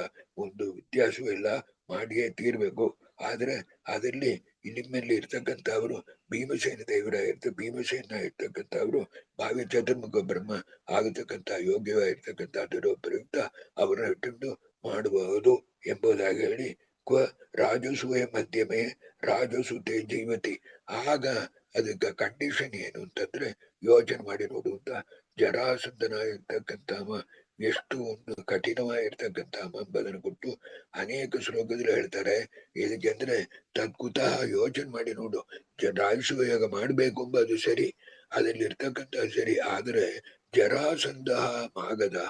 ಒಂದು ವ್ಯತ್ಯಾಸವೂ ಇಲ್ಲ, ಮಾಡಿಯೇ ತೀರ್ಬೇಕು. ಆದ್ರೆ ಅದರಲ್ಲಿ ನಿಮ್ಮಲ್ಲಿ ಇರ್ತಕ್ಕಂಥವ್ರು ಭೀಮಸೇನ ದೇವರ ಭೀಮಸೇನ ಇರ್ತಕ್ಕಂಥವ್ರು ಭಾವಿ ಚತುರ್ಮುಖ ಬ್ರಹ್ಮ ಆಗತಕ್ಕಂಥ ಯೋಗ್ಯವಾಗಿರ್ತಕ್ಕಂಥದ್ದು ಪ್ರಯುಕ್ತ ಅವರ ಇಟ್ಟುಕೊಂಡು ಮಾಡಬಹುದು ಎಂಬುದಾಗಿ ಹೇಳಿ, ಕ್ವ ರಾಜಸೂಯ ಮಧ್ಯಮೇ ರಾಜಸುತೆ ಜೀವತಿ. ಆಗ ಅದಕ್ಕೆ ಕಂಡೀಷನ್ ಏನು ಅಂತಂದ್ರೆ, ಯೋಚನೆ ಮಾಡಿ ನೋಡು ಅಂತ. ಜರಾಸಂಧನ ಇರ್ತಕ್ಕಂಥವ ಎಷ್ಟು ಒಂದು ಕಠಿಣವಾಗಿರ್ತಕ್ಕಂಥ ಎಂಬುದನ್ನು ಕೊಟ್ಟು ಅನೇಕ ಶ್ಲೋಕದಲ್ಲಿ ಹೇಳ್ತಾರೆ. ಇದಕ್ಕೆ ಅಂದ್ರೆ ತತ್ಕುತಃ ಯೋಚನೆ ಮಾಡಿ ನೋಡು. ರಾಜಸೂಯಾಗ ಮಾಡ್ಬೇಕು ಎಂಬುದು ಸರಿ, ಅದ್ರಲ್ಲಿ ಇರ್ತಕ್ಕಂಥ ಸರಿ. ಆದ್ರೆ ಜರಾಸಂಧ ಮಾಗದ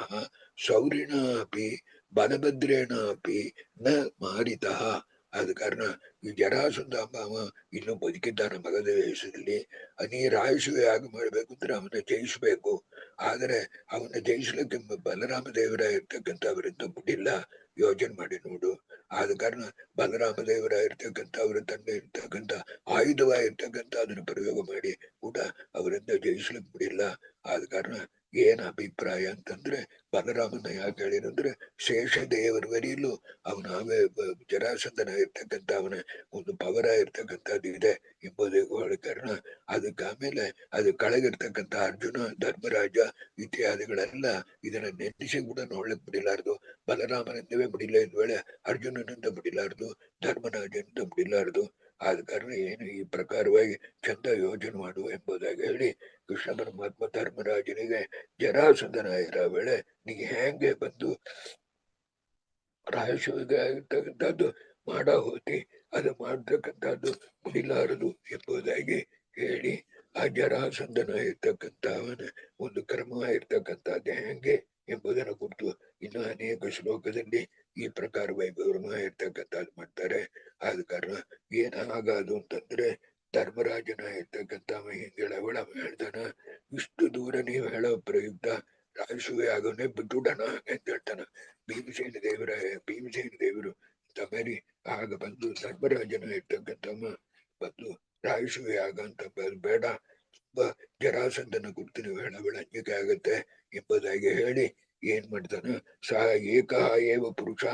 ಶೌರಿಣ ಅಪಿ ಬಲಭದ್ರೇಣ ಅಪಿ ನ ಮಾರಿತಃ. ಆದ ಕಾರಣ ಈ ಜರಾಸಂಧ ಅವ ಇನ್ನು ಬದುಕಿದ್ದಾನ ಮಗದ ವಯಸ್ಸಲ್ಲಿ. ನೀ ರಾಜಸೂಯಾಗ ಮಾಡ್ಬೇಕು ಅಂದ್ರೆ ಅವನ ಜಯಿಸ್ಬೇಕು. ಆದರೆ ಅವನ ಜಯಿಸ್ಲಿಕ್ಕೆ ಬಲರಾಮ ದೇವರ ಇರ್ತಕ್ಕಂಥವರಿಂದ ಬಿಟ್ಟಿಲ್ಲ. ಯೋಚನೆ ಮಾಡಿ ನೋಡು. ಆದ ಕಾರಣ ಬಲರಾಮ ದೇವರ ಇರ್ತಕ್ಕಂಥವ್ರ ತಂದೆ ಇರ್ತಕ್ಕಂಥ ಆಯುಧವಾಗಿರ್ತಕ್ಕಂಥ ಅದನ್ನು ಪ್ರಯೋಗ ಮಾಡಿ ಕೂಡ ಅವರಿಂದ ಜಯಿಸ್ಲಿಕ್ಕೆ ಬಿಡಿಲ್ಲ. ಆದ ಕಾರಣ ಏನ್ ಅಭಿಪ್ರಾಯ ಅಂತಂದ್ರೆ, ಬಲರಾಮನ ಯಾಕೆ ಹೇಳಿರಂದ್ರೆ ಶೇಷ ದೇವರವರಿಯಲ್ಲೂ ಅವನ ಜರಾಸಂಧನ ಇರ್ತಕ್ಕಂಥ ಅವನ ಒಂದು ಪವರ ಇರ್ತಕ್ಕಂಥದ್ದು ಇದೆ ಎಂಬುದು ಕಾರಣ. ಅದಕ್ಕೆ ಆಮೇಲೆ ಅದು ಕೆಳಗಿರ್ತಕ್ಕಂಥ ಅರ್ಜುನ, ಧರ್ಮರಾಜ ಇತ್ಯಾದಿಗಳೆಲ್ಲ ಇದನ್ನ ನೆನೆಸಿ ಕೂಡ ನೋಡ್ಲಿಕ್ಕೆ ಬಿಡಿಲಾರ್ದು. ಬಲರಾಮನಿಂದವೇ ಬಿಡಿಲ್ಲ, ಇದ್ ವೇಳೆ ಅರ್ಜುನನಿಂದ ಬಿಡಿಲಾರ್ದು, ಧರ್ಮರಾಜನಿಂದ ಬಿಡಿಲಾರ್ದು. ಆದ ಕಾರಣ ಏನು ಈ ಪ್ರಕಾರವಾಗಿ ಚಂದ ಯೋಜನೆ ಮಾಡುವ ಎಂಬುದಾಗಿ ಹೇಳಿ, ಕೃಷ್ಣ ಪರಮಾತ್ಮ ಧರ್ಮರಾಜನಿಗೆ ಜರಾಸಂಧನ ಇರೋ ವೇಳೆ ನೀ ಹೆಂಗೆ ಬಂದು ರಾಜಸೂಯ ಆಗಿರ್ತಕ್ಕಂಥದ್ದು ಮಾಡ ಹೋತಿ, ಅದು ಮಾಡ್ತಕ್ಕಂಥದ್ದು ಬಿಡಿಲಾರದು ಎಂಬುದಾಗಿ ಹೇಳಿ, ಆ ಜರಾಸಂಧನ ಇರ್ತಕ್ಕಂಥ ಅವನ ಒಂದು ಕ್ರಮ ಇರ್ತಕ್ಕಂಥದ್ದು ಹೆಂಗೆ ಎಂಬುದನ್ನು ಕುರಿತು ಇನ್ನು ಅನೇಕ ಶ್ಲೋಕದಲ್ಲಿ ಈ ಪ್ರಕಾರ ವೈಭವ ಇರ್ತಕ್ಕಂಥದ್ದು ಮಾಡ್ತಾರೆ. ಆದ ಕಾರಣ ಏನಾಗದು ಅಂತಂದ್ರೆ, ಧರ್ಮರಾಜನ ಇರ್ತಕ್ಕಂಥ ಹಿಂಗೆಳವಳ ಹೇಳ್ತಾನ, ಇಷ್ಟು ದೂರ ನೀವು ಹೇಳೋ ಪ್ರಯುಕ್ತ ರಾಜಸೂಯ ಆಗೋನೆ ಬಿಟ್ಟುಡಣ ಅಂತ ಹೇಳ್ತಾನ. ಭೀಮಸೇನ ದೇವರು ತಮೇರಿ ಆಗ ಬಂದು ಧರ್ಮರಾಜನ ಇರ್ತಕ್ಕಂಥ ಬಂದು ರಾಯಶು ಯಾಗ ಅಂತ ಬೇಡ, ತುಂಬಾ ಜರಾಸಂಧನ ಕುರಿತು ನೀವು ಹೇಳಬೇಡ, ಅಂಜಿಕೆ ಆಗತ್ತೆ ಎಂಬುದಾಗಿ ಹೇಳಿ ಏನ್ ಮಾಡ್ತಾನ, ಸಹ ಏಕಃ ಏವ ಪುರುಷ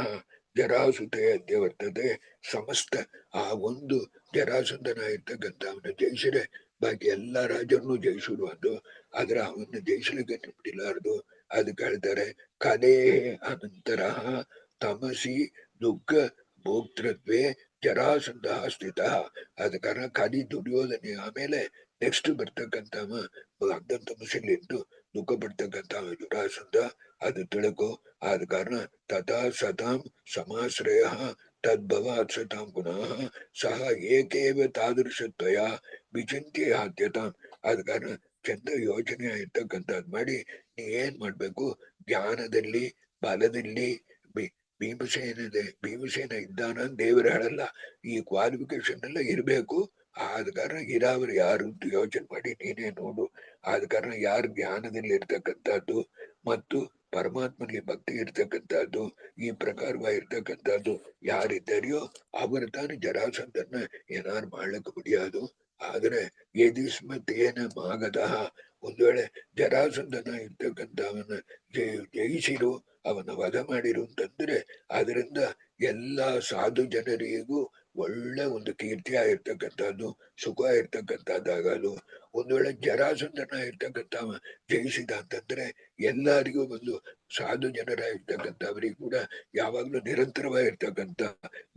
ಜರಾಸುತೆ ಅದ್ಯ ವರ್ತದೆ. ಸಮಸ್ತ ಆ ಒಂದು ಜರಾಸಂಧನ ಇರ್ತಕ್ಕಂಥ ಅವನ ಜಯಿಸಿರೆ ಬಾಕಿ ಎಲ್ಲಾ ರಾಜರನ್ನು ಜಯಿಸುವುದು ಒಂದು, ಆದ್ರೆ ಅವನ್ನ ಜಯಿಸಲಿಕ್ಕೆ ಬಿಡಿಲಾರದು. ಅದಕ್ಕೆ ಹೇಳ್ತಾರೆ ಕಲೆ ಅನಂತರ ತಮಸಿ ದುಃಖ ಭೋಕ್ತೃತ್ವೇ ಜರಾಸಂಧ ಸ್ಥಿತ. ಆದ ಕಾರಣ ಕಲಿ ದುರ್ಯೋಧನೆ ಆಮೇಲೆ ನೆಕ್ಸ್ಟ್ ಬರ್ತಕ್ಕಂಥವ ಅರ್ಧನ್ ತಮಸೆಲಿದ್ದು ದುಃಖ ಪಡ್ತಕ್ಕಂಥವ ಜರಾಸಂಧ, ಅದು ತಿಳ್ಕೊ. ಆದ ಕಾರಣ ತಥಾ ಸತಾಂ ಸಮಾಶ್ರಯ ತದ್ಭವಾತ್ ಸತಾಂ ಪುನಃ ಸಹ ಏಕೇವ ತಾದೃಶತ್ವಯ ವಿಚಿಂತ್ಯ ಹಾದ್ಯತಾಂ. ಆದ ಕಾರಣ ಚಂದ ಯೋಚನೆ ಇರ್ತಕ್ಕಂಥದ್ದು ಮಾಡಿ ನೀ ಏನ್ ಮಾಡ್ಬೇಕು, ಜ್ಞಾನದಲ್ಲಿ ಬಲದಲ್ಲಿ ಭೀಮಸೇನ ಇದ್ದಾನ ದೇವರು ಹೇಳಲ್ಲ, ಈ ಕ್ವಾಲಿಫಿಕೇಶನ್ ಎಲ್ಲ ಇರಬೇಕು. ಆದ ಕಾರಣ ಇರಾವರು ಯಾರು ಅಂತ ಯೋಚನೆ ಮಾಡಿ ನೀನೇ ನೋಡು. ಆದ ಕಾರಣ ಯಾರು ಜ್ಞಾನದಲ್ಲಿ ಇರ್ತಕ್ಕಂಥದ್ದು ಮತ್ತು ಪರಮಾತ್ಮನಿಗೆ ಭಕ್ತಿ ಇರ್ತಕ್ಕಂಥದ್ದು ಈ ಪ್ರಕಾರವಾಗಿರ್ತಕ್ಕಂಥದ್ದು ಯಾರಿದ್ದಾರೆಯೋ ಅವರು ತಾನು ಜರಾಸಂಧನ ಏನಾರು ಮಾಡ್ಲಿಕ್ಕೆ ಮುಡಿಯೋದು. ಆದ್ರೆ ಯದಿಸ್ಮತೇನ ಮಾಗತಃ, ಒಂದು ವೇಳೆ ಜರಾಸಂಧನ ಇರ್ತಕ್ಕಂಥವನ್ನ ಜಯಿಸಿರು, ಅವನ ವಧ ಮಾಡಿರು ಅಂತಂದ್ರೆ ಅದರಿಂದ ಎಲ್ಲಾ ಸಾಧು ಜನರಿಗೂ ಒಳ್ಳೆ ಒಂದು ಕೀರ್ತಿ ಆಗಿರ್ತಕ್ಕಂಥದ್ದು, ಸುಖ ಇರ್ತಕ್ಕಂಥದ್ದಾಗದು. ಒಂದು ವೇಳೆ ಜರಾಸಂಧನ ಇರ್ತಕ್ಕಂಥವ ಜಯಿಸಿದ ಅಂತಂದ್ರೆ ಎಲ್ಲರಿಗೂ ಒಂದು ಸಾಧು ಜನರಾಗಿರ್ತಕ್ಕಂಥವರಿಗೂ ಕೂಡ ಯಾವಾಗ್ಲೂ ನಿರಂತರವಾಗಿರ್ತಕ್ಕಂಥ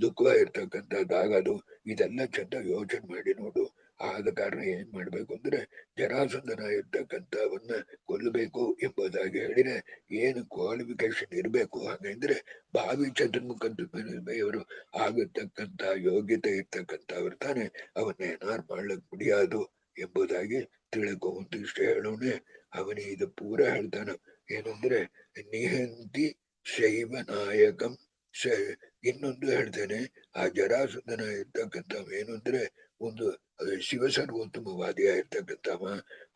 ದುಃಖವಾಗಿರ್ತಕ್ಕಂಥದ್ದಾಗದು. ಇದೆಲ್ಲ ಚಂದ ಯೋಚನೆ ಮಾಡಿ ನೋಡು. ಆದ ಕಾರಣ ಏನ್ ಮಾಡ್ಬೇಕು ಅಂದ್ರೆ ಜರಾಸಂಧನ ಇರ್ತಕ್ಕಂಥವನ್ನ ಕೊಲ್ಲಬೇಕು ಎಂಬುದಾಗಿ ಹೇಳಿದ್ರೆ ಏನು ಕ್ವಾಲಿಫಿಕೇಶನ್ ಇರಬೇಕು, ಹಾಗಂದ್ರೆ ಭಾವಿ ಚತುರ್ಮುಖರು ಆಗತಕ್ಕಂತ ಯೋಗ್ಯತೆ ಇರ್ತಕ್ಕಂಥವ್ರು ತಾನೆ ಅವನ್ನ ಏನಾರು ಮಾಡ್ಲಿಕ್ಕೆ ಮುಡಿಯೋದು ಎಂಬುದಾಗಿ ತಿಳ್ಕೊ. ಇಷ್ಟ ಹೇಳೋಣ. ಅವನಿಗೆ ಇದು ಪೂರ ಹೇಳ್ತಾನ ಏನಂದ್ರೆ ನಿಹಂತಿ ಶೈವ ನಾಯಕಂ ಇನ್ನೊಂದು ಹೇಳ್ತೇನೆ, ಆ ಜರಾಸಂಧನ ಇರ್ತಕ್ಕಂಥವ ಏನು ಅಂದ್ರೆ ಒಂದು ಶಿವಸರ್ವೋತ್ತಮವಾದಿಯಾಗಿರ್ತಕ್ಕಂಥವ.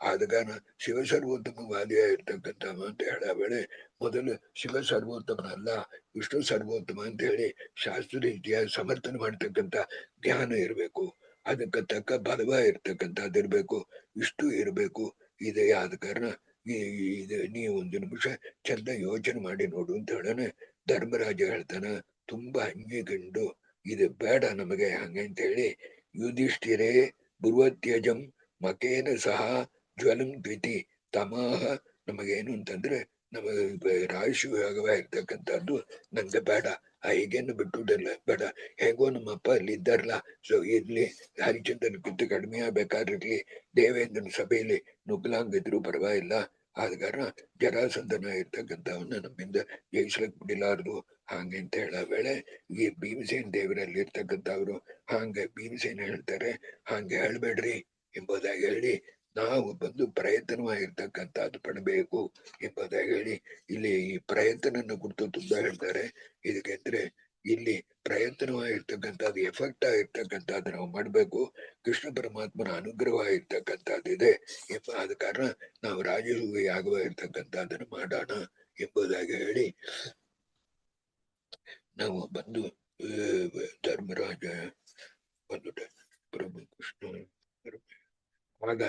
ಆದ ಕಾರಣ ಶಿವಸರ್ವೋತ್ತಮವಾದಿಯಾಗಿರ್ತಕ್ಕಂಥವ ಅಂತ ಹೇಳ ವೇಳೆ ಮೊದಲು ಶಿವ ಸರ್ವೋತ್ತಮನಲ್ಲ ವಿಷ್ಣು ಸರ್ವೋತ್ತಮ ಅಂತ ಹೇಳಿ ಶಾಸ್ತ್ರ ರೀತಿಯ ಸಮರ್ಥನೆ ಮಾಡ್ತಕ್ಕಂಥ ಜ್ಞಾನ ಇರಬೇಕು. ಅದಕ್ಕೆ ತಕ್ಕ ಬಲವ ಇರ್ತಕ್ಕಂಥದ್ದು ಇರ್ಬೇಕು, ಇಷ್ಟು ಇರಬೇಕು. ಇದೆ ಆದ ಕಾರಣ ನೀವು ಒಂದು ನಿಮಿಷ ಚಂದ ಯೋಚನೆ ಮಾಡಿ ನೋಡು ಅಂತ ಹೇಳೋಣ. ಧರ್ಮರಾಜ ಹೇಳ್ತಾನ ತುಂಬಾ ಹಂಗಿಕೊಂಡು ಇದು ಬೇಡ ನಮಗೆ ಹಂಗಂತ ಹೇಳಿ, ಯುಧಿಷ್ಠಿರೇ ಬೃಹತ್ಯಜಂ ಮಕೇನ ಸಹ ಜ್ವಲಂ ದ್ವಿತಿ ತಮಾಹ. ನಮಗೇನು ಅಂತಂದ್ರೆ ನಮಗೆ ರಾಶಿಯಾಗವಾಗಿರ್ತಕ್ಕಂಥದ್ದು ನಂಗೆ ಬೇಡ, ಹೀಗೇನು ಬಿಟ್ಟುದಲ್ಲ ಬೇಡ. ಹೇಗೋ ನಮ್ಮಪ್ಪ ಅಲ್ಲಿ ಇದ್ದಾರಲ್ಲ, ಸೊ ಇರ್ಲಿ, ಹರಿಚಂದ್ರನಕ್ಕಿಂತ ಕಡಿಮೆ ಆಗ್ಬೇಕಾದಿರ್ಲಿ, ದೇವೇಂದ್ರನ ಸಭೆಯಲ್ಲಿ ನುಗ್ಲಾಂಗಿದ್ರು ಪರವಾಗಿಲ್ಲ. ಆದ ಕಾರಣ ಜರಾಸಂಧನ ಇರ್ತಕ್ಕಂಥವನ್ನ ನಮ್ಮಿಂದ ಜಯಿಸ್ಲಿಕ್ಕೆ ಬಿಡಿಲಾರದು ಹಾಗೆ ಅಂತ ಹೇಳ ವೇಳೆ ಈ ಭೀಮಸೇನ ದೇವರಲ್ಲಿ ಇರ್ತಕ್ಕಂಥವ್ರು ಹಾಗೆ ಭೀಮಸೇನ ಹೇಳ್ತಾರೆ ಹಾಗೆ ಹೇಳ್ಬೇಡ್ರಿ ಎಂಬುದಾಗಿ ಹೇಳಿ ನಾವು ಬಂದು ಪ್ರಯತ್ನವಾಗಿರ್ತಕ್ಕಂಥದ್ದು ಪಡಬೇಕು ಎಂಬುದಾಗಿ ಹೇಳಿ ಇಲ್ಲಿ ಈ ಪ್ರಯತ್ನನ ಕುರಿತು ತುಂಬಾ ಹೇಳ್ತಾರೆ. ಇದಕ್ಕೆಂದ್ರೆ ಇಲ್ಲಿ ಪ್ರಯತ್ನವಾಗಿರ್ತಕ್ಕಂಥದ್ದು ಎಫೆಕ್ಟ್ ಆಗಿರ್ತಕ್ಕಂಥದ್ದು ನಾವು ಮಾಡಬೇಕು. ಕೃಷ್ಣ ಪರಮಾತ್ಮನ ಅನುಗ್ರಹವಾಗಿರ್ತಕ್ಕಂಥದ್ದಿದೆ ಎಂಬ ಆದ ಕಾರಣ ನಾವು ರಾಜಸೂಯ ಯಾಗವಾಗಿರ್ತಕ್ಕಂಥದ್ದನ್ನು ಮಾಡೋಣ ಎಂಬುದಾಗಿ ಹೇಳಿ ನಾವು ಬಂದು ಧರ್ಮರಾಜ ಬಂದು ಪ್ರಭು ಕೃಷ್ಣ ಆಗ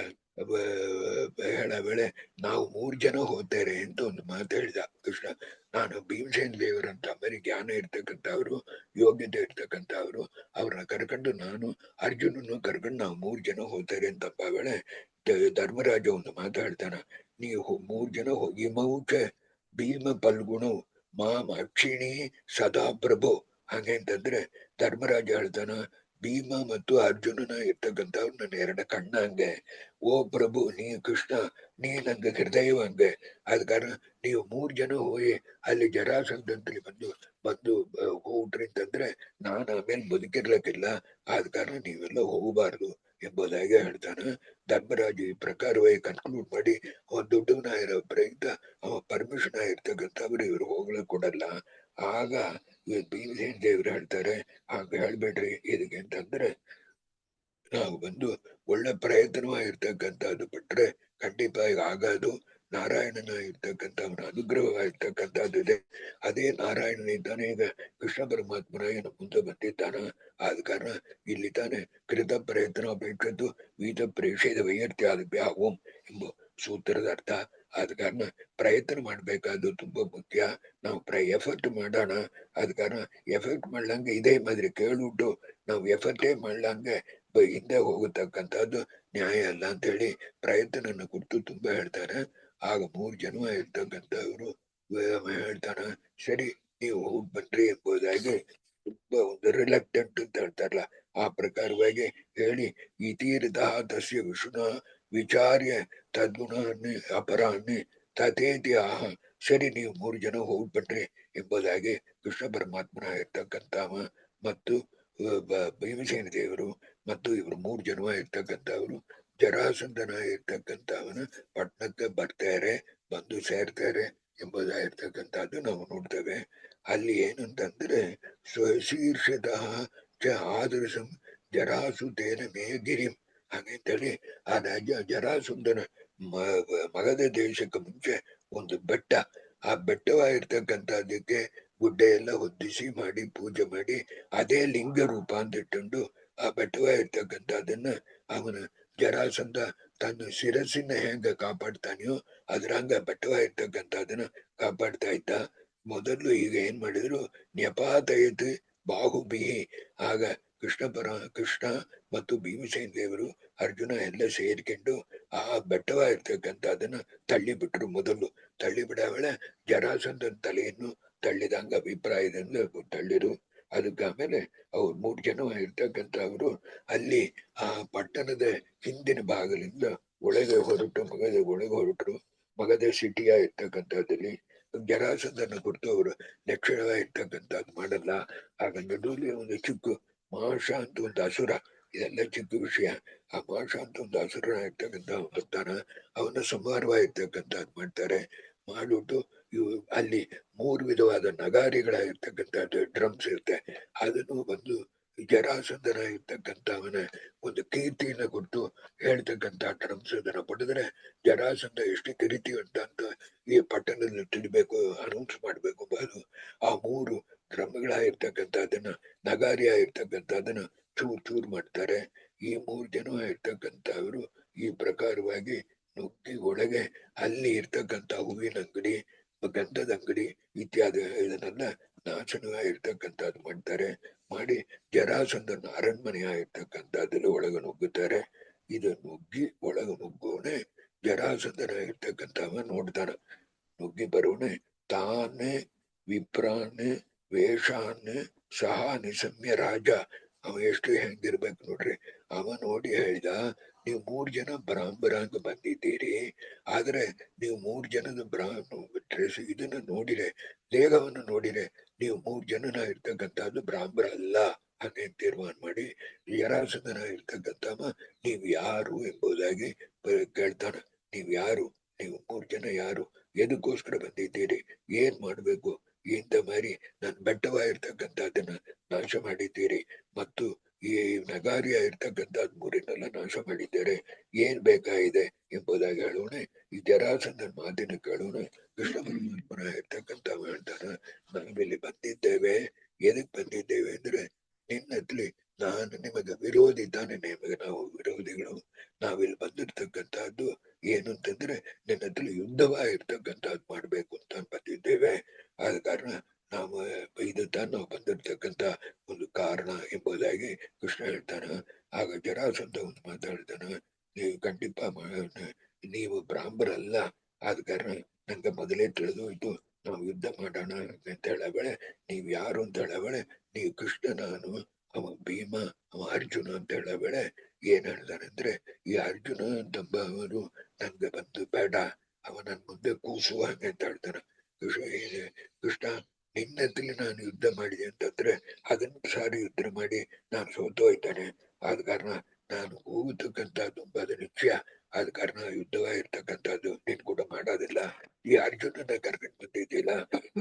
ಹೇಳ ವೇಳೆ ನಾವು 3 ಜನ ಹೋಗ್ತೇವೆ ಅಂತ ಒಂದು ಮಾತು ಹೇಳಿದ ಕೃಷ್ಣ. ನಾನು ಭೀಮಸೇನ ದೇವರಂತ ಬರೀ ಜ್ಞಾನ ಇರ್ತಕ್ಕಂಥವ್ರು, ಯೋಗ್ಯತೆ ಇರ್ತಕ್ಕಂಥವ್ರು, ಅವ್ರನ್ನ ಕರ್ಕೊಂಡು ನಾನು ಅರ್ಜುನನ್ನು ಕರ್ಕೊಂಡು ನಾವು 3 ಜನ ಹೋಗ್ತೇವೆ ಅಂತಪ್ಪ ವೇಳೆ ಧರ್ಮರಾಜ ಒಂದು ಮಾತು ಹೇಳ್ತಾನ, ನೀವು 3 ಜನ ಹೋಗಿ ಮೌಚ ಭೀಮ ಪಲ್ಗುಣು ಮಾಂ ಅಕ್ಷಿಣಿ ಸದಾ ಪ್ರಭು. ಹಾಗೆ ಅಂತಂದ್ರೆ ಧರ್ಮರಾಜ ಹೇಳ್ತಾನ, ಭೀಮ ಮತ್ತು ಅರ್ಜುನನ ಇರ್ತಕ್ಕಂಥವ್ರು ನನ್ನ 2 ಕಣ್ಣಂಗೆ. ಓ ಪ್ರಭು ನೀ ಕೃಷ್ಣ, ನೀ ನಂಗೆ ಹೃದಯವಂಗೆ. ಆದ ಕಾರಣ ನೀವು 3 ಜನ ಹೋಗಿ ಅಲ್ಲಿ ಜರಾಸಂಧಂತಲ್ಲಿ ಬಂದು ಹೋಗ್ರಿ ಅಂತಂದ್ರೆ ನಾನು ಆಮೇಲೆ ಬದುಕಿರ್ಲಕ್ಕಿಲ್ಲ. ಆದ ಕಾರಣ ನೀವೆಲ್ಲ ಹೋಗಬಾರ್ದು ಎಂಬುದಾಗಿ ಹೇಳ್ತಾನ. ಧರ್ಮರಾಜ ಈ ಪ್ರಕಾರವಾಗಿ ಕನ್ಕ್ಲೂಡ್ ಮಾಡಿ ಅವನ್ ದೊಡ್ಡವನ ಇರೋ ಪ್ರಯುಕ್ತ ಅವ ಪರ್ಮಿಷನ್ ಆಗಿರ್ತಕ್ಕಂಥವ್ರು ಇವ್ರು ಹೋಗ್ಲಿಕ್ಕೆ ಕೊಡಲ್ಲ. ಆಗ ಭೀಮಸೇನ ದೇವ್ರು ಹೇಳ್ತಾರೆ ಹಾಗ ಹೇಳ್ಬೇಡ್ರಿ ಇದಕ್ಕೆ ಅಂತಂದ್ರೆ ನಾವು ಬಂದು ಒಳ್ಳೆ ಪ್ರಯತ್ನವಾಗಿರ್ತಕ್ಕಂಥದ್ದು ಬಿಟ್ರೆ ಖಂಡಿತ ಆಗೋದು ನಾರಾಯಣನ ಇರ್ತಕ್ಕಂಥ ಅವನ ಅನುಗ್ರಹವಾಗಿರ್ತಕ್ಕಂಥದ್ದು ಇದೆ. ಅದೇ ನಾರಾಯಣನಿದ್ದಾನೆ ಈಗ ಕೃಷ್ಣ ಪರಮಾತ್ಮನ ಏನು ಮುಂದೆ ಬಂದಿದ್ದಾನ. ಆದ ಕಾರಣ ಇಲ್ಲಿ ತಾನೆ ಕೃತ ಪ್ರಯತ್ನ ಅಪೇಕ್ಷದ್ದು ವೀತ ಪ್ರೇಷೇದ ವೈಯರ್ಥ್ಯಾದಿಭ್ಯ ಓಂ ಎಂಬ ಸೂತ್ರದ ಅರ್ಥ. ಆದ ಕಾರಣ ಪ್ರಯತ್ನ ಮಾಡ್ಬೇಕಾದ್ದು ತುಂಬಾ ಮುಖ್ಯ. ನಾವು ಎಫರ್ಟ್ ಮಾಡೋಣ. ಆದ ಕಾರಣ ಎಫರ್ಟ್ ಮಾಡ್ಲಂಗೆ ಇದೇ ಮಾದಿರಿ ಕೇಳ್ಬಿಟ್ಟು ನಾವು ಎಫರ್ಟೇ ಮಾಡ್ಲಂಗೆ ಹಿಂದೆ ಹೋಗತಕ್ಕಂಥದ್ದು ನ್ಯಾಯ ಅಲ್ಲ ಅಂತ ಹೇಳಿ ಪ್ರಯತ್ನನ ಕುರಿತು ತುಂಬಾ ಹೇಳ್ತಾರೆ. ಆಗ 3 ಜನ ಇರ್ತಕ್ಕಂಥವ್ರು ಹೇಳ್ತಾನ, ಸರಿ ನೀವು ಹೋಗಿ ಬನ್ರಿ ಎಂಬುದಾಗಿ ತುಂಬಾ ಒಂದು ರಿಲಕ್ಟೆಂಟ್ ಅಂತ ಹೇಳ್ತಾರಲ್ಲ ಆ ಪ್ರಕಾರವಾಗಿ ಹೇಳಿ, ಇತೀರ್ಥ ತಸ್ಯ ವಿಷ್ಣು ವಿಚಾರ್ಯ ತದ್ಗುಣಾನ್ನಿ ಅಪರಾನ್ನಿ ತಥೇತಿ ಆಹ, ಸರಿ ನೀವು 3 ಜನ ಹೋಗಿ ಬನ್ರಿ ಎಂಬುದಾಗಿ ಕೃಷ್ಣ ಪರಮಾತ್ಮನ ಇರ್ತಕ್ಕಂಥವ ಮತ್ತು ಭೀಮಸೇನ ದೇವರು ಮತ್ತು ಇವರು 3 ಜನ ಇರ್ತಕ್ಕಂಥವ್ರು ಜರಾಸಂಧನ ಇರ್ತಕ್ಕಂಥವನ ಪಟ್ಟಣಕ್ಕೆ ಬರ್ತಾರೆ, ಬಂದು ಸೇರ್ತಾರೆ ಎಂಬುದಾಗಿರ್ತಕ್ಕಂಥದ್ದು ನಾವು ನೋಡ್ತೇವೆ. ಅಲ್ಲಿ ಏನಂತಂದ್ರೆ ಸ್ವಶೀರ್ಷದ ಚ ಆದರ್ಶಂ ಜರಾಸುತೇನ ಮೇಗಿರಿಂ ಹಾಗಂತೇಳಿ ಆ ರಾಜ್ಯ ಜರಾಸುಂದನ ಮಗಧ ದೇಶಕ್ಕೆ ಮುಂಚೆ ಒಂದು ಬೆಟ್ಟ, ಆ ಬೆಟ್ಟವಾಗಿರ್ತಕ್ಕಂಥದ್ದಕ್ಕೆ ಗುಡ್ಡೆ ಎಲ್ಲ ಹೊದ್ದಿಸಿ ಮಾಡಿ ಪೂಜೆ ಮಾಡಿ ಅದೇ ಲಿಂಗ ರೂಪ ಅಂತ ಇಟ್ಟುಕೊಂಡು ಆ ಬೆಟ್ಟವಾಗಿರ್ತಕ್ಕಂಥದ್ದನ್ನ ಅವನ ಜರಾಸಂಧ ತನ್ನ ಶಿರಸ್ಸಿನ ಹೆಂಗ ಕಾಪಾಡ್ತಾನೆಯೋ ಅದ್ರಂಗ ಬೆಟ್ಟವಾಗಿರ್ತಕ್ಕಂಥದ್ದನ್ನ ಕಾಪಾಡ್ತಾ ಇದ್ದ. ಮೊದಲು ಈಗ ಏನ್ ಮಾಡಿದ್ರು, ನ್ಯಪಾತಯತ್ ಬಾಹುಬಿಹಿ. ಆಗ ಕೃಷ್ಣ ಮತ್ತು ಭೀಮಸೇನ ದೇವರು ಅರ್ಜುನ ಎಲ್ಲ ಸೇರ್ಕೊಂಡು ಆ ಬೆಟ್ಟವಾಗಿರ್ತಕ್ಕಂಥದ್ದನ್ನ ತಳ್ಳಿಬಿಟ್ರು. ಮೊದಲು ತಳ್ಳಿಬಿಡವಳೆ ಜರಾಸಂಧನ ತಲೆಯನ್ನು ತಳ್ಳಿದಂಗ ಅಭಿಪ್ರಾಯದಿಂದ ತಳ್ಳಿರು. ಅದಕ್ಕೆ ಆಮೇಲೆ ಅವ್ರು 3 ಜನ ಇರ್ತಕ್ಕಂಥವ್ರು ಅಲ್ಲಿ ಆ ಪಟ್ಟಣದ ಹಿಂದಿನ ಭಾಗದಿಂದ ಒಳಗೆ ಹೊರಟರು. ಮಗದ ಸಿಟಿಯ ಇರ್ತಕ್ಕಂಥದ್ದಲ್ಲಿ ಜರಾಸಂಧನ ಕುರಿತು ಅವರು ಲಕ್ಷಣವಾಗಿರ್ತಕ್ಕಂಥದ್ದು ಮಾಡಲ್ಲ. ಆಗ ನಡುವಲ್ಲಿ ಒಂದು ಚಿಕ್ಕ ಮಾಷ ಅಂತ ಒಂದು ಅಸುರ, ಇದೆಲ್ಲ ಚಿಕ್ಕ ವಿಷಯ. ಆ ಮಾಷ ಅಂತ ಒಂದು ಅಸುರ ಇರ್ತಕ್ಕಂಥ ಬರ್ತಾನ, ಅವನ ಸಂಹಾರವಾಗಿರ್ತಕ್ಕಂಥದ್ದು ಮಾಡ್ತಾರೆ. ಮಾಡ್ಬಿಟ್ಟು ಇವು ಅಲ್ಲಿ 3 ವಿಧವಾದ ನಗಾರಿಗಳಾಗಿರ್ತಕ್ಕಂಥದ್ದು ಡ್ರಮ್ಸ್ ಇರುತ್ತೆ, ಅದನ್ನು ಬಂದು ಜರಾಸಂಧನ ಇರ್ತಕ್ಕಂಥವನ ಒಂದು ಕೀರ್ತಿಯನ್ನ ಕೊಟ್ಟು ಹೇಳ್ತಕ್ಕಂಥ ಡ್ರಮ್ಸ್ ಅದನ್ನ ಪಡೆದ್ರೆ ಜರಾಸಂಧ ಎಷ್ಟು ಕಿರಿತಿವಂತ ಅಂತ ಈ ಪಟ್ಟಣದಲ್ಲಿ ತಿಳಿಬೇಕು, ಅನೌನ್ಸ್ ಮಾಡ್ಬೇಕು. ಅದು ಆ 3 ಡ್ರಮ್ಗಳಾಗಿರ್ತಕ್ಕಂಥದ್ದನ್ನ ನಗಾರಿ ಆಗಿರ್ತಕ್ಕಂಥದ್ದನ್ನ ಚೂರ್ ಮಾಡ್ತಾರೆ. ಈ 3 ಜನ ಇರ್ತಕ್ಕಂಥವ್ರು ಈ ಪ್ರಕಾರವಾಗಿ ನುಗ್ಗಿ ಒಳಗೆ ಅಲ್ಲಿ ಇರ್ತಕ್ಕಂಥ ಹೂವಿನ ಅಂಗಡಿ, ಗಂಧದ ಅಂಗಡಿ ಇತ್ಯಾದಿ ಇದನ್ನೆಲ್ಲ ನಾಶನವಾಗಿರ್ತಕ್ಕಂಥದ್ದು ಮಾಡ್ತಾರೆ. ಮಾಡಿ ಜರಾಸಂಧನ ಅರಣ್ಮನೆ ಆಗಿರ್ತಕ್ಕಂಥದ್ದಲ್ಲಿ ಒಳಗೆ ನುಗ್ಗುತ್ತಾರೆ. ಇದು ನುಗ್ಗಿ ಒಳಗೆ ನುಗ್ಗೋನೆ ಜರಾಸಂಧನ ಇರ್ತಕ್ಕಂಥವ ನೋಡ್ತಾನ. ನುಗ್ಗಿ ಬರೋನೆ ತಾನೇ ವಿಪ್ರಾನ್ ವೇಷಾನ್ ಸಹ ನಿಸಮ್ಯ ರಾಜ. ಅವ ಎಷ್ಟು ಹೆಂಗಿರ್ಬೇಕು ನೋಡ್ರಿ. ಅವ ನೋಡಿ ಹೇಳ್ದ, ನೀವು 3 ಜನ ಬ್ರಾಹ್ಮರಾಂಗ ಬಂದಿದ್ದೀರಿ, ಆದ್ರೆ ನೀವು 3 ಜನದ ಡ್ರೆಸ್ ಇದನ್ನ ನೋಡಿರೆ, ದೇಹವನ್ನು ನೋಡಿರೆ ನೀವು 3 ಜನನ ಇರ್ತಕ್ಕಂಥದ್ದು ಬ್ರಾಹ್ಮರ ಅಲ್ಲ ಹಾಗೆ ತೀರ್ಮಾನ ಮಾಡಿ ಜರಾಸಂಧನ ಇರ್ತಕ್ಕಂಥವ ನೀವ್ ಯಾರು ಎಂಬುದಾಗಿ ಕೇಳ್ತಾನ. ನೀವ್ ಯಾರು? ನೀವು 3 ಜನ ಯಾರು? ಎದಕ್ಕೋಸ್ಕರ ಬಂದಿದ್ದೀರಿ? ಏನ್ ಮಾಡ್ಬೇಕು? ಇಂಥ ಮಾರಿ ನನ್ನ ಬೆಟ್ಟವಾಗಿರ್ತಕ್ಕಂಥದ್ದನ್ನ ನಾಶ ಮಾಡಿದ್ದೀರಿ ಮತ್ತು ಈ ನಗಾರಿಯ ಇರ್ತಕ್ಕಂಥದ್ದು 3ನೆಲ್ಲ ನಾಶ ಮಾಡಿದ್ದಾರೆ. ಏನ್ ಬೇಕಾಗಿದೆ ಎಂಬುದಾಗಿ ಹೇಳೋಣ. ಈ ಜರಾಸಂಧನ ಮಾತಿನ ಕೇಳೋಣ. ಕೃಷ್ಣ ಪರಮಾತ್ಮನ ಇರ್ತಕ್ಕಂಥ ಹೇಳ್ತಾನ, ನಾವಿಲ್ಲಿ ಬಂದಿದ್ದೇವೆ. ಎದಕ್ ಬಂದಿದ್ದೇವೆ ಅಂದ್ರೆ ನಿನ್ನತ್ಲಿ ನಾನು ನಿಮಗೆ ವಿರೋಧಿ ತಾನೆ, ನಿಮಗೆ ನಾವು ವಿರೋಧಿಗಳು. ನಾವಿಲ್ಲಿ ಬಂದಿರ್ತಕ್ಕಂಥದ್ದು ಏನು ಅಂತಂದ್ರೆ ನಿನ್ನ ಹತ್ರ ಯುದ್ಧವಾಗಿರ್ತಕ್ಕಂಥದ್ದು ಮಾಡ್ಬೇಕು ಅಂತ ಬಂದಿದ್ದೇವೆ. ಆದ ಕಾರಣ ನಾವು ಇದು ತಾನು ನಾವು ಬಂದಿರ್ತಕ್ಕಂಥ ಒಂದು ಕಾರಣ ಎಂಬುದಾಗಿ ಕೃಷ್ಣ ಹೇಳ್ತಾನ. ಆಗ ಜರಾಸಂಧ ಒಂದು ಮಾತಾಡ್ತಾನ, ನೀವು ಖಂಡಿತ ನೀವು ಬ್ರಾಹ್ಮರಲ್ಲ. ಆದ ಕಾರಣ ನಂಗೆ ಮೊದಲೇ ತಿಳಿದೋಯ್ತು, ನಾವು ಯುದ್ಧ ಮಾಡೋಣ ಅಂತ ಹೇಳಬೇಳೆ. ನೀವ್ ಯಾರು ಅಂತ ಹೇಳಬೇಳೆ. ನೀವು ಕೃಷ್ಣ, ನಾನು ಅವ ಭೀಮ, ಅವ ಅರ್ಜುನ ಅಂತ ಹೇಳಬೇಳೆ. ಏನ್ ಹೇಳ್ತಾನಂದ್ರೆ, ಈ ಅರ್ಜುನ ಎಂಬವನು ನಂಗೆ ಬಂದು ಬೇಡ, ಅವ ನನ್ ಮುಂದೆ ಕೂಸುವ ಹಂಗೆ ಅಂತ ಹೇಳ್ತಾನ. ಕೃಷ್ಣ ನಿನ್ನತ್ಲಿ ನಾನು ಯುದ್ಧ ಮಾಡಿದೆ ಅಂತಂದ್ರೆ ಅದನ್ನು ಸಾರಿ ಯುದ್ಧ ಮಾಡಿ ನಾನು ಸೋತೋಯ್ತಾನೆ. ಆದ ಕಾರಣ ನಾನು ಹೋಗತಕ್ಕಂಥದ್ದು ಅದು ನಿಶ್ಚಯ. ಆದ ಕಾರಣ ಯುದ್ಧವಾಗಿರ್ತಕ್ಕಂಥದ್ದು ನೀನ್ ಕೂಡ ಮಾಡೋದಿಲ್ಲ. ಈ ಅರ್ಜುನನ ಕರ್ಕೊಂಡ್ ಬಂದಿದ್ದಿಲ್ಲ,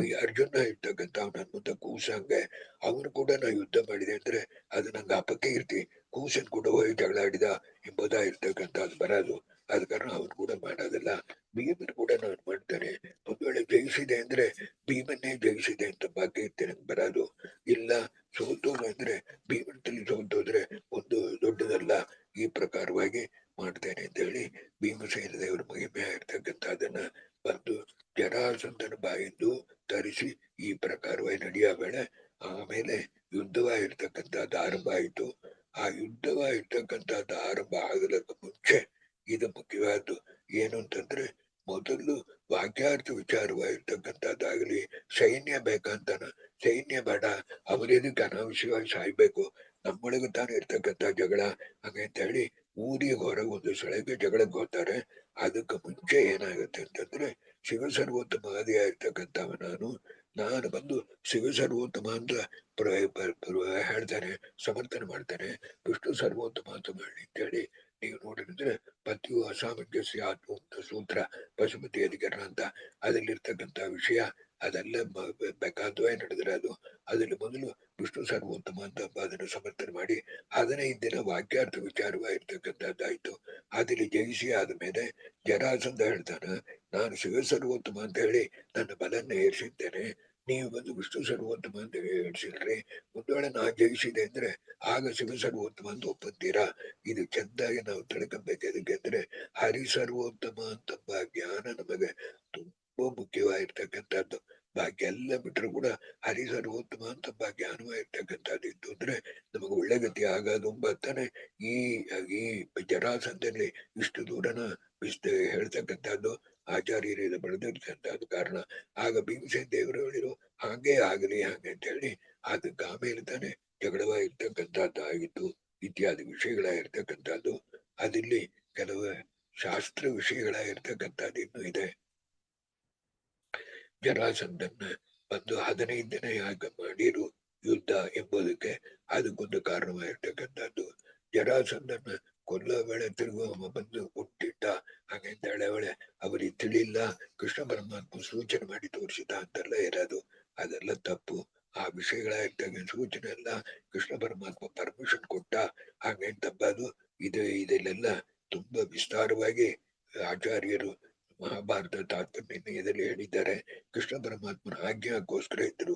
ಈ ಅರ್ಜುನ ಇರ್ತಕ್ಕಂಥ ನನ್ ಮುಂದೆ ಕೂಸಂಗೆ ಅವನು ಕೂಡ ನಾ ಯುದ್ಧ ಮಾಡಿದೆ ಅಂದ್ರೆ ಅದು ನಂಗೆ ಅಪಕೀರ್ತಿ. ಕೂಸನ್ ಕೂಡ ಹೋಗಿ ಜಗಳ ಆಡಿದ ಎಂಬುದಾಗಿರ್ತಕ್ಕಂಥದ್ದು ಬರೋದು. ಆದ ಕಾರಣ ಅವ್ರು ಕೂಡ ಮಾಡೋದಿಲ್ಲ. ಭೀಮನ್ ಕೂಡ ನಾನು ಮಾಡ್ತೇನೆ. ಒಂದು ವೇಳೆ ಜಯಿಸಿದೆ ಅಂದ್ರೆ ಭೀಮನ್ನೇ ಜಯಿಸಿದೆ ಅಂತ ಭಾಗ್ಯ ಇರ್ತೇನೆ ಬರೋದು. ಇಲ್ಲ ಸೋತೋದು ಅಂದ್ರೆ ಭೀಮಂತಲ್ಲಿ ಸೋತೋದ್ರೆ ಒಂದು ದೊಡ್ಡದಲ್ಲ. ಈ ಪ್ರಕಾರವಾಗಿ ಮಾಡ್ತೇನೆ ಅಂತ ಹೇಳಿ ಭೀಮಸೇನ ದೇವರ ಮಹಿಮೆ ಆಗಿರ್ತಕ್ಕಂಥ ಅದನ್ನ ಬಂದು ಜರಾಸಂಧನ ಬಾಯಿಂದ ತರಿಸಿ ಈ ಪ್ರಕಾರವಾಗಿ ನಡೆಯ ವೇಳೆ ಆಮೇಲೆ ಯುದ್ಧವಾಗಿರ್ತಕ್ಕಂಥದ್ದು ಆರಂಭ ಆಯಿತು. ಆ ಯುದ್ಧವಾಗಿರ್ತಕ್ಕಂಥದ್ದು ಆರಂಭ ಆಗಲಕ್ಕೆ ಮುಂಚೆ ಇದು ಮುಖ್ಯವಾದ್ದು ಏನು ಅಂತಂದ್ರೆ ಮೊದಲು ವಾಕ್ಯಾರ್ಥ ವಿಚಾರವಾಗಿರ್ತಕ್ಕಂಥದ್ದಾಗಲಿ ಸೈನ್ಯ ಬೇಕಂತಾನ. ಸೈನ್ಯ ಬೇಡ, ಅವರೇದಕ್ಕೆ ಅನಾವಶ್ಯವಾಗಿ ಸಾಯ್ಬೇಕು, ನಮ್ಮೊಳಗೆ ತಾನೇ ಇರ್ತಕ್ಕಂಥ ಜಗಳ ಹಾಗಂತ ಹೇಳಿ ಊರಿಗೆ ಹೊರಗೆ ಒಂದು ಸ್ಥಳಕ್ಕೆ ಜಗಳಕ್ಕೆ ಹೋಗ್ತಾರೆ. ಅದಕ್ಕೆ ಮುಂಚೆ ಏನಾಗುತ್ತೆ ಅಂತಂದ್ರೆ ಶಿವ ಸರ್ವೋತ್ತಮ ಆದಿಯಾಗಿರ್ತಕ್ಕಂಥವ ನಾನು ಬಂದು ಶಿವ ಸರ್ವೋತ್ತಮ ಅಂತ ಹೇಳ್ತಾನೆ, ಸಮರ್ಥನೆ ಮಾಡ್ತಾನೆ. ವಿಷ್ಣು ಸರ್ವೋತ್ತಮ ಅಂತ ಮಾಡಿ ಅಂತೇಳಿ ನೀವು ನೋಡಿದ್ರೆ ಪತಿಯು ಅಸಾಮಂಜಸ್ಯ ಆತ್ಮ ಸೂತ್ರ ಪಶುಪತಿ ಅಧಿಕರಣ ಅಂತ ಅದರಲ್ಲಿರ್ತಕ್ಕಂಥ ವಿಷಯ ಅದೆಲ್ಲ ಬೇಕಾದವೇ ನಡೆದ್ರೆ ಅದರಲ್ಲಿ ಮೊದಲು ವಿಷ್ಣು ಸರ್ವೋತ್ತಮ ಅಂತ ಅದನ್ನು ಸಮರ್ಥನೆ ಮಾಡಿ 15 ದಿನ ವಾಕ್ಯಾರ್ಥ ವಿಚಾರವಾಗಿರ್ತಕ್ಕಂಥದ್ದಾಯ್ತು. ಅದಲ್ಲಿ ಜಯಿಸಿ ಆದ್ಮೇಲೆ ಜರಾಸಂಧ ಹೇಳ್ತಾನ, ನಾನು ಶಿವ ಸರ್ವೋತ್ತಮ ಅಂತ ಹೇಳಿ ನನ್ನ ಬಲನ್ನ ಏರಿಸಿದ್ದೇನೆ, ನೀವು ಬಂದು ವಿಷ್ಣು ಸರ್ವೋತ್ತಮ ಅಂತ ಹೇಳ್ಸಿಲ್ರಿ. ಒಂದು ವೇಳೆ ನಾ ಜಯಿಸಿದೆ ಅಂದ್ರೆ ಆಗ ಶಿವ ಸರ್ವೋತ್ತಮ ಅಂತ ಒಪ್ಪುತ್ತೀರಾ? ಇದು ಚೆಂದಾಗಿ ನಾವು ತಿಳ್ಕೊಬೇಕು. ಯಾಕೆಂದ್ರೆ ಹರಿ ಸರ್ವೋತ್ತಮ ಅಂತಂಬ ಜ್ಞಾನ ನಮಗೆ ತುಂಬಾ ಮುಖ್ಯವಾಗಿರ್ತಕ್ಕಂಥದ್ದು. ಭಾಗ್ಯ ಎಲ್ಲ ಬಿಟ್ಟರು ಕೂಡ ಹರಿ ಸರ್ವೋತ್ತಮ ಅಂತಂಬ ಜ್ಞಾನವಾಗಿರ್ತಕ್ಕಂಥದ್ದು ಇತ್ತು ಅಂದ್ರೆ ನಮಗೆ ಒಳ್ಳೆ ಗತಿ ಆಗೋದು ಅಂತಾನೆ ಈ ಈ ಜರಾಸಂಧದಲ್ಲಿ ಇಷ್ಟು ದೂರನ ಹೇಳ್ತಕ್ಕಂಥದ್ದು ಆಚಾರ್ಯರಿಂದ ಬೆಳೆದಿರ್ತಕ್ಕಂಥದ್ದು ಕಾರಣ. ಆಗ ಭೀಮಸೇನ ದೇವರು ಹೇಳಿರು ಹಾಗೆ ಆಗಲಿ ಹಾಗೆ ಅಂತ ಹೇಳಿ ಅದಕ್ಕೆ ಆಮೇಲೆ ತಾನೆ ಜಗಳವಾಗಿರ್ತಕ್ಕಂಥದ್ದು ಆಗಿತ್ತು. ಇತ್ಯಾದಿ ವಿಷಯಗಳಾಗಿರ್ತಕ್ಕಂಥದ್ದು ಅದಿಲ್ಲಿ ಕೆಲವು ಶಾಸ್ತ್ರ ವಿಷಯಗಳಾಗಿರ್ತಕ್ಕಂಥದ್ದು ಇನ್ನೂ ಇದೆ. ಜರಾಸಂಧನ್ನ ಬಂದು 15 ದಿನ ಯಾಗ ಮಾಡಿರು ಯುದ್ಧ ಎಂಬುದಕ್ಕೆ ಅದಕ್ಕೊಂದು ಕಾರಣವಾಗಿರ್ತಕ್ಕಂಥದ್ದು. ಜರಾಸಂಧನ ಕೊಲ್ಲ ವೇಳೆ ತಿರುಗುವ ಬಂದು ಹುಟ್ಟಿಟ್ಟ ಹಾಗೆಂತ ವೇಳೆ ಅವರಿಗೆ ತಿಳಿಲ್ಲ, ಕೃಷ್ಣ ಪರಮಾತ್ಮ ಸೂಚನೆ ಮಾಡಿ ತೋರಿಸಿದ ಅಂತೆಲ್ಲ ಇರೋದು ಅದೆಲ್ಲ ತಪ್ಪು. ಆ ವಿಷಯಗಳಾಗಿರ್ತಕ್ಕಂಥ ಸೂಚನೆ ಎಲ್ಲ ಕೃಷ್ಣ ಪರಮಾತ್ಮ ಪರ್ಮಿಷನ್ ಕೊಟ್ಟ ಹಾಗೆಂತಂಬದು ಇದೆಲ್ಲ ತುಂಬಾ ವಿಸ್ತಾರವಾಗಿ ಆಚಾರ್ಯರು ಮಹಾಭಾರತ ತಾತ್ಪರ್ಯದಲ್ಲಿ ಹೇಳಿದ್ದಾರೆ. ಕೃಷ್ಣ ಪರಮಾತ್ಮನ ಆಜ್ಞೆಗೋಸ್ಕರ ಇದ್ರು.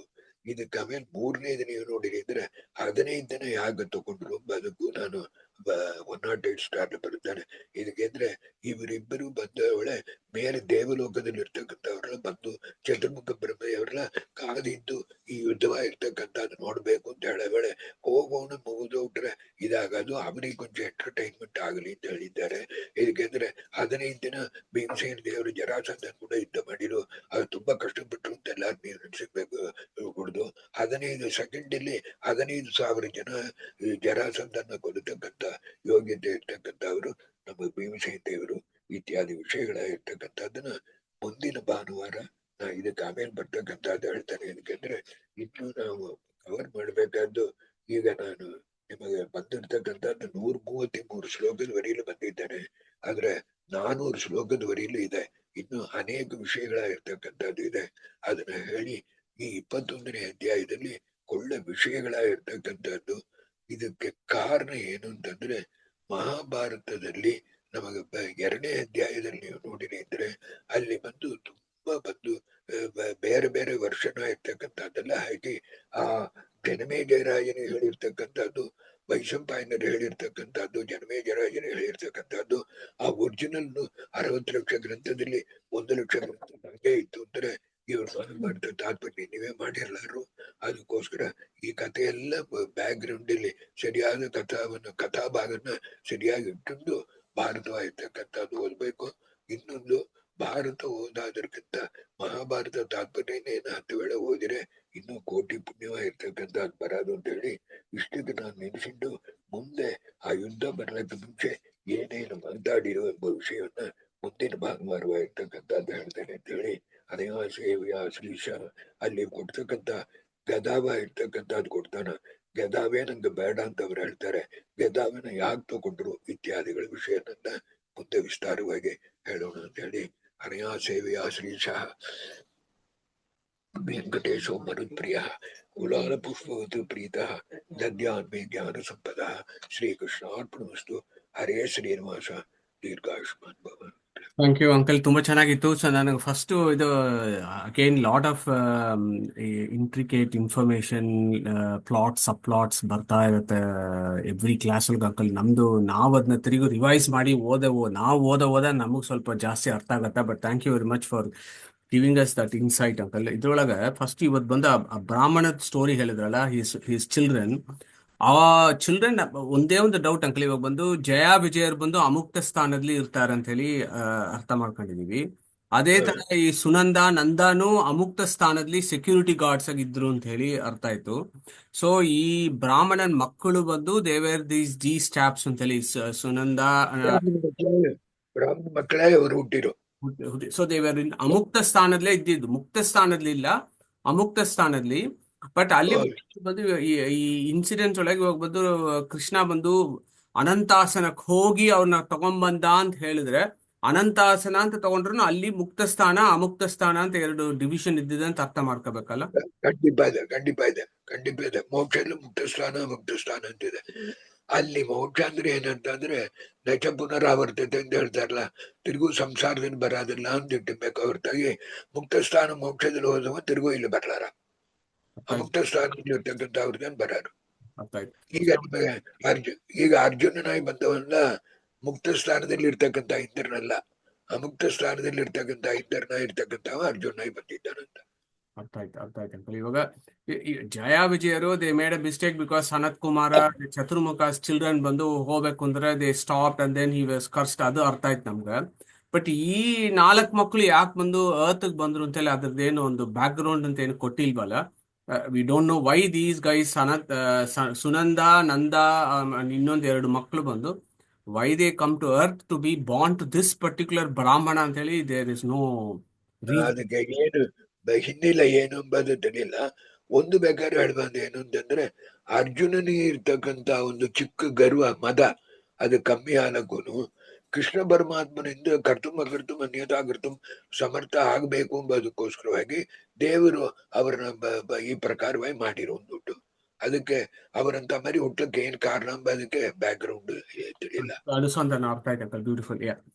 ಇದಕ್ಕೆ ಆಮೇಲೆ 3ನೇ ದಿನ ನೀವು ನೋಡಿರಿ ಅಂದ್ರೆ 15 ದಿನ ಯಾಗ ತಗೊಂಡ್ರು ಅದಕ್ಕೂ ನಾನು 108 ಸ್ಟಾರ್ ಬರುತ್ತಾನೆ. ಇದಕ್ಕೆ ಅಂದ್ರೆ ಇವರಿಬ್ಬರು ಬಂದ ವೇಳೆ ಮೇಲೆ ದೇವಲೋಕದಲ್ಲಿ ಇರ್ತಕ್ಕಂಥವ್ರೆಲ್ಲ ಬಂದು ಚತುರ್ಮುಖ ಬ್ರಹ್ಮೆಯವರೆಲ್ಲ ಕಾದಿದ್ದು ಈ ಯುದ್ಧವಾಗಿರ್ತಕ್ಕಂಥದ್ದು ನೋಡ್ಬೇಕು ಅಂತ ಹೇಳ ವೇಳೆ ಹೋಗೋಣ ಮುಗಿದೋಗ್ರೆ ಇದಾಗದು ಅವನಿಗೆ ಕೊಂಚ ಎಂಟರ್ಟೈನ್ಮೆಂಟ್ ಆಗಲಿ ಅಂತ ಹೇಳಿದ್ದಾರೆ. ಇದಕ್ಕೆಂದ್ರೆ 15 ದಿನ ಭೀಮಸೇನ ದೇವರು ಜರಾಸಂಧನ ಕೂಡ ಯುದ್ಧ ಮಾಡಿದ್ರು. ಅದು ತುಂಬಾ ಕಷ್ಟಪಟ್ಟರು ಅಂತ ಎಲ್ಲಾರು ನೀವು ನೆನೆಸಬೇಕು ಕುಡ್ದು 15 ಸೆಕೆಂಡಲ್ಲಿ 15,000 ಜನ ಜರಾಸಂಧನ ಕೊಲ್ಲತಕ್ಕಂಥ ಯೋಗ್ಯತೆ ಇರ್ತಕ್ಕಂಥವ್ರು ನಮ್ಮ ಭೀಮಸೇನ ದೇವರು. ಇತ್ಯಾದಿ ವಿಷಯಗಳಾಗಿರ್ತಕ್ಕಂಥದ್ದನ್ನ ಮುಂದಿನ ಭಾನುವಾರ ನಾ ಇದಕ್ಕೆ ಆಮೇಲೆ ಬರ್ತಕ್ಕಂಥದ್ದು ಹೇಳ್ತಾನೆ. ಯಾಕಂದ್ರೆ ಇನ್ನು ನಾವು ಕವರ್ ಮಾಡ್ಬೇಕಾದ್ದು ಈಗ ನಾನು ನಿಮಗೆ ಬಂದಿರ್ತಕ್ಕಂಥದ್ದು 133 ಶ್ಲೋಕದವರೆಯಲು ಬಂದಿದ್ದೇನೆ. ಆದ್ರೆ 400 ಶ್ಲೋಕದವರೆಯಲು ಇದೆ. ಇನ್ನು ಅನೇಕ ವಿಷಯಗಳಾಗಿರ್ತಕ್ಕಂಥದ್ದು ಇದೆ. ಅದನ್ನ ಹೇಳಿ ಈ 21ನೇ ಅಧ್ಯಾಯದಲ್ಲಿ ಒಳ್ಳೆ ವಿಷಯಗಳಾಗಿರ್ತಕ್ಕಂಥದ್ದು. ಇದಕ್ಕೆ ಕಾರಣ ಏನು ಅಂತಂದ್ರೆ ಮಹಾಭಾರತದಲ್ಲಿ ನಮಗೆ 2ನೇ ಅಧ್ಯಾಯದಲ್ಲಿ ನೀವು ನೋಡಿರಿ ಅಂದ್ರೆ ಅಲ್ಲಿ ಬಂದು ತುಂಬಾ ಬಂದು ಬೇರೆ ಬೇರೆ ವರ್ಷನ ಇರ್ತಕ್ಕಂಥದ್ದೆಲ್ಲ ಹಾಕಿ ಆ ಜನಮೇಜಯರಾಜನು ಹೇಳಿರ್ತಕ್ಕಂಥದ್ದು, ವೈಶಂಪಾಯನರು ಹೇಳಿರ್ತಕ್ಕಂಥದ್ದು, ಜನಮೇಜಯರಾಜನು ಹೇಳಿರ್ತಕ್ಕಂಥದ್ದು ಆ ಒರಿಜಿನಲ್ 60 ಲಕ್ಷ ಗ್ರಂಥದಲ್ಲಿ 1 ಲಕ್ಷ ಗ್ರಂಥ ಹಾಗೆ ಇತ್ತು ಅಂದ್ರೆ ಇವ್ರು ಮಹಾಭಾರತ ತಾತ್ಪರ್ಯ ನೀವೇ ಮಾಡಿರಲಾರು. ಅದಕ್ಕೋಸ್ಕರ ಈ ಕಥೆಯೆಲ್ಲ ಬ್ಯಾಕ್ ಗ್ರೌಂಡ್ ಅಲ್ಲಿ ಸರಿಯಾದ ಕಥಾಭಾಗನ ಸರಿಯಾಗಿ ಇಟ್ಟುಕೊಂಡು ಭಾರತವಾಗಿರ್ತಕ್ಕಂಥದ್ದು ಓದ್ಬೇಕು. ಇನ್ನೊಂದು ಭಾರತ ಓದಾದ್ರಕ್ಕಿಂತ ಮಹಾಭಾರತ ತಾತ್ಪರ್ಯನೇ 10 ವೇಳೆ ಓದಿದ್ರೆ ಇನ್ನೂ ಕೋಟಿ ಪುಣ್ಯವಾಗಿರ್ತಕ್ಕಂಥದ್ದು ಬರೋದು ಅಂತ ಹೇಳಿ ಇಷ್ಟಕ್ಕೆ ನಾನು ನೆನೆಸಿದ್ದು. ಮುಂದೆ ಆ ಯುದ್ಧ ಬರಲಿಕ್ಕೆ ಮುಂಚೆ ಏನೇನು ಮಾತಾಡಿರೋ ಎಂಬ ವಿಷಯವನ್ನ ಮುಂದಿನ ಭಾನುವಾರವಾಗಿರ್ತಕ್ಕಂಥದ್ದು ಹೇಳ್ತೇನೆ ಅಂತ ಹೇಳಿ ಅನೇಕ ಸೇವೆಯ ಶ್ರೀಶ ಅಲ್ಲಿ ಕೊಡ್ತಕ್ಕಂಥ ಗದಾವ ಇರ್ತಕ್ಕಂಥದ್ದು ಕೊಡ್ತಾನ. ಗದಾವೇ ನಂಗೆ ಬೇಡ ಅಂತ ಅವ್ರು ಹೇಳ್ತಾರೆ. ಗದಾವನ ಯಾಕೆ ತಗೊಂಡ್ರು ಇತ್ಯಾದಿಗಳ ವಿಷಯನ್ನ ಮುಂದೆ ವಿಸ್ತಾರವಾಗಿ ಹೇಳೋಣ ಅಂತ ಹೇಳಿ ಅನಯಾ ಸೇವೆಯ ಶ್ರೀಶ ವೆಂಕಟೇಶೋ ಮರುತ್ಪ್ರಿಯ ಕುಲಾಲ ಪುಷ್ಪವತ್ ಪ್ರೀತ ದದ್ಯಾನ್ಮೇ ಜ್ಞಾನ ಸಂಪದ ಶ್ರೀಕೃಷ್ಣಾರ್ಪಣಮಸ್ತು. ಹರೇ ಶ್ರೀನಿವಾಸ. ದೀರ್ಘಾಯುಷ್ಮಾನ್ ಭವ. ಥ್ಯಾಂಕ್ ಯು ಅಂಕಲ್, ತುಂಬಾ ಚೆನ್ನಾಗಿತ್ತು. ಸೊ ನನಗೆ ಫಸ್ಟ್ ಇದು again lot of intricate information, plots sub plots ಬರ್ತಾ ಇರುತ್ತೆ ಎವ್ರಿ ಕ್ಲಾಸ್ ಒಳಗೆ ಅಂಕಲ್. ನಮ್ದು ನಾವು ಅದನ್ನ ತಿರುಗಿ ರಿವೈಸ್ ಮಾಡಿ ನಾವು ಓದ ನಮಗೆ ಸ್ವಲ್ಪ ಜಾಸ್ತಿ ಅರ್ಥ ಆಗತ್ತೆ. But thank you very much for giving us that insight uncle. ಇದ್ರೊಳಗೆ ಫಸ್ಟ್ ಇವತ್ತು ಬಂದ ಆ ಬ್ರಾಹ್ಮಣದ ಸ್ಟೋರಿ ಹೇಳಿದ್ರಲ್ಲ, ಹೀಸ್ ಚಿಲ್ಡ್ರನ್, ಆ ಚಿಲ್ಡ್ರನ್, ಒಂದೇ ಒಂದು ಡೌಟ್ ಅಂಕಲ್. ಇವಾಗ ಬಂದು ಜಯ ವಿಜಯರ್ ಬಂದು ಅಮುಕ್ತ ಸ್ಥಾನದಲ್ಲಿ ಇರ್ತಾರೆ ಅಂತ ಹೇಳಿ ಅರ್ಥ ಮಾಡ್ಕೊಂಡಿದೀವಿ. ಅದೇ ತರ ಈ ಸುನಂದ ನಂದಾನು ಅಮುಕ್ತ ಸ್ಥಾನದಲ್ಲಿ ಸೆಕ್ಯೂರಿಟಿ ಗಾರ್ಡ್ಸ್ ಆಗಿ ಇದ್ರು ಅಂತ ಹೇಳಿ ಅರ್ಥ ಆಯ್ತು. ಸೊ ಈ ಬ್ರಾಹ್ಮಣನ್ ಮಕ್ಕಳು ಬಂದು ದೇವೇರ್ ದೀಸ್ ಜಿ ಸ್ಟ್ಯಾಪ್ಸ್ ಅಂತ ಹೇಳಿ ಸುನಂದ. ಬ್ರಾಹ್ಮಣ ಮಕ್ಕಳೇ ಅವರು ಹುಟ್ಟಿರು. ಸೊ ದೇವರ್ ಇನ್ ಅಮುಕ್ತ ಸ್ಥಾನದಲ್ಲೇ ಇದ್ದಿದ್ದು, ಮುಕ್ತ ಸ್ಥಾನದಲ್ಲಿ ಇಲ್ಲ, ಅಮುಕ್ತ ಸ್ಥಾನದಲ್ಲಿ. ಬಟ್ ಅಲ್ಲಿ ಬಂದು ಈ ಇನ್ಸಿಡೆಂಟ್ ಒಳಗೆ ಇವಾಗ ಬಂದು ಕೃಷ್ಣ ಬಂದು ಅನಂತಾಸನಕ್ಕೆ ಹೋಗಿ ಅವ್ರನ್ನ ತಗೊಂಬಂದ ಅಂತ ಹೇಳಿದ್ರೆ, ಅನಂತಾಸನ ಅಂತ ತಗೊಂಡ್ರು ಅಲ್ಲಿ ಮುಕ್ತ ಸ್ಥಾನ ಅಮುಕ್ತ ಸ್ಥಾನ ಅಂತ ಎರಡು ಡಿವಿಷನ್ ಇದ್ದಿದೆ ಅಂತ ಅರ್ಥ ಮಾಡ್ಕೋಬೇಕಲ್ಲ. ಖಂಡಿತ ಇದೆ, ಖಂಡಿತ ಇದೆ, ಖಂಡಿತ ಇದೆ. ಮೋಕ್ಷಲ್ಲೂ ಮುಕ್ತ ಸ್ಥಾನ ಮುಕ್ತ ಸ್ಥಾನ ಅಂತಿದೆ. ಅಲ್ಲಿ ಮೋಕ್ಷ ಅಂದ್ರೆ ಏನಂತ ಅಂದ್ರೆ ನಚ ಪುನರಾವರ್ತತೆ ಅಂತ ಹೇಳ್ತಾರಲ್ಲ, ತಿರುಗು ಸಂಸಾರದಲ್ಲಿ ಬರೋದಿಲ್ಲ ಅಂತ ಇಟ್ಟಿರ್ಬೇಕು ಹೊರತಾಗಿ ಮುಕ್ತ ಸ್ಥಾನ ಮೋಕ್ಷದಲ್ಲಿ ಹೋದವ ತಿರುಗು ಇಲ್ಲಿ ಬರ್ಲಾರ. ಅರ್ಥ ಆಯ್ತು, ಅಮುಕ್ತ ಸ್ಥಾನದಲ್ಲಿ ಇರ್ತಕ್ಕಂಥ ಅವ್ರದ್ದೇನು ಬರೋರು. ಅರ್ಥ ಆಯ್ತು. ಈಗ ನಿಮಗೆ ಈಗ ಅರ್ಜುನನಾಗಿ ಬಂದವನ್ನ ಮುಕ್ತ ಸ್ಥಾನದಲ್ಲಿ ಇರ್ತಕ್ಕಂಥ ಇಂದ್ರನಲ್ಲ, ಅಮುಕ್ತ ಸ್ಥಾನದಲ್ಲಿ ಇರ್ತಕ್ಕಂಥ ಇಂದ್ರನ ಇರ್ತಕ್ಕಂಥವ ಅರ್ಜುನಾಗಿ ಬಂದಿದ್ದಾನಂತ. ಅರ್ಥ ಆಯ್ತು, ಅರ್ಥ ಆಯ್ತು ಅಂಕಲ್. ಇವಾಗ ಈ ಜಯ ವಿಜಯರು they made a mistake because Sanath Kumara Chaturmukha children ಬಂದು ಹೋಗ್ಬೇಕು ಅಂದ್ರೆ they stop and then he was cursed, ಅದು ಅರ್ಥ ಆಯ್ತು ನಮ್ಗೆ. ಬಟ್ ಈ ನಾಲ್ಕು ಮಕ್ಕಳು ಯಾಕೆ ಬಂದು ಅರ್ತ್ ಬಂದ್ರು ಅಂತೇಳಿ ಅದ್ರದ್ದೇನು ಒಂದು ಬ್ಯಾಕ್ ಗ್ರೌಂಡ್ ಅಂತ ಏನು ಕೊಟ್ಟಿಲ್ವಲ್ಲ. We don't know why these guys Sunanda Nanda ಇನ್ನೊಂದು ಎರಡು ಮಕ್ಕಳು ಬಂದು why they come to earth to be born to this particular Brahmana ಅಂತ ಹೇಳಿ ದೇರ್ ಇಸ್ ನೋ ರೀಸನ್. ಅದಕ್ಕೆ ಏನು ಹಿನ್ನೆಲೆ ಏನು ಎಂಬುದು ತಿಳಿಲ್ಲ. ಒಂದು ಬೇಕಾದ್ರೆ ಹೇಳ್ಬಂದು ಏನು ಅಂತಂದ್ರೆ ಅರ್ಜುನನಿಗೆ ಇರ್ತಕ್ಕಂತ ಒಂದು ಚಿಕ್ಕ ಗರ್ವ ಮದ ಅದು ಕಮ್ಮಿ ಆಲಕ್ಕೂನು ಕೃಷ್ಣ ಪರಮಾತ್ಮನಿಂದ ಕರ್ತುಮ ನಿಯತಾಕರ್ತುಂ ಸಮರ್ಥ ಆಗ್ಬೇಕು ಎಂಬುದಕ್ಕೋಸ್ಕರವಾಗಿ ದೇವರು ಅವರನ್ನ ಈ ಪ್ರಕಾರವಾಗಿ ಮಾಡಿರೋ ಒಂದು ದುಡ್ಡು. ಅದಕ್ಕೆ ಅವರಂತ ಮರಿ ಹುಟ್ಟಕ್ಕೆ ಏನ್ ಕಾರಣ ಎಂಬುದಕ್ಕೆ ಬ್ಯಾಕ್ ಗ್ರೌಂಡ್ ತಿಳಿಲ್ಲ. ಅನುಸಂಧಾನ ಅರ್ಥ ಆಯ್ತು ಅಂಕಲ್, ಬ್ಯೂಟಿಫುಲ್.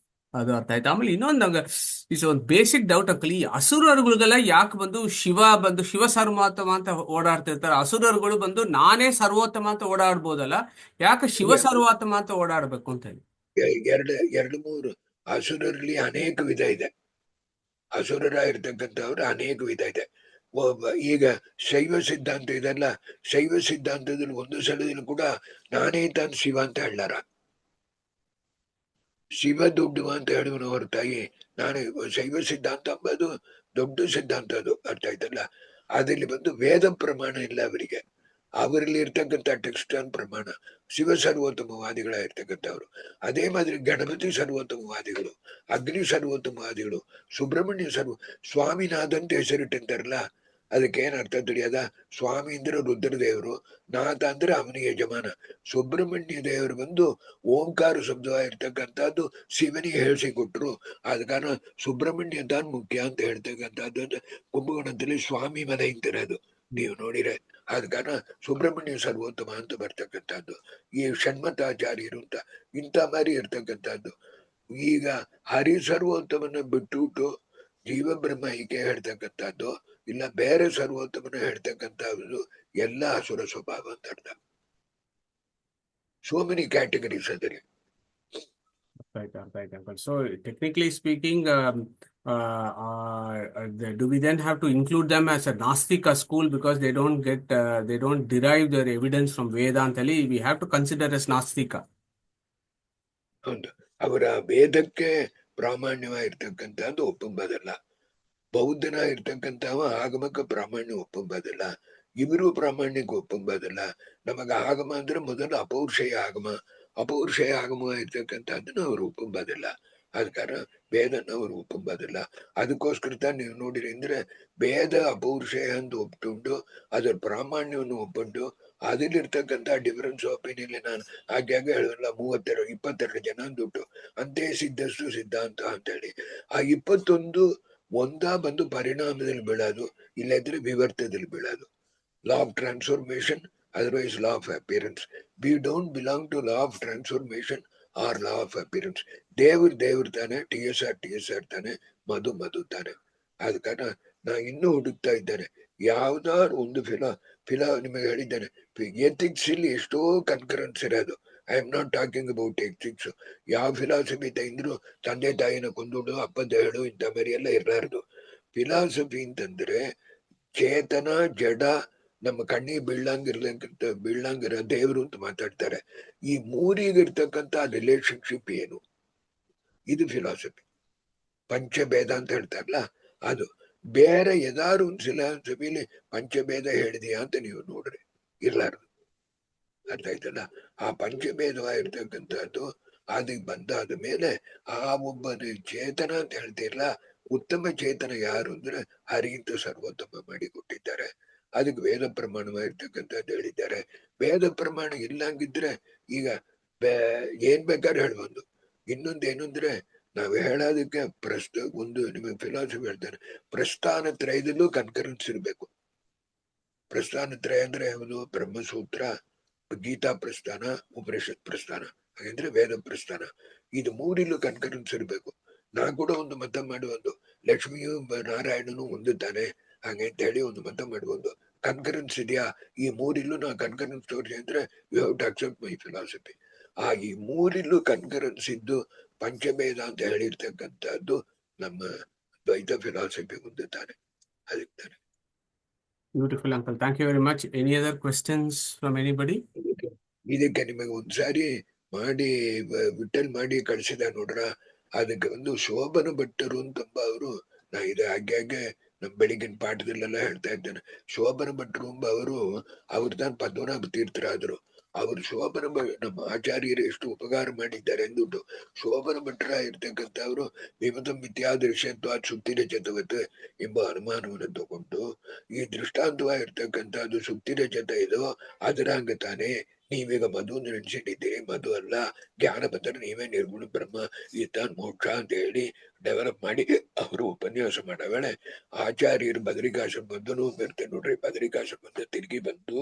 ಅದು ಅರ್ಥ ಆಯ್ತು. ಆಮೇಲೆ ಇನ್ನೊಂದು ನಂಗೆ ಇಸ್ ಒಂದು ಬೇಸಿಕ್ ಡೌಟ್ ಅಂಕಲ್. ಈ ಅಸುರರುಗಳಿಗೆಲ್ಲ ಯಾಕೆ ಬಂದು ಶಿವ ಸರ್ವೋತ್ತಮ ಅಂತ ಓಡಾಡ್ತಿರ್ತಾರೆ, ಅಸುರರುಗಳು ಬಂದು ನಾನೇ ಸರ್ವೋತ್ತಮ ಅಂತ ಓಡಾಡ್ಬೋದಲ್ಲ, ಯಾಕೆ ಶಿವ ಸರ್ವೋತ್ತಮ ಅಂತ ಓಡಾಡ್ಬೇಕು ಅಂತ ಹೇಳಿ? ಎರಡು ಮೂರು ಅಸುರರಲ್ಲಿ ಅನೇಕ ವಿಧ ಇದೆ. ಅಸುರರ ಇರ್ತಕ್ಕಂಥವ್ರು ಅನೇಕ ವಿಧ ಇದೆ. ಈಗ ಶೈವ ಸಿದ್ಧಾಂತ ಇದೆಲ್ಲ, ಶೈವ ಸಿದ್ಧಾಂತದಲ್ಲಿ ಒಂದು ಸಲದಲ್ಲಿ ಕೂಡ ನಾನೇ ತಾನು ಶಿವ ಅಂತ ಹೇಳಾರ. ಶಿವ ದೊಡ್ಡವ ಅಂತ ಹೇಳುವನು ಹೊರತಾಗಿ ನಾನು ಶೈವ ಸಿದ್ಧಾಂತ ಅಂಬದು ದೊಡ್ಡ ಸಿದ್ಧಾಂತ, ಅದು ಅರ್ಥ ಆಯ್ತಲ್ಲ. ಅದ್ರಲ್ಲಿ ಬಂದು ವೇದ ಪ್ರಮಾಣ ಇಲ್ಲ ಅವರಿಗೆ, ಅವರಲ್ಲಿ ಇರ್ತಕ್ಕಂಥ ಟೆಕ್ಸ್ಟ್ ಪ್ರಮಾಣ. ಶಿವ ಸರ್ವೋತ್ತಮವಾದಿಗಳಾಗಿರ್ತಕ್ಕಂಥವ್ರು. ಅದೇ ಮಾದಿರಿ ಗಣಪತಿ ಸರ್ವೋತ್ತಮವಾದಿಗಳು, ಅಗ್ನಿ ಸರ್ವೋತ್ತಮವಾದಿಗಳು, ಸುಬ್ರಹ್ಮಣ್ಯ ಸ್ವಾಮಿನಾಥ್ ಅಂತ ಹೆಸರಿಟ್ಟಿರ್ತಾರಲ್ಲ, ಅದಕ್ಕೆ ಏನ್ ಅರ್ಥ ತಿಳಿಯದ? ಸ್ವಾಮಿ ಅಂದ್ರೆ ರುದ್ರದೇವರು, ನಾಥ ಅಂದ್ರೆ ಅವನಿಗೆ ಯಜಮಾನ. ಸುಬ್ರಹ್ಮಣ್ಯ ದೇವರು ಬಂದು ಓಂಕಾರ ಶಬ್ದವಾಗಿರ್ತಕ್ಕಂಥದ್ದು ಶಿವನಿಗೆ ಹೇಳಿಸಿಕೊಟ್ರು. ಆದ ಕಾರಣ ಸುಬ್ರಹ್ಮಣ್ಯ ತಾನ್ ಮುಖ್ಯ ಅಂತ ಹೇಳ್ತಕ್ಕಂಥದ್ದು ಕುಂಭಕೋಣದಲ್ಲಿ ಸ್ವಾಮಿ ಮನೆ ಇಂತಿರೋದು ನೀವು ನೋಡಿರೆ. ಆದ ಕಾರಣ ಸುಬ್ರಹ್ಮಣ್ಯ ಸರ್ವೋತ್ತಮ ಅಂತ ಬರ್ತಕ್ಕಂಥದ್ದು. ಈ ಷಣ್ಮತಾಚಾರ್ಯರು ಅಂತ ಇಂಥ ಮಾರಿ ಇರ್ತಕ್ಕಂಥದ್ದು. ಈಗ ಹರಿ ಸರ್ವೋತ್ತಮನ ಬಿಟ್ಟುಬಿಟ್ಟು ಜೀವ ಬ್ರಹ್ಮ ಹೀಗೆ ಹೇಳ್ತಕ್ಕಂಥದ್ದು ಇಲ್ಲ, ಬೇರೆ ಸರ್ವೋತ್ತಮನ ಹೇಳ್ತಕ್ಕಂಥದ್ದು ಎಲ್ಲ ಅಸುರ ಸ್ವಭಾವ ಅಂತ ಅರ್ಥ. ಸೋ ಮೆನಿ ಕ್ಯಾಟಗರೀಸ್ ಅದರಿ. Right, right, uncle. So technically speaking, do we then have to include them as a Nastika school because they don't derive their evidence from Vedantali? We have to consider as Nastika. ಹೌದು, ಅವರ ವೇದಕ್ಕೆ ಪ್ರಾಮಾಣ್ಯವಾಗಿರ್ತಕ್ಕಂಥದ್ದು ಒಪ್ಪಂಬದಲ್ಲ. ಬೌದ್ಧನ ಇರ್ತಕ್ಕಂಥವ ಆಗಮಕ ಪ್ರಾಮಾಣ್ಯ ಒಪ್ಪಂಬದಲ್ಲ. ಇವರು ಪ್ರಾಮಾಣ್ಯಕ್ಕೆ ಒಪ್ಪಂಬದಲ್ಲ. ನಮಗ ಆಗಮ ಅಂದ್ರೆ ಮೊದಲು ಅಪೌರುಷೇಯ ಆಗಮ, ಅಪೌರುಷೇಯ ಆಗಮ ಇರ್ತಕ್ಕಂಥದ್ದನ್ನ ಅವರು ಒಪ್ಪಂಬದಿಲ್ಲ. ಅದ ಕಾರಣ ವೇದನ ಅವರು ಒಪ್ಪಂಬದಿಲ್ಲ. ಅದಕ್ಕೋಸ್ಕರ ನೀವು ನೋಡಿರಿ ಅಂದ್ರೆ ವೇದ ಅಪೌರುಷೇಯ ಅಂತ ಒಪ್ಪಿಕೊಂಡು ಅದರ ಪ್ರಾಮಾಣ್ಯವನ್ನು ಒಪ್ಪಿಕೊಂಡು ಅದಿರ್ತಕ್ಕಂಥ ಡಿಫರೆನ್ಸ್ ಒಪಿನಿಯನ್ ನಾನು ಆಗಾಗ ಹೇಳಲ್ಲ, 22 ಜನ ದುಡ್ಡು ಅಂತೆ ಸಿದ್ಧಷ್ಟು ಸಿದ್ಧಾಂತ ಅಂತೇಳಿ. ಆ 21 ಬಂದು ಪರಿಣಾಮದಲ್ಲಿ ಬೀಳೋದು, ಇಲ್ಲದ್ರೆ ವಿವರ್ತದಲ್ಲಿ ಬೀಳೋದು. Law of transformation, otherwise law of appearance. We don't belong to law of transformation or law of appearance. ದೇವ್ರು ತಾನೆ, TSR ತಾನೆ, ಮಧು ತಾನೆ. ಆದ ಕಾರಣ ನಾ ಇನ್ನೂ ಹುಡುಕ್ತಾ ಇದ್ದೇನೆ ಯಾವ್ದಾದ್ರು ಒಂದು ಫಿಲಾ ನಿಮಗೆ ಹೇಳಿದ್ದೇನೆ. ಎಥಿಕ್ಸ್ ಇಲ್ಲಿ ಎಷ್ಟೋ ಕನ್ಕರೆನ್ಸ್ ಇರೋದು. I am not talking about ethics. ಯಾವ ಫಿಲಾಸಫಿ ತೆಗೆದ್ರು ತಂದೆ ತಾಯಿನ ಕೊಂದುಡು ಅಪ್ಪದ ಹೇಳು ಇಂಥ ಮರಿ ಎಲ್ಲ ಇರಲಾರ್ದು. ಫಿಲಾಸಫಿ ಅಂತಂದ್ರೆ ಚೇತನ ಜಡ ನಮ್ಮ ಕಣ್ಣಿಗೆ ಬೀಳಂಗಿರ ದೇವರು ಅಂತ ಮಾತಾಡ್ತಾರೆ. ಈ ಮೂರಿಗಿರ್ತಕ್ಕಂಥ ರಿಲೇಶನ್ಶಿಪ್ ಏನು, ಇದು ಫಿಲಾಸಫಿ. ಪಂಚಭೇದ ಅಂತ ಹೇಳ್ತಾರಲ್ಲ ಅದು. ಬೇರೆ ಏದಾದ್ರು ಒಂದು ಫಿಲಾಸಫಿಲಿ ಪಂಚಭೇದ ಹೇಳಿದೆಯಾ ಅಂತ ನೀವು ನೋಡ್ರಿ, ಇರ್ಲಾರ್ದು. ಅರ್ಥ ಆಯ್ತಲ್ಲ. ಆ ಪಂಚಭೇದವಾಗಿರ್ತಕ್ಕಂಥದ್ದು ಅದಕ್ಕೆ ಬಂದಾದ ಮೇಲೆ ಆ ಒಬ್ಬನ ಚೇತನ ಅಂತ ಹೇಳ್ತಿರಲ್ಲ, ಉತ್ತಮ ಚೇತನ ಯಾರು ಅಂದ್ರೆ ಹರಿಗಿಂತ ಸರ್ವೋತ್ತಮ ಮಾಡಿ ಕೊಟ್ಟಿದ್ದಾರೆ. ಅದಕ್ಕೆ ವೇದ ಪ್ರಮಾಣವಾಗಿರ್ತಕ್ಕಂಥದ್ದು ಹೇಳಿದ್ದಾರೆ. ವೇದ ಪ್ರಮಾಣ ಇಲ್ಲಂಗಿದ್ರೆ ಈಗ ಏನ್ ಬೇಕಾದ್ರೆ ಹೇಳ್ಬೋದು. ಇನ್ನೊಂದು ಏನು ಅಂದ್ರೆ ನಾವು ಹೇಳೋದಕ್ಕೆ ಒಂದು ನಿಮಗೆ ಫಿಲಾಸಫಿ ಹೇಳ್ತಾರೆ, ಪ್ರಸ್ಥಾನ ತ್ರಯದಲ್ಲೂ ಕನ್ಕರೆನ್ಸ್ ಇರಬೇಕು. ಪ್ರಸ್ಥಾನ ತ್ರಯ ಅಂದ್ರೆ ಯಾವುದು? ಬ್ರಹ್ಮಸೂತ್ರ, ಗೀತಾ ಪ್ರಸ್ಥಾನ, ಉಪನಿಷತ್ ಪ್ರಸ್ಥಾನ, ಹಾಗಂದ್ರೆ ವೇದ ಪ್ರಸ್ಥಾನ. ಇದು ಮೂರಿಲ್ಲೂ ಕನ್ಕರೆನ್ಸ್ ಇರಬೇಕು. ನಾ ಕೂಡ ಒಂದು ಮತ ಮಾಡುವುದು, ಲಕ್ಷ್ಮಿಯು ನಾರಾಯಣನು ಹೊಂದುತ್ತಾನೆ ಹಾಗೆ ಅಂತ ಹೇಳಿ ಒಂದು ಮತ ಮಾಡುವುದು. ಕನ್ಕರೆನ್ಸ್ ಇದೆಯಾ? ಈ ಮೂರಿಲ್ಲೂ ನಾ ಕನ್ಕರೆನ್ಸ್ ತೋರಿಸಿ ಅಂದ್ರೆ you have to accept my philosophy. ಈ ಮೂರಿಲ್ಲೂ ಕನ್ಕರೆನ್ಸ್ ಇದ್ದು ಪಂಚಭೇದ ಅಂತ ಹೇಳಿರ್ತಕ್ಕಂಥದ್ದು ನಮ್ಮ ದ್ವೈತ ಫಿಲಾಸಫಿ ಹೊಂದುತ್ತಾನೆ. ಅದಕ್ಕೆ ತಾನೆ. Beautiful, uncle. Thank you very much. Any other questions from anybody? ಇದಕ್ಕೆ ನಿಮಗೆ ಒಂದ್ಸಾರಿ ಮಾಡಿ ವಿಠಲ್ ಮಾಡಿ ಕಳಿಸಿದ ನೋಡ್ರ. ಅದಕ್ಕೆ ಒಂದು ಶೋಭನ ಭಟ್ಟರು ಅಂತಂಬ ಅವರು, ನಾ ಇದು ಹಾಗೆ ನಮ್ ಬೆಳಿಗಿನ ಪಾಠದಲ್ಲೆಲ್ಲ ಹೇಳ್ತಾ ಇದ್ದೇನೆ. ಶೋಭನ ಭಟ್ರು ಎಂಬ ಅವ್ರು ತಾನು ಪದ್ಮನಾಭ ತೀರ್ಥರಾದ್ರು. ಅವರು ನಮ್ಮ ಆಚಾರ್ಯರು ಎಷ್ಟು ಉಪಕಾರ ಮಾಡಿದ್ದಾರೆ ಎಂದುಂಟು. ಶೋಭನ ಭಟ್ರ ಇರ್ತಕ್ಕಂಥವ್ರು ವಿಮತ ಮಿಥ್ಯಾದೃಶ್ಯತ್ವ ಸುತ್ತಿರ ಜತವತ್ ಎಂಬ ಅನುಮಾನವನ್ನು ತಗೊಂಡು, ಈ ದೃಷ್ಟಾಂತವಾಗಿರ್ತಕ್ಕಂಥದ್ದು ಸುತ್ತಿರ ಜತ ಇದೋ ಅದರಂಗ ತಾನೇ ನೀವೀಗ ಮಧು ನೆನೆಸಿಟ್ಟಿದ್ದೀರಿ, ಮಧು ಅಲ್ಲ ಜ್ಞಾನ ಬಂದರೆ ನೀವೇ ನಿರ್ಗುಣ ಬ್ರಹ್ಮ, ಈತಾನ್ ಮೋಕ್ಷ ಅಂತ ಹೇಳಿ ಡೆವಲಪ್ ಮಾಡಿ ಅವರು ಉಪನ್ಯಾಸ ಮಾಡೋ ವೇಳೆ ಆಚಾರ್ಯರು ಬದರಿಕಾಶ್ರಮ ಬಂದು ಬರ್ತೇನೆ ನೋಡ್ರಿ. ಬದರಿಕಾಶ್ರಮ ಬಂದು ತಿರುಗಿ ಬಂದು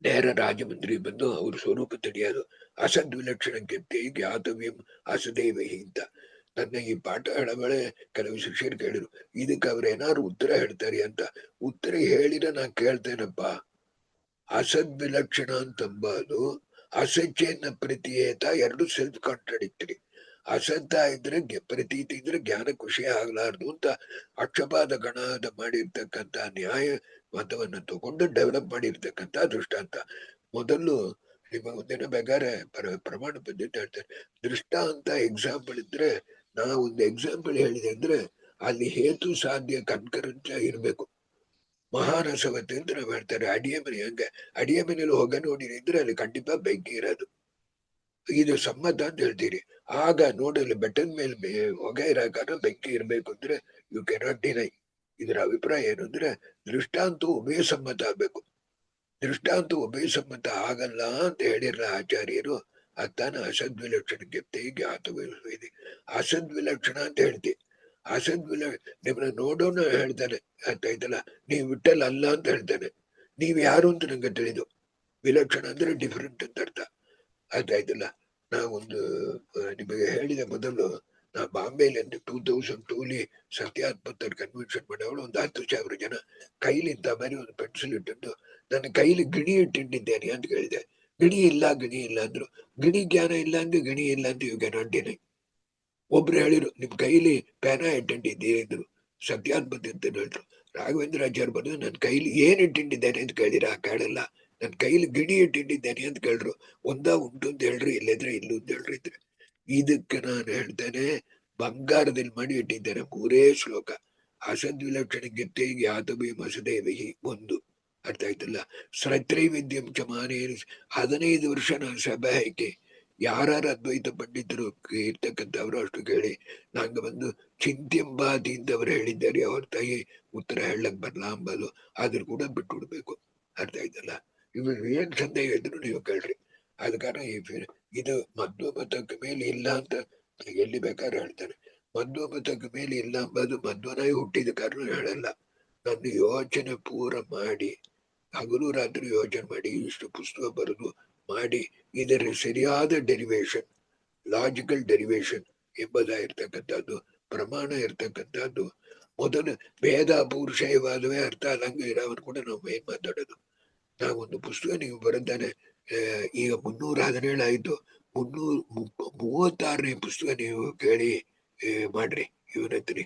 ನೇರ ರಾಜಮಂದ್ರಿ ಬಂದು ಅವ್ರ ಸ್ವರೂಪ ತಿಳಿಯೋದು. ಅಸದ್ವಿಲಕ್ಷಣಕ್ಕೆ ಜ್ಞಾತವ್ಯಂ ಅಸದೇವಹಿ ಅಂತ ನನ್ನ ಈ ಪಾಠ ಹೇಳೋ ವೇಳೆ ಕೆಲವು ಶಿಷ್ಯರು ಕೇಳಿದ್ರು, ಇದಕ್ಕೆ ಅವ್ರೇನಾದ್ರು ಉತ್ತರ ಹೇಳ್ತಾರೆ ಅಂತ. ಉತ್ತರ ಹೇಳಿದ್ರೆ ನಾ ಕೇಳ್ತೇನಪ್ಪ. ಅಸದ್ವಿಲಕ್ಷಣ ಅಂತಂಬದು ಅಸಚ್ಚೇನ ಪ್ರತಿಯೇತ ಎರಡು ಸೆಲ್ಫ್ ಕಾಂಟ್ರಾಡಿಕ್ಟರಿ. ಅಸತ್ತ ಇದ್ರೆ ಪ್ರತೀತಿ ಇದ್ರೆ ಜ್ಞಾನಕ್ಕೆ ವಿಷಯ ಆಗ್ಲಾರ್ದು ಅಂತ ಅಕ್ಷಪಾದ ಗಣದ ಮಾಡಿರ್ತಕ್ಕಂಥ ನ್ಯಾಯ ಮತವನ್ನು ತಗೊಂಡು ಡೆವಲಪ್ ಮಾಡಿರ್ತಕ್ಕಂಥ ದೃಷ್ಟಾಂತ. ಮೊದಲು ನಿಮ್ಮ ಮುಂದಿನ ಬೇಕಾದ್ರೆ ಪ್ರಮಾಣ ಪದ್ಧತಿ ಹೇಳ್ತಾರೆ. ದೃಷ್ಟಾಂತ ಎಕ್ಸಾಂಪಲ್ ಇದ್ರೆ, ನಾ ಒಂದು ಎಕ್ಸಾಂಪಲ್ ಹೇಳಿದೆ ಅಂದ್ರೆ ಅಲ್ಲಿ ಹೇತು ಸಾಧ್ಯ ಕನ್ಕರೆನ್ಸ್ ಇರ್ಬೇಕು. ಮಹಾರಸವತ್ತೆ ಅಂತ ನಾವು ಹೇಳ್ತಾರೆ. ಅಡಿಗೆ ಮನೆ ಹಂಗೆ, ಅಡಿಗೆ ಮನೇಲಿ ಹೊಗೆ ನೋಡಿದ್ರೆ ಅಲ್ಲಿ ಖಂಡಿತ ಬೆಂಕಿ ಇರೋದು, ಇದು ಸಮ್ಮತ ಅಂತ ಹೇಳ್ತೀರಿ. ಆಗ ನೋಡಲಿ ಬೆಟ್ಟದ ಮೇಲೆ ಹೊಗೆ ಇರಾಕಾರ ಬೆಂಕಿ ಇರ್ಬೇಕು ಅಂದ್ರೆ ಯು ಕೆನಾಟ್ ಡಿನೈ. ಇದರ ಅಭಿಪ್ರಾಯ ಏನು ಅಂದ್ರೆ ದೃಷ್ಟಾಂತ ಉಭಯ ಸಮ್ಮತ ಆಗ್ಬೇಕು. ದೃಷ್ಟಾಂತ ಉಭಯ ಸಮ್ಮತ ಆಗಲ್ಲ ಅಂತ ಹೇಳಿರಲ್ಲ ಆಚಾರ್ಯರು. ಅತ್ತಾನ ಅಸದ್ವಿಲಕ್ಷಣಕ್ಕೆ ಜ್ಞಾತವಿದೆ. ಅಸದ್ವಿಲಕ್ಷಣ ಅಂತ ಹೇಳ್ತೀವಿ. ನಿಮ್ಮನ್ನ ನೋಡೋಣ ಹೇಳ್ತಾನೆ, ಆಯ್ತಲ್ಲ. ನೀವು ವಿಠಲ್ ಅಲ್ಲ ಅಂತ ಹೇಳ್ತಾನೆ. ನೀವ್ ಯಾರು ಅಂತ ನಂಗೆ ತಿಳಿದು. ವಿಲಕ್ಷಣ ಅಂದ್ರೆ ಡಿಫರೆಂಟ್ ಅಂತ ಅರ್ಥ. ಆಯ್ತಾಯ್ತಲ್ಲ. ನಾವೊಂದು ನಿಮಗೆ ಹೇಳಿದ ಮೊದಲು, ನಾ ಬಾಂಬೆಲಿ 2002 ಸತ್ಯಾತ್ಮಕ ಕನ್ವೆನ್ಷನ್ ಮಾಡೋಳು. ಒಂದು 10,000 ಜನ ಕೈಲಿಂದ ಬರೀ ಒಂದು ಪೆನ್ಸಿಲ್ ಇಟ್ಟಿದ್ದು ನನ್ನ ಕೈಲಿ ಗಿಣಿ ಇಟ್ಟಿದ್ದೇನೆ ಅಂತ ಕೇಳಿದೆ. ಗಿಣಿ ಇಲ್ಲ ಅಂದ್ರು. ಗಿಣಿ ಜ್ಞಾನ ಇಲ್ಲ ಅಂದ್ರೆ ಗಿಣಿ ಇಲ್ಲ ಅಂತ ಯು ಕ್ಯಾನಾಟ್ ಡಿನೈ. ಒಬ್ರು ಹೇಳಿರು, ನಿಮ್ ಕೈಲಿ ಪ್ಯಾನ ಇಟ್ಟಿದ್ದೀರಿದ್ರು. ಸತ್ಯಾತ್ಮಕ ಅಂತ ಹೇಳಿದ್ರು. ರಾಘವೇಂದ್ರಾಚಾರ್ಯ ಬಂದು ನನ್ನ ಕೈಲಿ ಏನ್ ಇಟ್ಟಿದ್ದೇನೆ ಅಂತ ಕೇಳಿರ? ಕೇಳಲ್ಲ. ನನ್ನ ಕೈಲಿ ಗಿಣಿ ಇಟ್ಟಿದ್ದೇನೆ ಅಂತ ಕೇಳ್ರು. ಉಂಟು ಅಂತ ಹೇಳ್ರಿ, ಇಲ್ಲದ್ರೆ ಇಲ್ಲು ಅಂತ ಹೇಳ್ರಿ ಇದ್ರೆ. ಇದಕ್ಕೆ ನಾನು ಹೇಳ್ತೇನೆ, ಬಂಗಾರದಲ್ಲಿ ಮಾಡಿ ಇಟ್ಟಿದ್ದೇನೆ 3 ಶ್ಲೋಕ. ಅಸದ್ವಿಲಕ್ಷಣಕ್ಕೆ ಜ್ಞಾತವೇ ಮಸದೇವಹಿ ಒಂದು. ಅರ್ಥ ಆಯ್ತಲ್ಲ. ಶ್ರತ್ರೈವಿದ್ಯಂ ಚಮಾನೇ 15 ವರ್ಷ ನಾನು ಸಭೆ ಹಾಕಿ ಯಾರು ಅದ್ವೈತ ಪಂಡಿತರು ಇರ್ತಕ್ಕಂಥವ್ರು ಅಷ್ಟು ಕೇಳಿ ನಂಗೆ ಬಂದು ಚಿಂತ್ಯಂಬಾದಿ ಅಂತ ಅವ್ರು ಹೇಳಿದ್ದಾರೆ. ಅವ್ರ ತಾಯಿ ಉತ್ತರ ಹೇಳಕ್ ಬರಲ್ಲ ಅಂಬದು ಆದ್ರೂ ಕೂಡ ಬಿಟ್ಟು ಬಿಡ್ಬೇಕು. ಅರ್ಥ ಆಯ್ತಲ್ಲ. ಇವ್ ಏನ್ ಸಂದೇಹ ಇದ್ರು ನೀವು ಕೇಳ್ರಿ. ಆದ ಕಾರಣ ಇದು ಮಧ್ವಮತಕ್ಕೆ ಮೇಲೆ ಇಲ್ಲ ಅಂತ ಎಲ್ಲಿ ಬೇಕಾದ್ರೆ ಹೇಳ್ತಾನೆ. ಮಧ್ವಮತಕ್ಕೆ ಮೇಲೆ ಇಲ್ಲ ಅಂಬದು ಮಧ್ವನಾಗಿ ಹುಟ್ಟಿದ ಕಾರಣ ಹೇಳಲ್ಲ. ನನ್ನ ಯೋಚನೆ ಪೂರ ಮಾಡಿ ಹಗಲು ರಾತ್ರಿ ಯೋಚನೆ ಮಾಡಿ ಇಷ್ಟು ಪುಸ್ತಕ ಬರೆದು ಮಾಡಿ ಇದರ ಸರಿಯಾದ ಡೆರಿವೇಶನ್ ಲಾಜಿಕಲ್ ಡೆರಿವೇಶನ್ ಎಂಬುದಾಗಿರ್ತಕ್ಕಂಥದ್ದು ಪ್ರಮಾಣ ಇರ್ತಕ್ಕಂಥದ್ದು. ಮೊದಲು ಭೇದ ಪೌರುಷಯವಾದವೇ ಅರ್ಥ ಆದಂಗೆ ಇರೋವನು ಕೂಡ ನಾವು ಏನ್ ಮಾತಾಡೋದು. ನಾವೊಂದು ಪುಸ್ತಕ ನೀವು ಬರೆದಾನೆ ಈಗ 317 ಆಯ್ತು, 336ನೇ ಪುಸ್ತಕ ನೀವು ಕೇಳಿ ಮಾಡ್ರಿ. ಇವನತ್ರಿ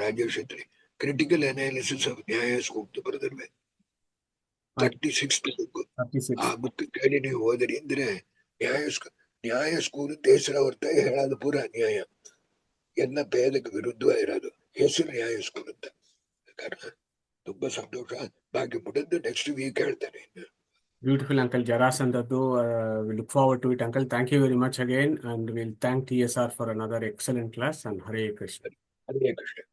ರಾಜೇಶ್ ಹತ್ರಿ ಕ್ರಿಟಿಕಲ್ ಅನಾಲಿಸಿಸ್ ಆಫ್ ನ್ಯಾಯ ಸ್ಕೂಲ್ ಬರೆದಿರ್ವೆ 36 ಬುಕ್. ಆ ಬುಕ್ ಕೇಳಿ ನೀವು ಓದಿರಿ ಅಂದ್ರೆ ನ್ಯಾಯ ಸ್ಕೂಲ್ ದೇಶರ ಹೊರತ ಹೇಳೋದು ಪೂರ ನ್ಯಾಯ ಎಲ್ಲ ಭೇದಕ್ಕೆ ವಿರುದ್ಧವಾಗಿರೋದು ಹೆಸರು ನ್ಯಾಯ ಸ್ಕೂಲ್ ಅಂತ. ಕಾರಣ ತುಂಬಾ ಸಂತೋಷ. ಬಾಕಿ ಮುಡಿದ್ದು ನೆಕ್ಸ್ಟ್ ವೀಕ್ ಹೇಳ್ತಾನೆ. Beautiful, Uncle Jarasandhadu. We look forward to it, Uncle. Thank you very much again, and we'll thank TSR for another excellent class. And Hare Krishna. Hare Krishna.